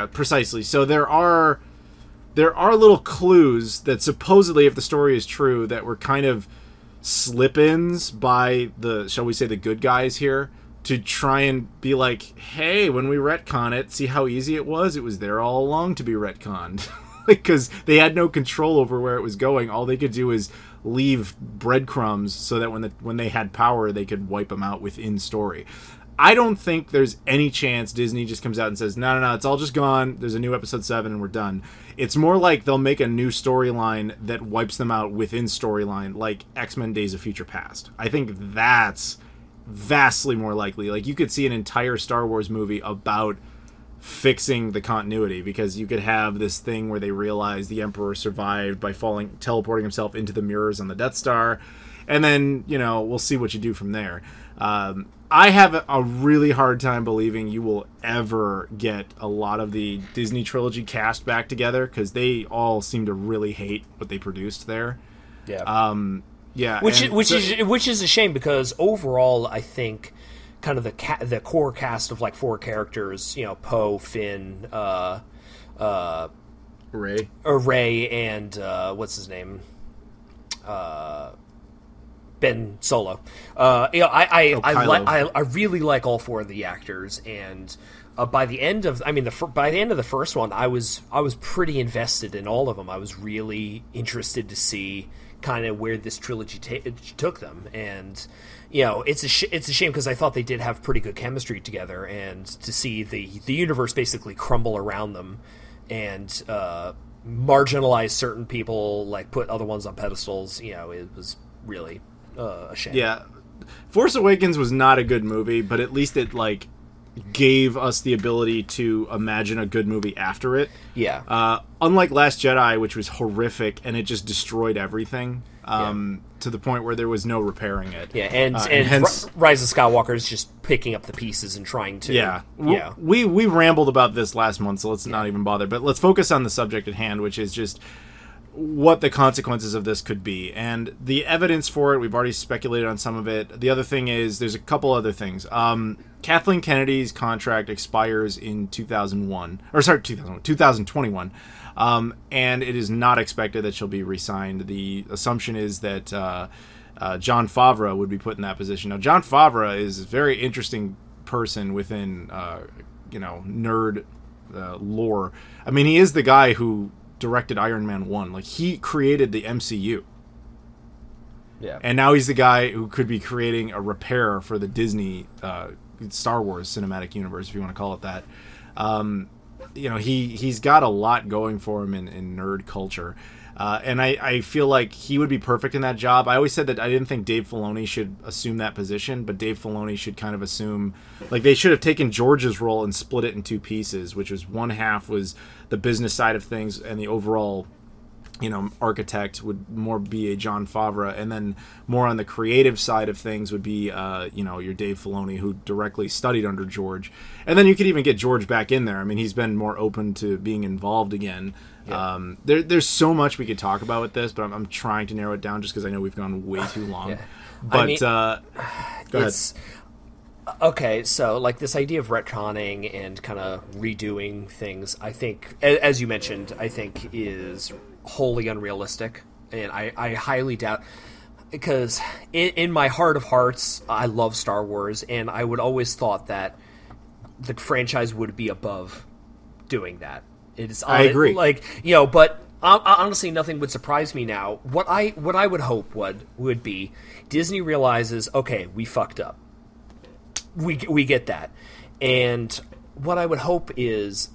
precisely. So there are little clues that supposedly, if the story is true, that were kind of slip-ins by shall we say, the good guys here, to try and be like, hey, when we retcon it, see how easy it was? It was there all along to be retconned. Because they had no control over where it was going. All they could do is leave breadcrumbs so that when they had power, they could wipe them out within story. I don't think there's any chance Disney just comes out and says, no, it's all just gone. There's a new Episode 7 and we're done. It's more like they'll make a new storyline that wipes them out within storyline, like X-Men Days of Future Past. I think that's vastly more likely. Like, you could see an entire Star Wars movie about fixing the continuity, because you could have this thing where they realize the Emperor survived by teleporting himself into the mirrors on the Death Star, and then, we'll see what you do from there. I have a really hard time believing you will ever get a lot of the Disney Trilogy cast back together, because they all seem to really hate what they produced there. Yeah. Which is a shame, because overall, I think kind of the core cast of like 4 characters, Poe, Finn, Rey, and what's his name? Ben Solo. I really like all 4 of the actors, and by the end of the first one, I was pretty invested in all of them. I was really interested to see kind of where this trilogy took them, and it's a shame, because I thought they did have pretty good chemistry together, and to see the universe basically crumble around them and marginalize certain people, like put other ones on pedestals, it was really a shame. Yeah, Force Awakens was not a good movie, but at least it gave us the ability to imagine a good movie after it. Yeah. Unlike Last Jedi, which was horrific and it just destroyed everything to the point where there was no repairing it. Yeah, and hence Rise of Skywalker is just picking up the pieces and trying to. Yeah. We rambled about this last month, so let's not even bother. But let's focus on the subject at hand, which is just what the consequences of this could be, and the evidence for it. We've already speculated on some of it. The other thing is, there's a couple other things. Kathleen Kennedy's contract expires in 2021, and it is not expected that she'll be re-signed. The assumption is that Jon Favreau would be put in that position. Now, Jon Favreau is a very interesting person within nerd lore. I mean, he is the guy who directed Iron Man 1. Like, he created the MCU. Yeah. And now he's the guy who could be creating a repair for the Disney Star Wars cinematic universe, if you want to call it that. He's got a lot going for him in nerd culture. And I feel like he would be perfect in that job. I always said that I didn't think Dave Filoni should assume that position, but Dave Filoni should kind of assume, like, they should have taken George's role and split it in 2 pieces, which was one half was the business side of things, and the overall, architect would more be a Jon Favreau, and then more on the creative side of things would be, your Dave Filoni, who directly studied under George. And then you could even get George back in there. I mean, he's been more open to being involved again. Yeah. There's so much we could talk about with this, but I'm trying to narrow it down just because I know we've gone way too long. Yeah. But go ahead. Okay, so like this idea of retconning and kind of redoing things, I think, as you mentioned, I think is wholly unrealistic, and I highly doubt. because in my heart of hearts, I love Star Wars, and I would always thought that the franchise would be above doing that. I agree. Like, you know, but honestly, nothing would surprise me now. What I would hope would be Disney realizes, okay, we fucked up. We get that, and what I would hope is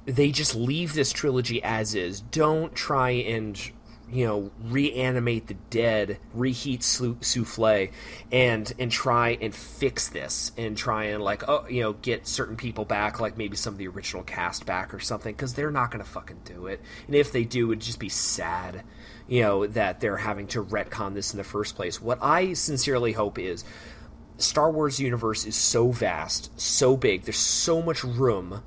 they just leave this trilogy as is. Don't try and, you know, reanimate the dead, reheat souffle, and try and fix this, and try and, like, you know, get certain people back, like maybe some of the original cast back or something, because they're not going to fucking do it. And if they do, it'd just be sad, you know, that they're having to retcon this in the first place. What I sincerely hope is Star Wars universe is so vast, so big, there's so much room,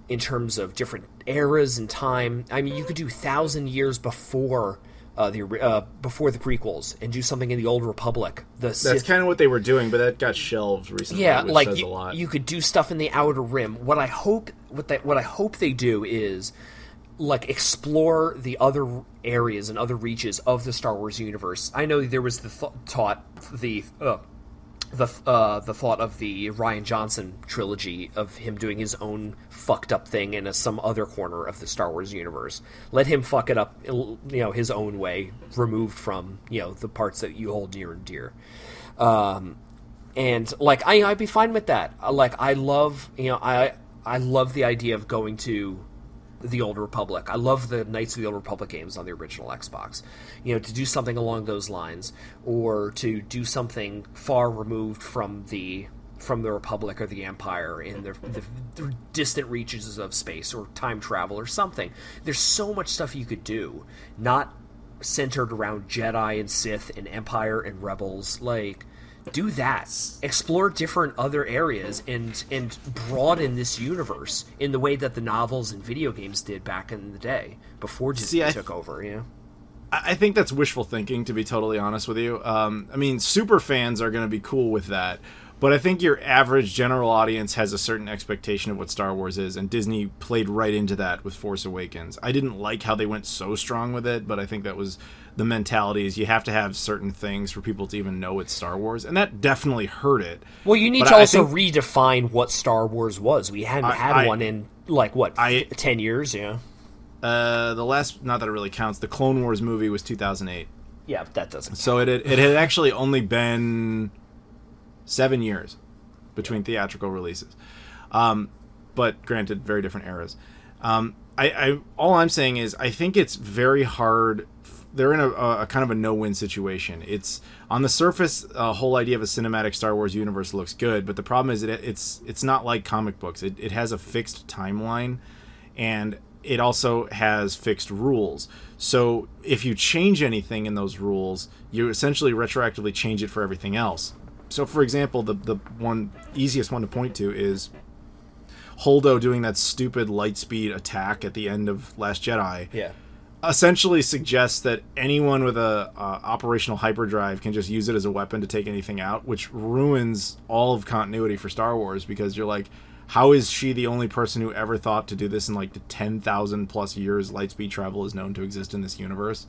in terms of different eras and time. I mean, you could do 1,000 years before the prequels and do something in the Old Republic. That's kind of what they were doing, but that got shelved recently. Yeah, which like says a lot. You could do stuff in the Outer Rim. What I hope they do is, like, explore the other areas and other reaches of the Star Wars universe. I know there was the thought of the Rian Johnson trilogy of him doing his own fucked up thing in some other corner of the Star Wars universe. Let him fuck it up, you know, his own way, removed from, you know, the parts that you hold near and dear. And, like, I'd be fine with that. Like, I love, you know, I love the idea of going to the Old Republic. I love the Knights of the Old Republic games on the original Xbox. You know, to do something along those lines, or to do something far removed from the Republic or the Empire in the distant reaches of space, or time travel or something. There's so much stuff you could do, not centered around Jedi and Sith and Empire and Rebels. Like, do that. Explore different other areas and broaden this universe in the way that the novels and video games did back in the day before Disney took over, you know? I think that's wishful thinking, to be totally honest with you. I mean, super fans are going to be cool with that, but I think your average general audience has a certain expectation of what Star Wars is, and Disney played right into that with Force Awakens. I didn't like how they went so strong with it, but I think that was the mentality, is you have to have certain things for people to even know it's Star Wars, and that definitely hurt it. Well, you need to also redefine what Star Wars was. We hadn't had one in, like, 10 years, yeah? The last, not that it really counts, the Clone Wars movie was 2008. Yeah, that doesn't count. So it had actually only been 7 years between theatrical releases. But granted, very different eras. All I'm saying is, I think it's very hard. They're in a kind of a no-win situation. It's on the surface, the whole idea of a cinematic Star Wars universe looks good, but the problem is it's not like comic books. It has a fixed timeline, and it also has fixed rules. So if you change anything in those rules, you essentially retroactively change it for everything else. So, for example, the easiest one to point to is Holdo doing that stupid lightspeed attack at the end of Last Jedi. Yeah. Essentially suggests that anyone with a operational hyperdrive can just use it as a weapon to take anything out, which ruins all of continuity for Star Wars, because you're like, how is she the only person who ever thought to do this in, like, the 10,000 plus years lightspeed travel is known to exist in this universe?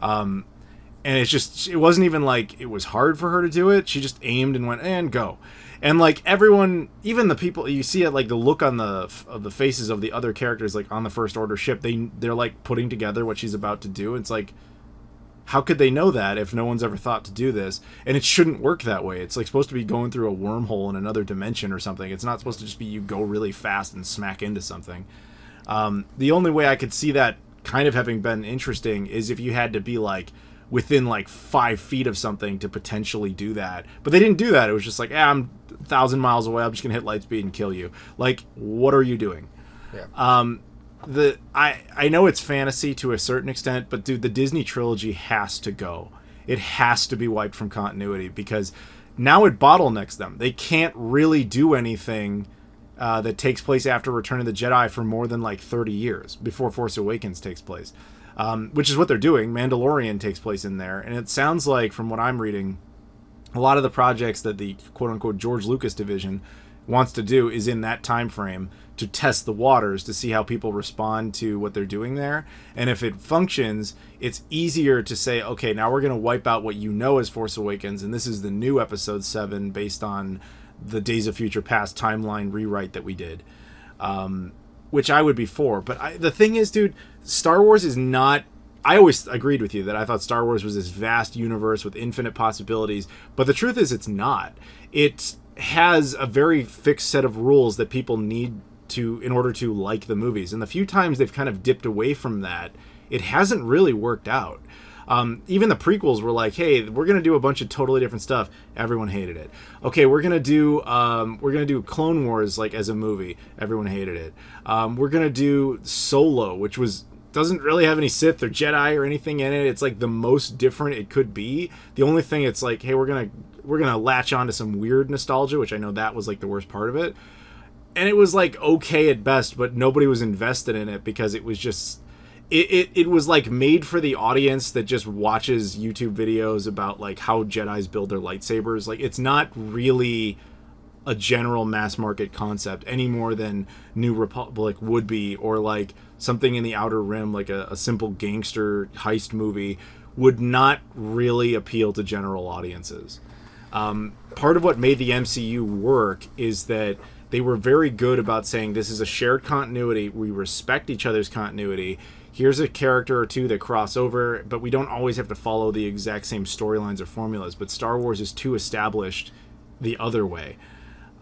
And it wasn't even like it was hard for her to do it. She just aimed and went, and go. And, like, everyone, even the people, you see it, like, the look on the faces of the other characters, like, on the First Order ship, they're like putting together what she's about to do. It's like, how could they know that if no one's ever thought to do this? And it shouldn't work that way. It's, like, supposed to be going through a wormhole in another dimension or something. It's not supposed to just be you go really fast and smack into something. The only way I could see that kind of having been interesting is if you had to be, like, within, like, 5 feet of something to potentially do that. But they didn't do that. It was just like, I'm 1,000 miles away, I'm just gonna hit lightspeed and kill you. Like, what are you doing? Yeah. I know it's fantasy to a certain extent, but dude, the Disney trilogy has to go. It has to be wiped from continuity, because now it bottlenecks them. They can't really do anything that takes place after Return of the Jedi for more than, like, 30 years before Force Awakens takes place. Which is what they're doing. Mandalorian takes place in there, and it sounds like, from what I'm reading, a lot of the projects that the quote-unquote George Lucas division wants to do is in that time frame to test the waters, to see how people respond to what they're doing there. And if it functions, it's easier to say, okay, now we're going to wipe out what you know as Force Awakens, and this is the new Episode 7 based on the Days of Future Past timeline rewrite that we did. Which I would be for. But the thing is, dude, Star Wars is not... I always agreed with you that I thought Star Wars was this vast universe with infinite possibilities, but the truth is it's not. It has a very fixed set of rules that people need to in order to like the movies. And the few times they've kind of dipped away from that, it hasn't really worked out. Even the prequels were like, hey, we're going to do a bunch of totally different stuff. Everyone hated it. Okay, we're going to do Clone Wars like as a movie. Everyone hated it. We're going to do Solo, which doesn't really have any Sith or Jedi or anything in it. It's like the most different it could be. The only thing it's like, hey, we're going to latch on to some weird nostalgia, which I know that was like the worst part of it. And it was like okay at best, but nobody was invested in it because it was just it was like made for the audience that just watches YouTube videos about like how Jedis build their lightsabers. Like it's not really a general mass market concept any more than New Republic would be, or like something in the Outer Rim, like a simple gangster heist movie would not really appeal to general audiences. Part of what made the MCU work is that they were very good about saying this is a shared continuity. We respect each other's continuity. Here's a character or two that cross over, but we don't always have to follow the exact same storylines or formulas. But Star Wars is too established the other way.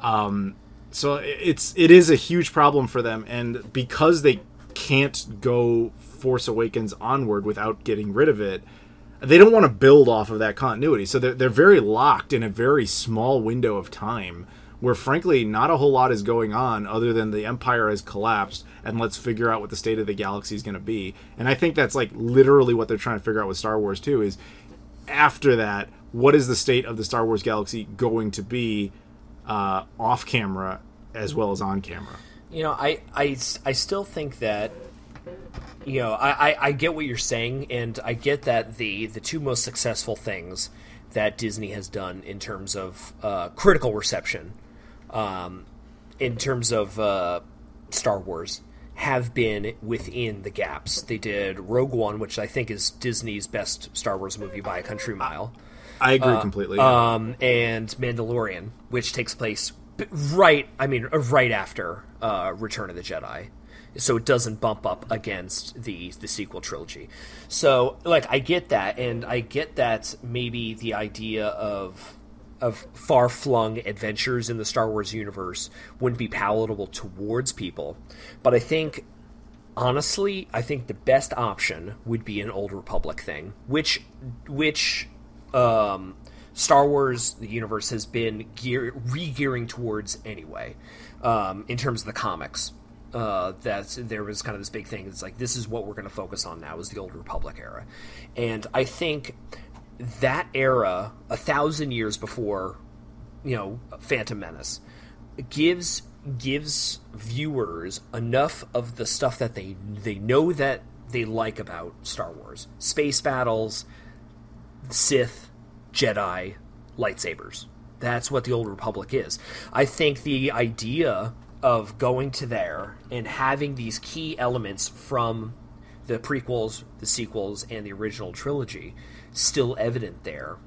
So it is a huge problem for them. And because they can't go Force Awakens onward without getting rid of it, they don't want to build off of that continuity. So they're very locked in a very small window of time where, frankly, not a whole lot is going on other than the Empire has collapsed and let's figure out what the state of the galaxy is going to be. And I think that's like literally what they're trying to figure out with Star Wars too, is after that, what is the state of the Star Wars galaxy going to be off camera as well as on camera? You know, I still think that, you know, I get what you're saying, and I get that the two most successful things that Disney has done in terms of critical reception, in terms of Star Wars, have been within the gaps. They did Rogue One, which I think is Disney's best Star Wars movie by a country mile. I agree completely. And Mandalorian, which takes place right after Return of the Jedi, so it doesn't bump up against the sequel trilogy. So, like, I get that, and I get that maybe the idea of far-flung adventures in the Star Wars universe wouldn't be palatable towards people. But I think, honestly, the best option would be an Old Republic thing, which Star Wars, the universe, has been re-gearing towards anyway, in terms of the comics. That there was kind of this big thing. It's like, this is what we're going to focus on now, is the Old Republic era. And I think that era, 1,000 years before, you know, Phantom Menace, gives viewers enough of the stuff that they know that they like about Star Wars. Space battles, Sith, Jedi, lightsabers. That's what the Old Republic is. I think the idea of going to there and having these key elements from the prequels, the sequels, and the original trilogy still evident there,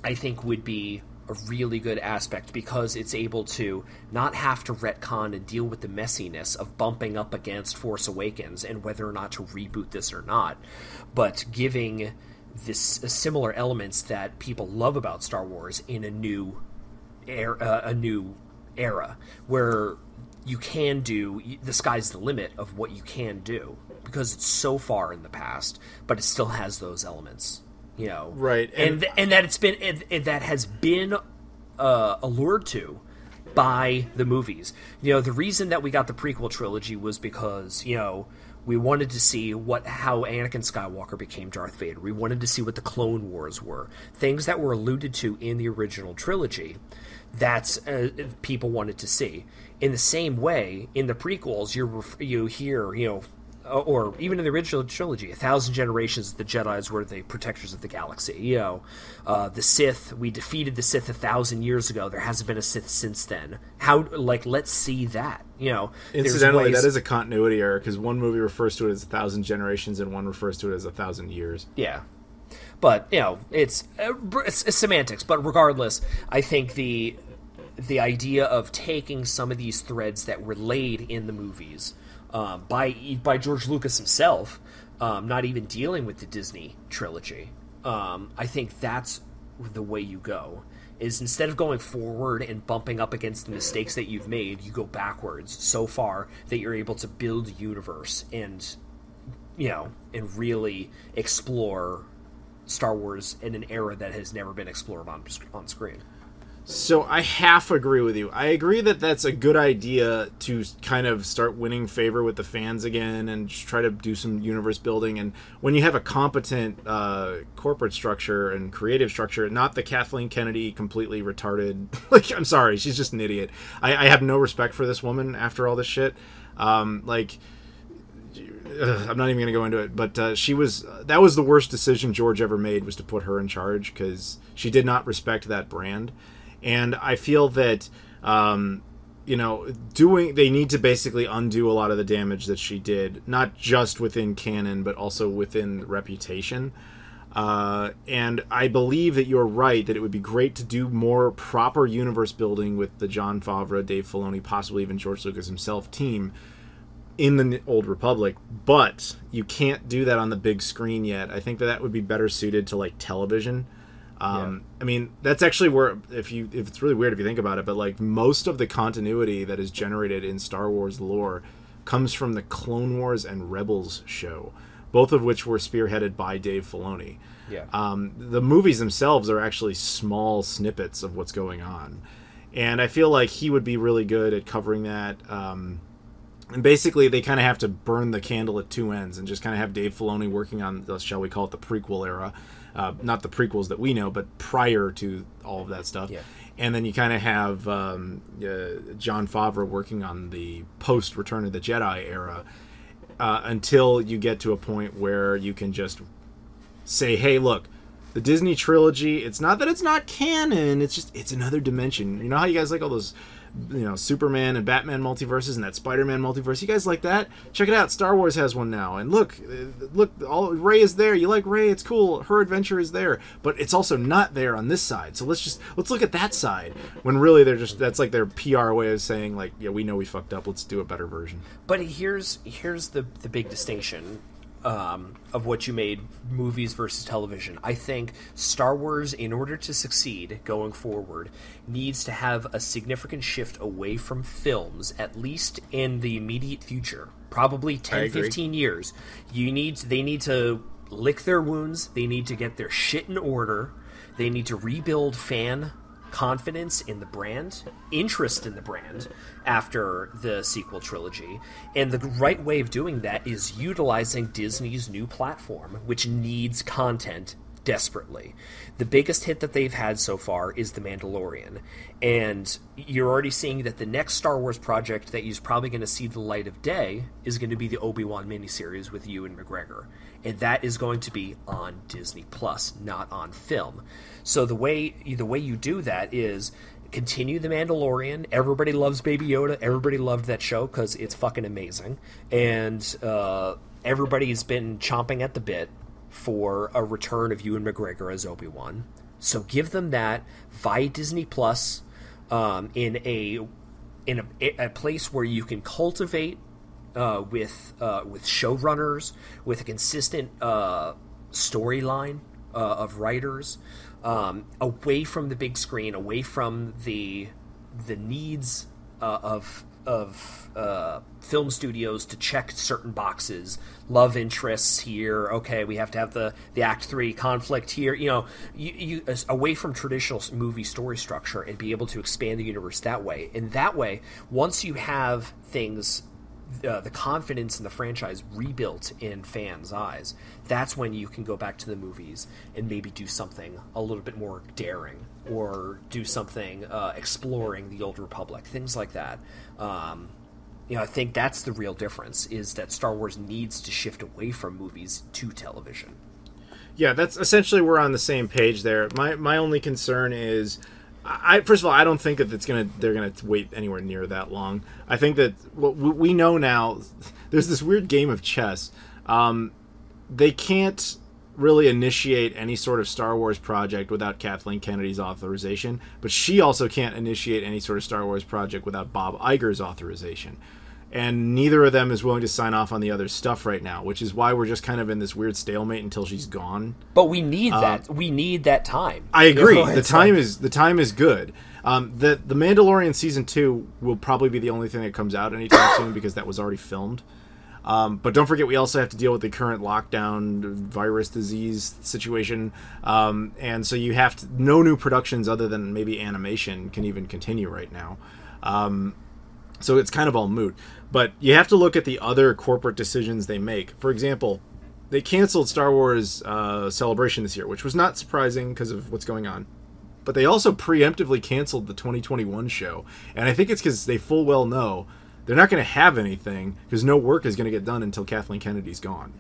I think would be a really good aspect, because it's able to not have to retcon and deal with the messiness of bumping up against Force Awakens and whether or not to reboot this or not, but giving this similar elements that people love about Star Wars in a new era where you can do, the sky's the limit of what you can do, because it's so far in the past, but it still has those elements, you know, right? And that it's been that has been allured to by the movies. You know, the reason that we got the prequel trilogy was because, you know, we wanted to see how Anakin Skywalker became Darth Vader. We wanted to see what the Clone Wars were, things that were alluded to in the original trilogy. That's people wanted to see. In the same way, in the prequels, you hear, you know, or even in the original trilogy, 1,000 generations, the Jedis were the protectors of the galaxy. The Sith, we defeated the Sith 1,000 years ago. There hasn't been a Sith since then. Let's see that. Incidentally, that is a continuity error, because one movie refers to it as 1,000 generations and one refers to it as 1,000 years. Yeah. But, it's semantics. But regardless, I think the idea of taking some of these threads that were laid in the movies by George Lucas himself, not even dealing with the Disney trilogy, I think that's the way you go. Is instead of going forward and bumping up against the mistakes that you've made, you go backwards so far that you're able to build a universe and really explore Star Wars in an era that has never been explored on screen. So I half agree with you. I agree that that's a good idea to kind of start winning favor with the fans again and just try to do some universe building. And when you have a competent corporate structure and creative structure, not the Kathleen Kennedy completely retarded, I'm sorry, she's just an idiot. I have no respect for this woman after all this shit. I'm not even going to go into it, but that was the worst decision George ever made, was to put her in charge, because she did not respect that brand. And I feel that, they need to basically undo a lot of the damage that she did, not just within canon, but also within reputation. And I believe that you're right, that it would be great to do more proper universe building with the Jon Favreau, Dave Filoni, possibly even George Lucas himself team in the Old Republic, but you can't do that on the big screen yet. I think that would be better suited to television. I mean, that's actually where, if it's really weird if you think about it, but most of the continuity that is generated in Star Wars lore comes from the Clone Wars and Rebels show, both of which were spearheaded by Dave Filoni. Yeah. The movies themselves are actually small snippets of what's going on, and I feel like he would be really good at covering that. And basically, they kind of have to burn the candle at two ends and just kind of have Dave Filoni working on, shall we call it, the prequel era. Not the prequels that we know, but prior to all of that stuff. Yeah. And then you kind of have Jon Favreau working on the post-Return of the Jedi era until you get to a point where you can just say, hey, look, the Disney trilogy, it's not that it's not canon, it's another dimension. You know how you guys like all those Superman and Batman multiverses and that Spider-Man multiverse? You guys like that? Check it out. Star Wars has one now. And look, Rey is there. You like Rey? It's cool. Her adventure is there, but it's also not there on this side. So let's look at that side. When really that's their PR way of saying yeah, we know we fucked up. Let's do a better version. But here's the big distinction of what you made, movies versus television. I think Star Wars, in order to succeed going forward, needs to have a significant shift away from films, at least in the immediate future, probably 10, 15 years. They need to lick their wounds. They need to get their shit in order. They need to rebuild fan confidence in the brand, interest in the brand after the sequel trilogy. And the right way of doing that is utilizing Disney's new platform, which needs content desperately. The biggest hit that they've had so far is The Mandalorian. And you're already seeing that the next Star Wars project that is probably going to see the light of day is going to be the Obi-Wan miniseries with Ewan McGregor. And that is going to be on Disney Plus, not on film. So the way you do that is continue The Mandalorian. Everybody loves Baby Yoda. Everybody loved that show because it's fucking amazing. And everybody's been chomping at the bit for a return of Ewan McGregor as Obi-Wan. So give them that via Disney Plus, in a place where you can cultivate with showrunners, with a consistent storyline of writers, away from the big screen, away from the needs of film studios to check certain boxes, love interests here. Okay, we have to have the Act 3 conflict here. You away from traditional movie story structure and be able to expand the universe that way. And that way, once you have things, the confidence in the franchise rebuilt in fans' eyes, that's when you can go back to the movies and maybe do something a little bit more daring, or do something exploring the Old Republic, things like that. I think that's the real difference, is that Star Wars needs to shift away from movies to television. Yeah, that's essentially, we're on the same page there. My only concern is, first of all, I don't think that they're gonna wait anywhere near that long. I think that what we know now, there's this weird game of chess. They can't really initiate any sort of Star Wars project without Kathleen Kennedy's authorization, but she also can't initiate any sort of Star Wars project without Bob Iger's authorization. And neither of them is willing to sign off on the other stuff right now, which is why we're just kind of in this weird stalemate until she's gone. But we need that. We need that time. I agree. The time is good. The Mandalorian season 2 will probably be the only thing that comes out anytime soon, because that was already filmed. But don't forget, we also have to deal with the current lockdown virus disease situation. And so you have no new productions other than maybe animation can even continue right now. So it's kind of all moot. But you have to look at the other corporate decisions they make. For example, they canceled Star Wars Celebration this year, which was not surprising because of what's going on. But they also preemptively canceled the 2021 show. And I think it's because they full well know they're not going to have anything, because no work is going to get done until Kathleen Kennedy's gone.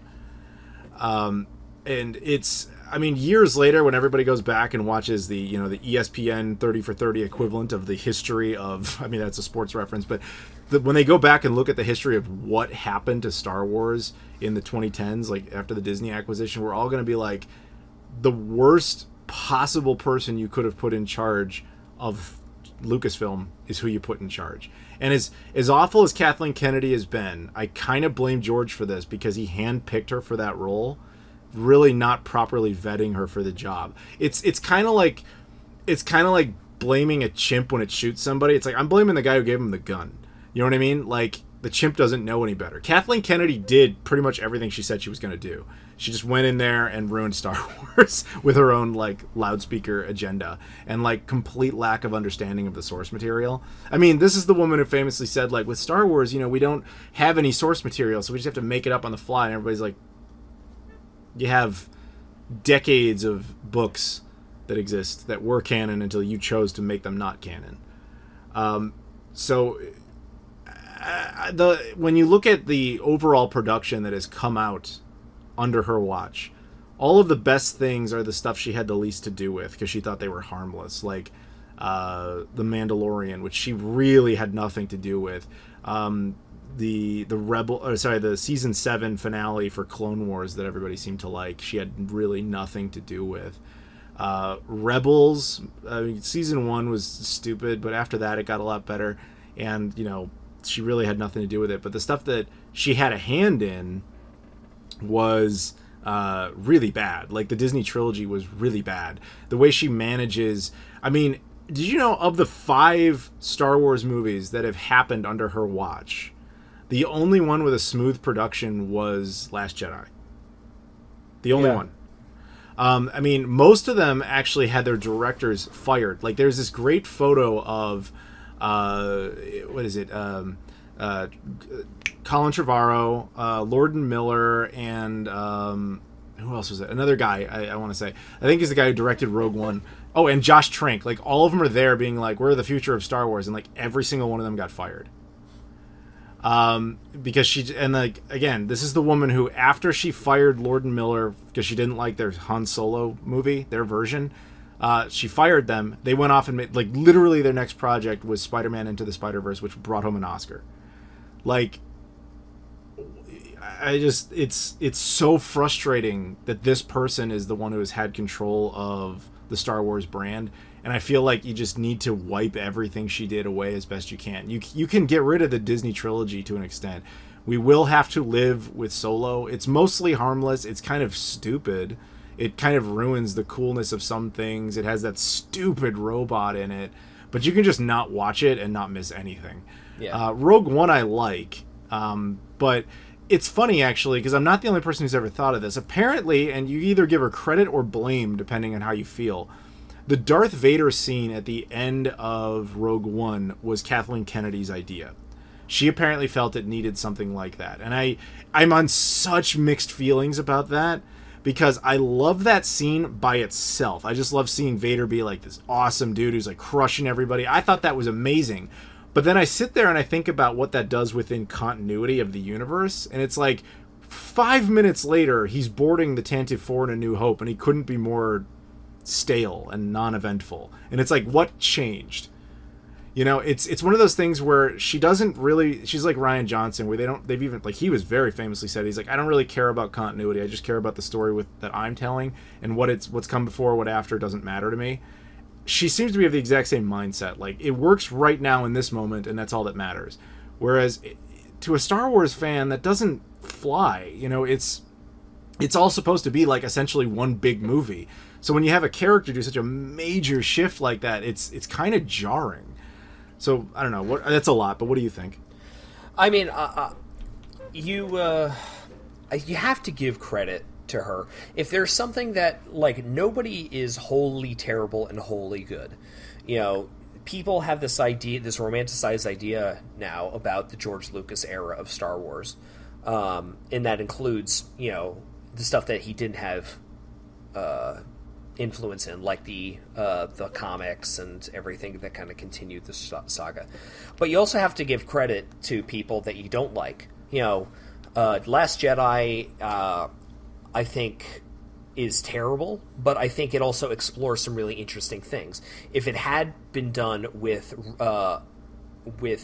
And it's, I mean, years later, when everybody goes back and watches the ESPN 30 for 30 equivalent of the history of, I mean, that's a sports reference, but when they go back and look at the history of what happened to Star Wars in the 2010s, like after the Disney acquisition, we're all going to be like, the worst possible person you could have put in charge of Lucasfilm is who you put in charge. And as awful as Kathleen Kennedy has been, I kind of blame George for this, because he handpicked her for that role, really not properly vetting her for the job. It's kind of like blaming a chimp when it shoots somebody. It's like, I'm blaming the guy who gave him the gun. You know what I mean? Like, the chimp doesn't know any better. Kathleen Kennedy did pretty much everything she said she was going to do. She just went in there and ruined Star Wars with her own, like, loudspeaker agenda and, like, complete lack of understanding of the source material. I mean, this is the woman who famously said, like, with Star Wars, we don't have any source material, so we just have to make it up on the fly. And everybody's like, you have decades of books that exist that were canon until you chose to make them not canon. When you look at the overall production that has come out under her watch, all of the best things are the stuff she had the least to do with, because she thought they were harmless, like The Mandalorian, which she really had nothing to do with. The season 7 finale for Clone Wars that everybody seemed to like, she had really nothing to do with. Rebels, season 1 was stupid, but after that it got a lot better, and she really had nothing to do with it. But the stuff that she had a hand in was really bad. Like, the Disney trilogy was really bad. The way she manages, I mean, did you know, of the 5 Star Wars movies that have happened under her watch, the only one with a smooth production was Last Jedi. The only one. I mean, most of them actually had their directors fired. Like, there's this great photo of, what is it? Colin Trevorrow, Lord and Miller, and who else was it? Another guy, I want to say. I think he's the guy who directed Rogue One. Oh, and Josh Trank. Like, all of them are there being like, we're the future of Star Wars, and like every single one of them got fired. Because again, this is the woman who, after she fired Lord and Miller because she didn't like their Han Solo movie, their version, she fired them. They went off and made, like, literally their next project was Spider-Man Into the Spider-Verse, which brought home an Oscar. Like, it's so frustrating that this person is the one who has had control of the Star Wars brand. And I feel like you just need to wipe everything she did away as best you can. You can get rid of the Disney trilogy to an extent. We will have to live with Solo. It's mostly harmless. It's kind of stupid. It kind of ruins the coolness of some things. It has that stupid robot in it. But you can just not watch it and not miss anything. Yeah. Rogue One I like. But it's funny, actually, because I'm not the only person who's ever thought of this. Apparently, and you either give her credit or blame, depending on how you feel, the Darth Vader scene at the end of Rogue One was Kathleen Kennedy's idea. She apparently felt it needed something like that. And I'm on such mixed feelings about that, because I love that scene by itself. I just love seeing Vader be like this awesome dude who's like crushing everybody. I thought that was amazing. But then I sit there and I think about what that does within continuity of the universe, and it's like 5 minutes later, he's boarding the Tantive 4 in A New Hope, and he couldn't be more stale and non-eventful. And it's like, what changed? You know, it's one of those things where she doesn't really, she's like Rian Johnson, where they've even, like, he was very famously said, he's like, I don't really care about continuity, I just care about the story that I'm telling, and what's come before, what after doesn't matter to me. She seems to be of the exact same mindset. Like, it works right now in this moment, and that's all that matters. Whereas, to a Star Wars fan, that doesn't fly. You know, it's all supposed to be, like, essentially one big movie. So when you have a character do such a major shift like that, it's kind of jarring. So, I don't know. That's a lot, but what do you think? I mean, you have to give credit to her. If there's something that, like, nobody is wholly terrible and wholly good. You know, people have this idea, this romanticized idea now about the George Lucas era of Star Wars. And that includes, you know, the stuff that he didn't have influence in, like the comics and everything that kind of continued the saga. But you also have to give credit to people that you don't like. You know, Last Jedi, I think, is terrible, but I think it also explores some really interesting things. If it had been done with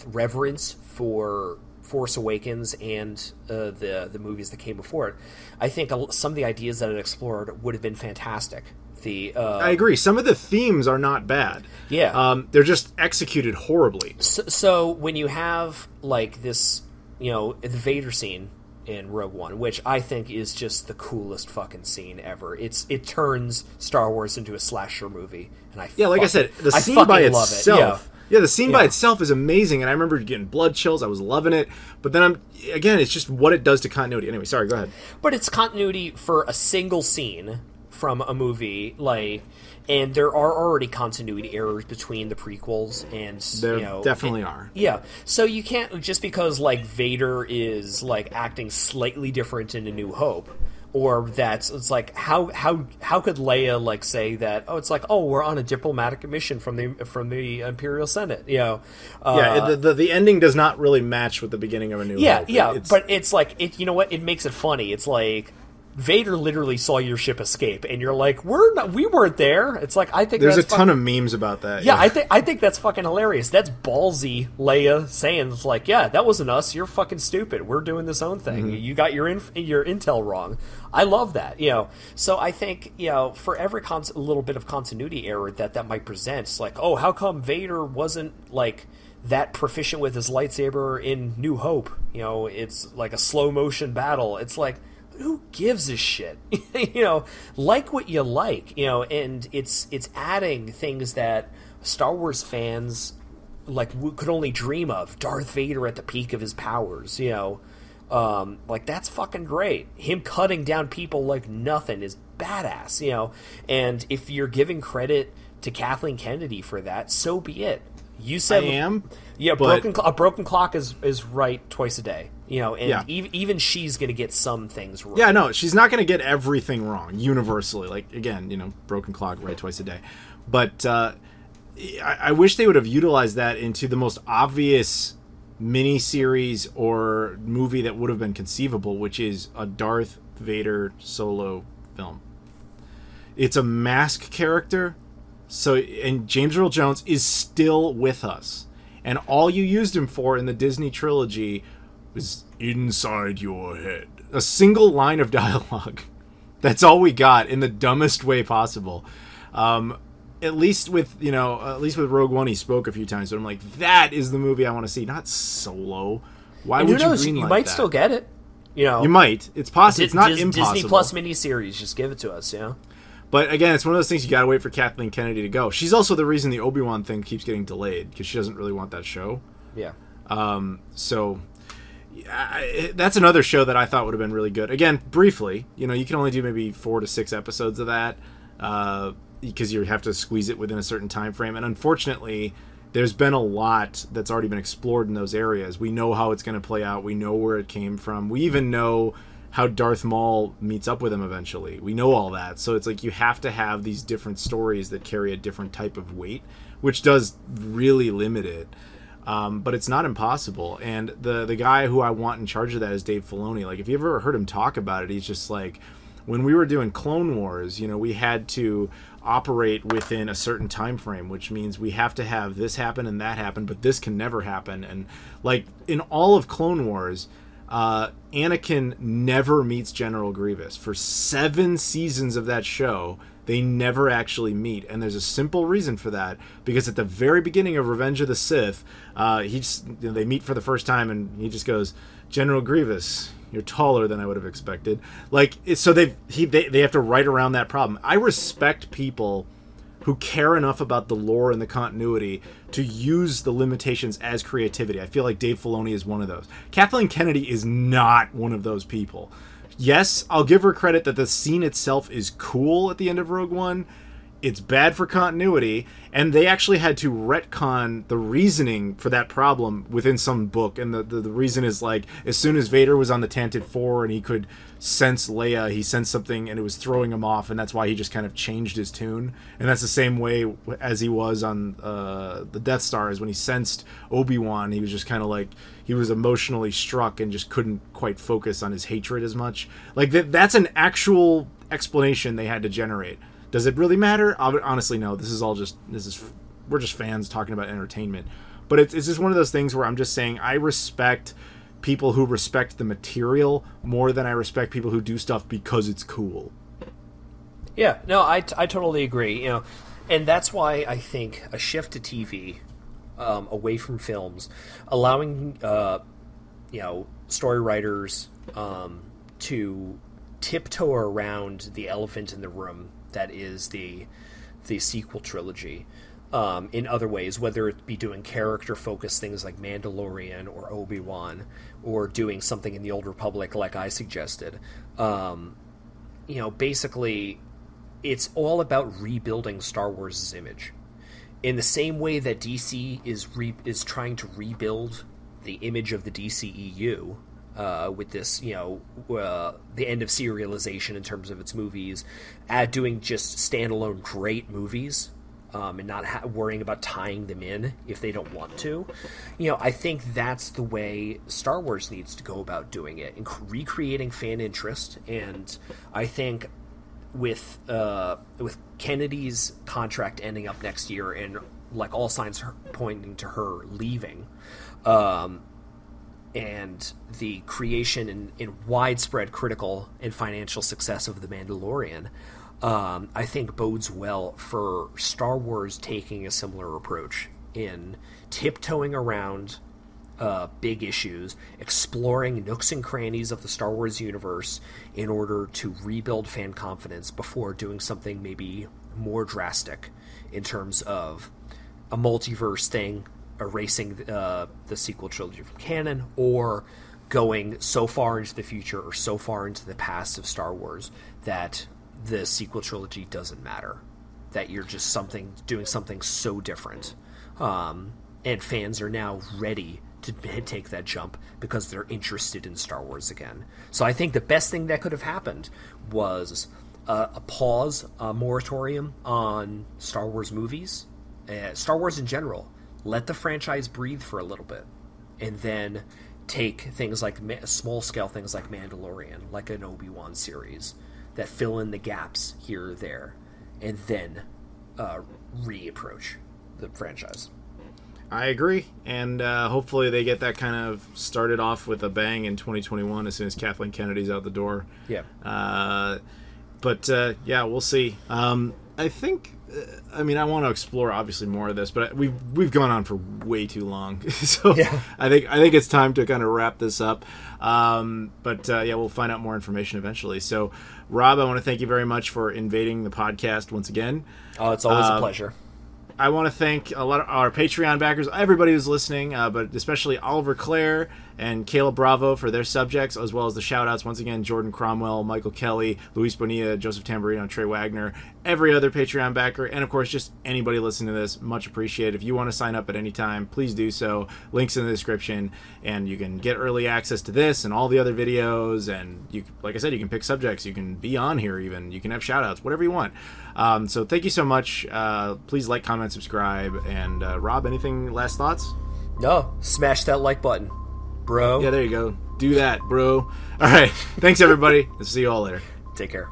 reverence for Force Awakens and the movies that came before it, I think some of the ideas that it explored would have been fantastic. I agree. Some of the themes are not bad. Yeah. They're just executed horribly. So when you have, like, this, you know, the Vader scene in Rogue One, which I think is just the coolest fucking scene ever. It turns Star Wars into a slasher movie, and like I said, the scene by itself. Yeah, the scene by itself is amazing, and I remember getting blood chills. I was loving it, but then it's just what it does to continuity. Anyway, sorry, go ahead. But it's continuity for a single scene from a movie, like, and there are already continuity errors between the prequels, and there definitely are. Yeah, so you can't, just because, like, Vader is, like, acting slightly different in A New Hope, or it's like, how could Leia, like, say that, it's like, we're on a diplomatic mission from the Imperial Senate, you know? The ending does not really match with the beginning of A New Hope. But it's like, you know what? It makes it funny. It's like, Vader literally saw your ship escape, and you're like, we weren't there. It's like, I think there's a ton of memes about that. Yeah, I think that's fucking hilarious. That's ballsy Leia saying, it's like, yeah, that wasn't us. You're fucking stupid. We're doing this own thing. Mm-hmm. You got your intel wrong. I love that, you know. So I think, you know, for every little bit of continuity error that might present, it's like, how come Vader wasn't, like, that proficient with his lightsaber in New Hope? You know, it's like a slow motion battle. It's like, who gives a shit? You know, like what you like, you know, and it's adding things that Star Wars fans, like, could only dream of. Darth Vader at the peak of his powers, you know. Like, that's fucking great. Him cutting down people like nothing is badass, you know. And if you're giving credit to Kathleen Kennedy for that, so be it. You said I am. Yeah, a broken clock is right twice a day. You know, and even she's going to get some things wrong. Yeah, no, she's not going to get everything wrong universally. Like, again, you know, broken clock right twice a day. But I wish they would have utilized that into the most obvious miniseries or movie that would have been conceivable, which is a Darth Vader solo film. It's a mask character, and James Earl Jones is still with us. And all you used him for in the Disney trilogy was inside your head. A single line of dialogue. That's all we got in the dumbest way possible. At least with Rogue One, he spoke a few times, but I'm like, that is the movie I want to see, not Solo. Why would you greenlight that? You might still get it. You know, you might. It's possible. It's not impossible. Disney Plus miniseries, just give it to us. You know. But again, it's one of those things you gotta wait for Kathleen Kennedy to go. She's also the reason the Obi-Wan thing keeps getting delayed, because she doesn't really want that show. Yeah. That's another show that I thought would have been really good. Again, briefly, you know, you can only do maybe 4 to 6 episodes of that, because you have to squeeze it within a certain time frame. And unfortunately, there's been a lot that's already been explored in those areas. We know how it's going to play out. We know where it came from. We even know how Darth Maul meets up with him eventually. We know all that. So it's like you have to have these different stories that carry a different type of weight, which does really limit it. But it's not impossible. And the guy who I want in charge of that is Dave Filoni. Like, if you ever heard him talk about it, he's just like, when we were doing Clone Wars, we had to operate within a certain time frame, which means we have to have this happen and that happen, but this can never happen. And like in all of Clone Wars, Anakin never meets General Grievous. For 7 seasons of that show, they never actually meet, and there's a simple reason for that, because at the very beginning of Revenge of the Sith, they meet for the first time, and he just goes, "General Grievous, you're taller than I would have expected." Like, so they have to write around that problem. I respect people who care enough about the lore and the continuity to use the limitations as creativity. I feel like Dave Filoni is one of those. Kathleen Kennedy is not one of those people. Yes, I'll give her credit that the scene itself is cool at the end of Rogue One. It's bad for continuity, and they actually had to retcon the reasoning for that problem within some book. And the reason is, like, as soon as Vader was on the Tantive 4 and he could sense Leia, he sensed something and it was throwing him off, and that's why he just kind of changed his tune. And that's the same way as he was on the Death Star, is when he sensed Obi-Wan, he was just kind of like, he was emotionally struck and just couldn't quite focus on his hatred as much. Like, that's an actual explanation they had to generate. Does it really matter? Honestly, no. We're just fans talking about entertainment. But it's just one of those things where I'm just saying I respect people who respect the material more than I respect people who do stuff because it's cool. Yeah, no, I totally agree. And that's why I think a shift to TV, away from films, allowing story writers to tiptoe around the elephant in the room that is the sequel trilogy, in other ways, whether it be doing character-focused things like Mandalorian or Obi-Wan, or doing something in the Old Republic like I suggested. Basically, it's all about rebuilding Star Wars' image. In the same way that DC is trying to rebuild the image of the DCEU, with this, the end of serialization in terms of its movies, doing just standalone great movies, and not worrying about tying them in if they don't want to. I think that's the way Star Wars needs to go about doing it, and recreating fan interest. And I think with Kennedy's contract ending up next year, and like all signs pointing to her leaving, and the creation and widespread critical and financial success of The Mandalorian, I think bodes well for Star Wars taking a similar approach in tiptoeing around big issues, exploring nooks and crannies of the Star Wars universe in order to rebuild fan confidence before doing something maybe more drastic in terms of a multiverse thing, erasing the sequel trilogy from canon, or going so far into the future or so far into the past of Star Wars that the sequel trilogy doesn't matter, that you're just doing something so different, and fans are now ready to take that jump because they're interested in Star Wars again. So I think the best thing that could have happened was a pause, a moratorium on Star Wars movies, Star Wars in general. Let the franchise breathe for a little bit, and then take things like small-scale things like Mandalorian, like an Obi-Wan series, that fill in the gaps here or there, and then reapproach the franchise. I agree, and hopefully they get that kind of started off with a bang in 2021 as soon as Kathleen Kennedy's out the door. Yeah. But we'll see. I think, I want to explore obviously more of this, but we've gone on for way too long, so yeah. I think it's time to kind of wrap this up. We'll find out more information eventually. So, Rob, I want to thank you very much for invading the podcast once again. Oh, it's always a pleasure. I want to thank a lot of our Patreon backers, everybody who's listening, but especially Oliver Clare and Caleb Bravo for their subjects, as well as the shout-outs, once again, Jordan Cromwell, Michael Kelly, Luis Bonilla, Joseph Tamburino, Trey Wagner, every other Patreon backer, and, of course, just anybody listening to this. Much appreciated. If you want to sign up at any time, please do so. Links in the description, and you can get early access to this and all the other videos, and, like I said, you can pick subjects. You can be on here even. You can have shout-outs, whatever you want. So thank you so much. Please like, comment, subscribe, and Rob, anything last thoughts? No, smash that like button, bro. Yeah, there you go. Do that, bro. All right. Thanks, everybody. See you all later. Take care.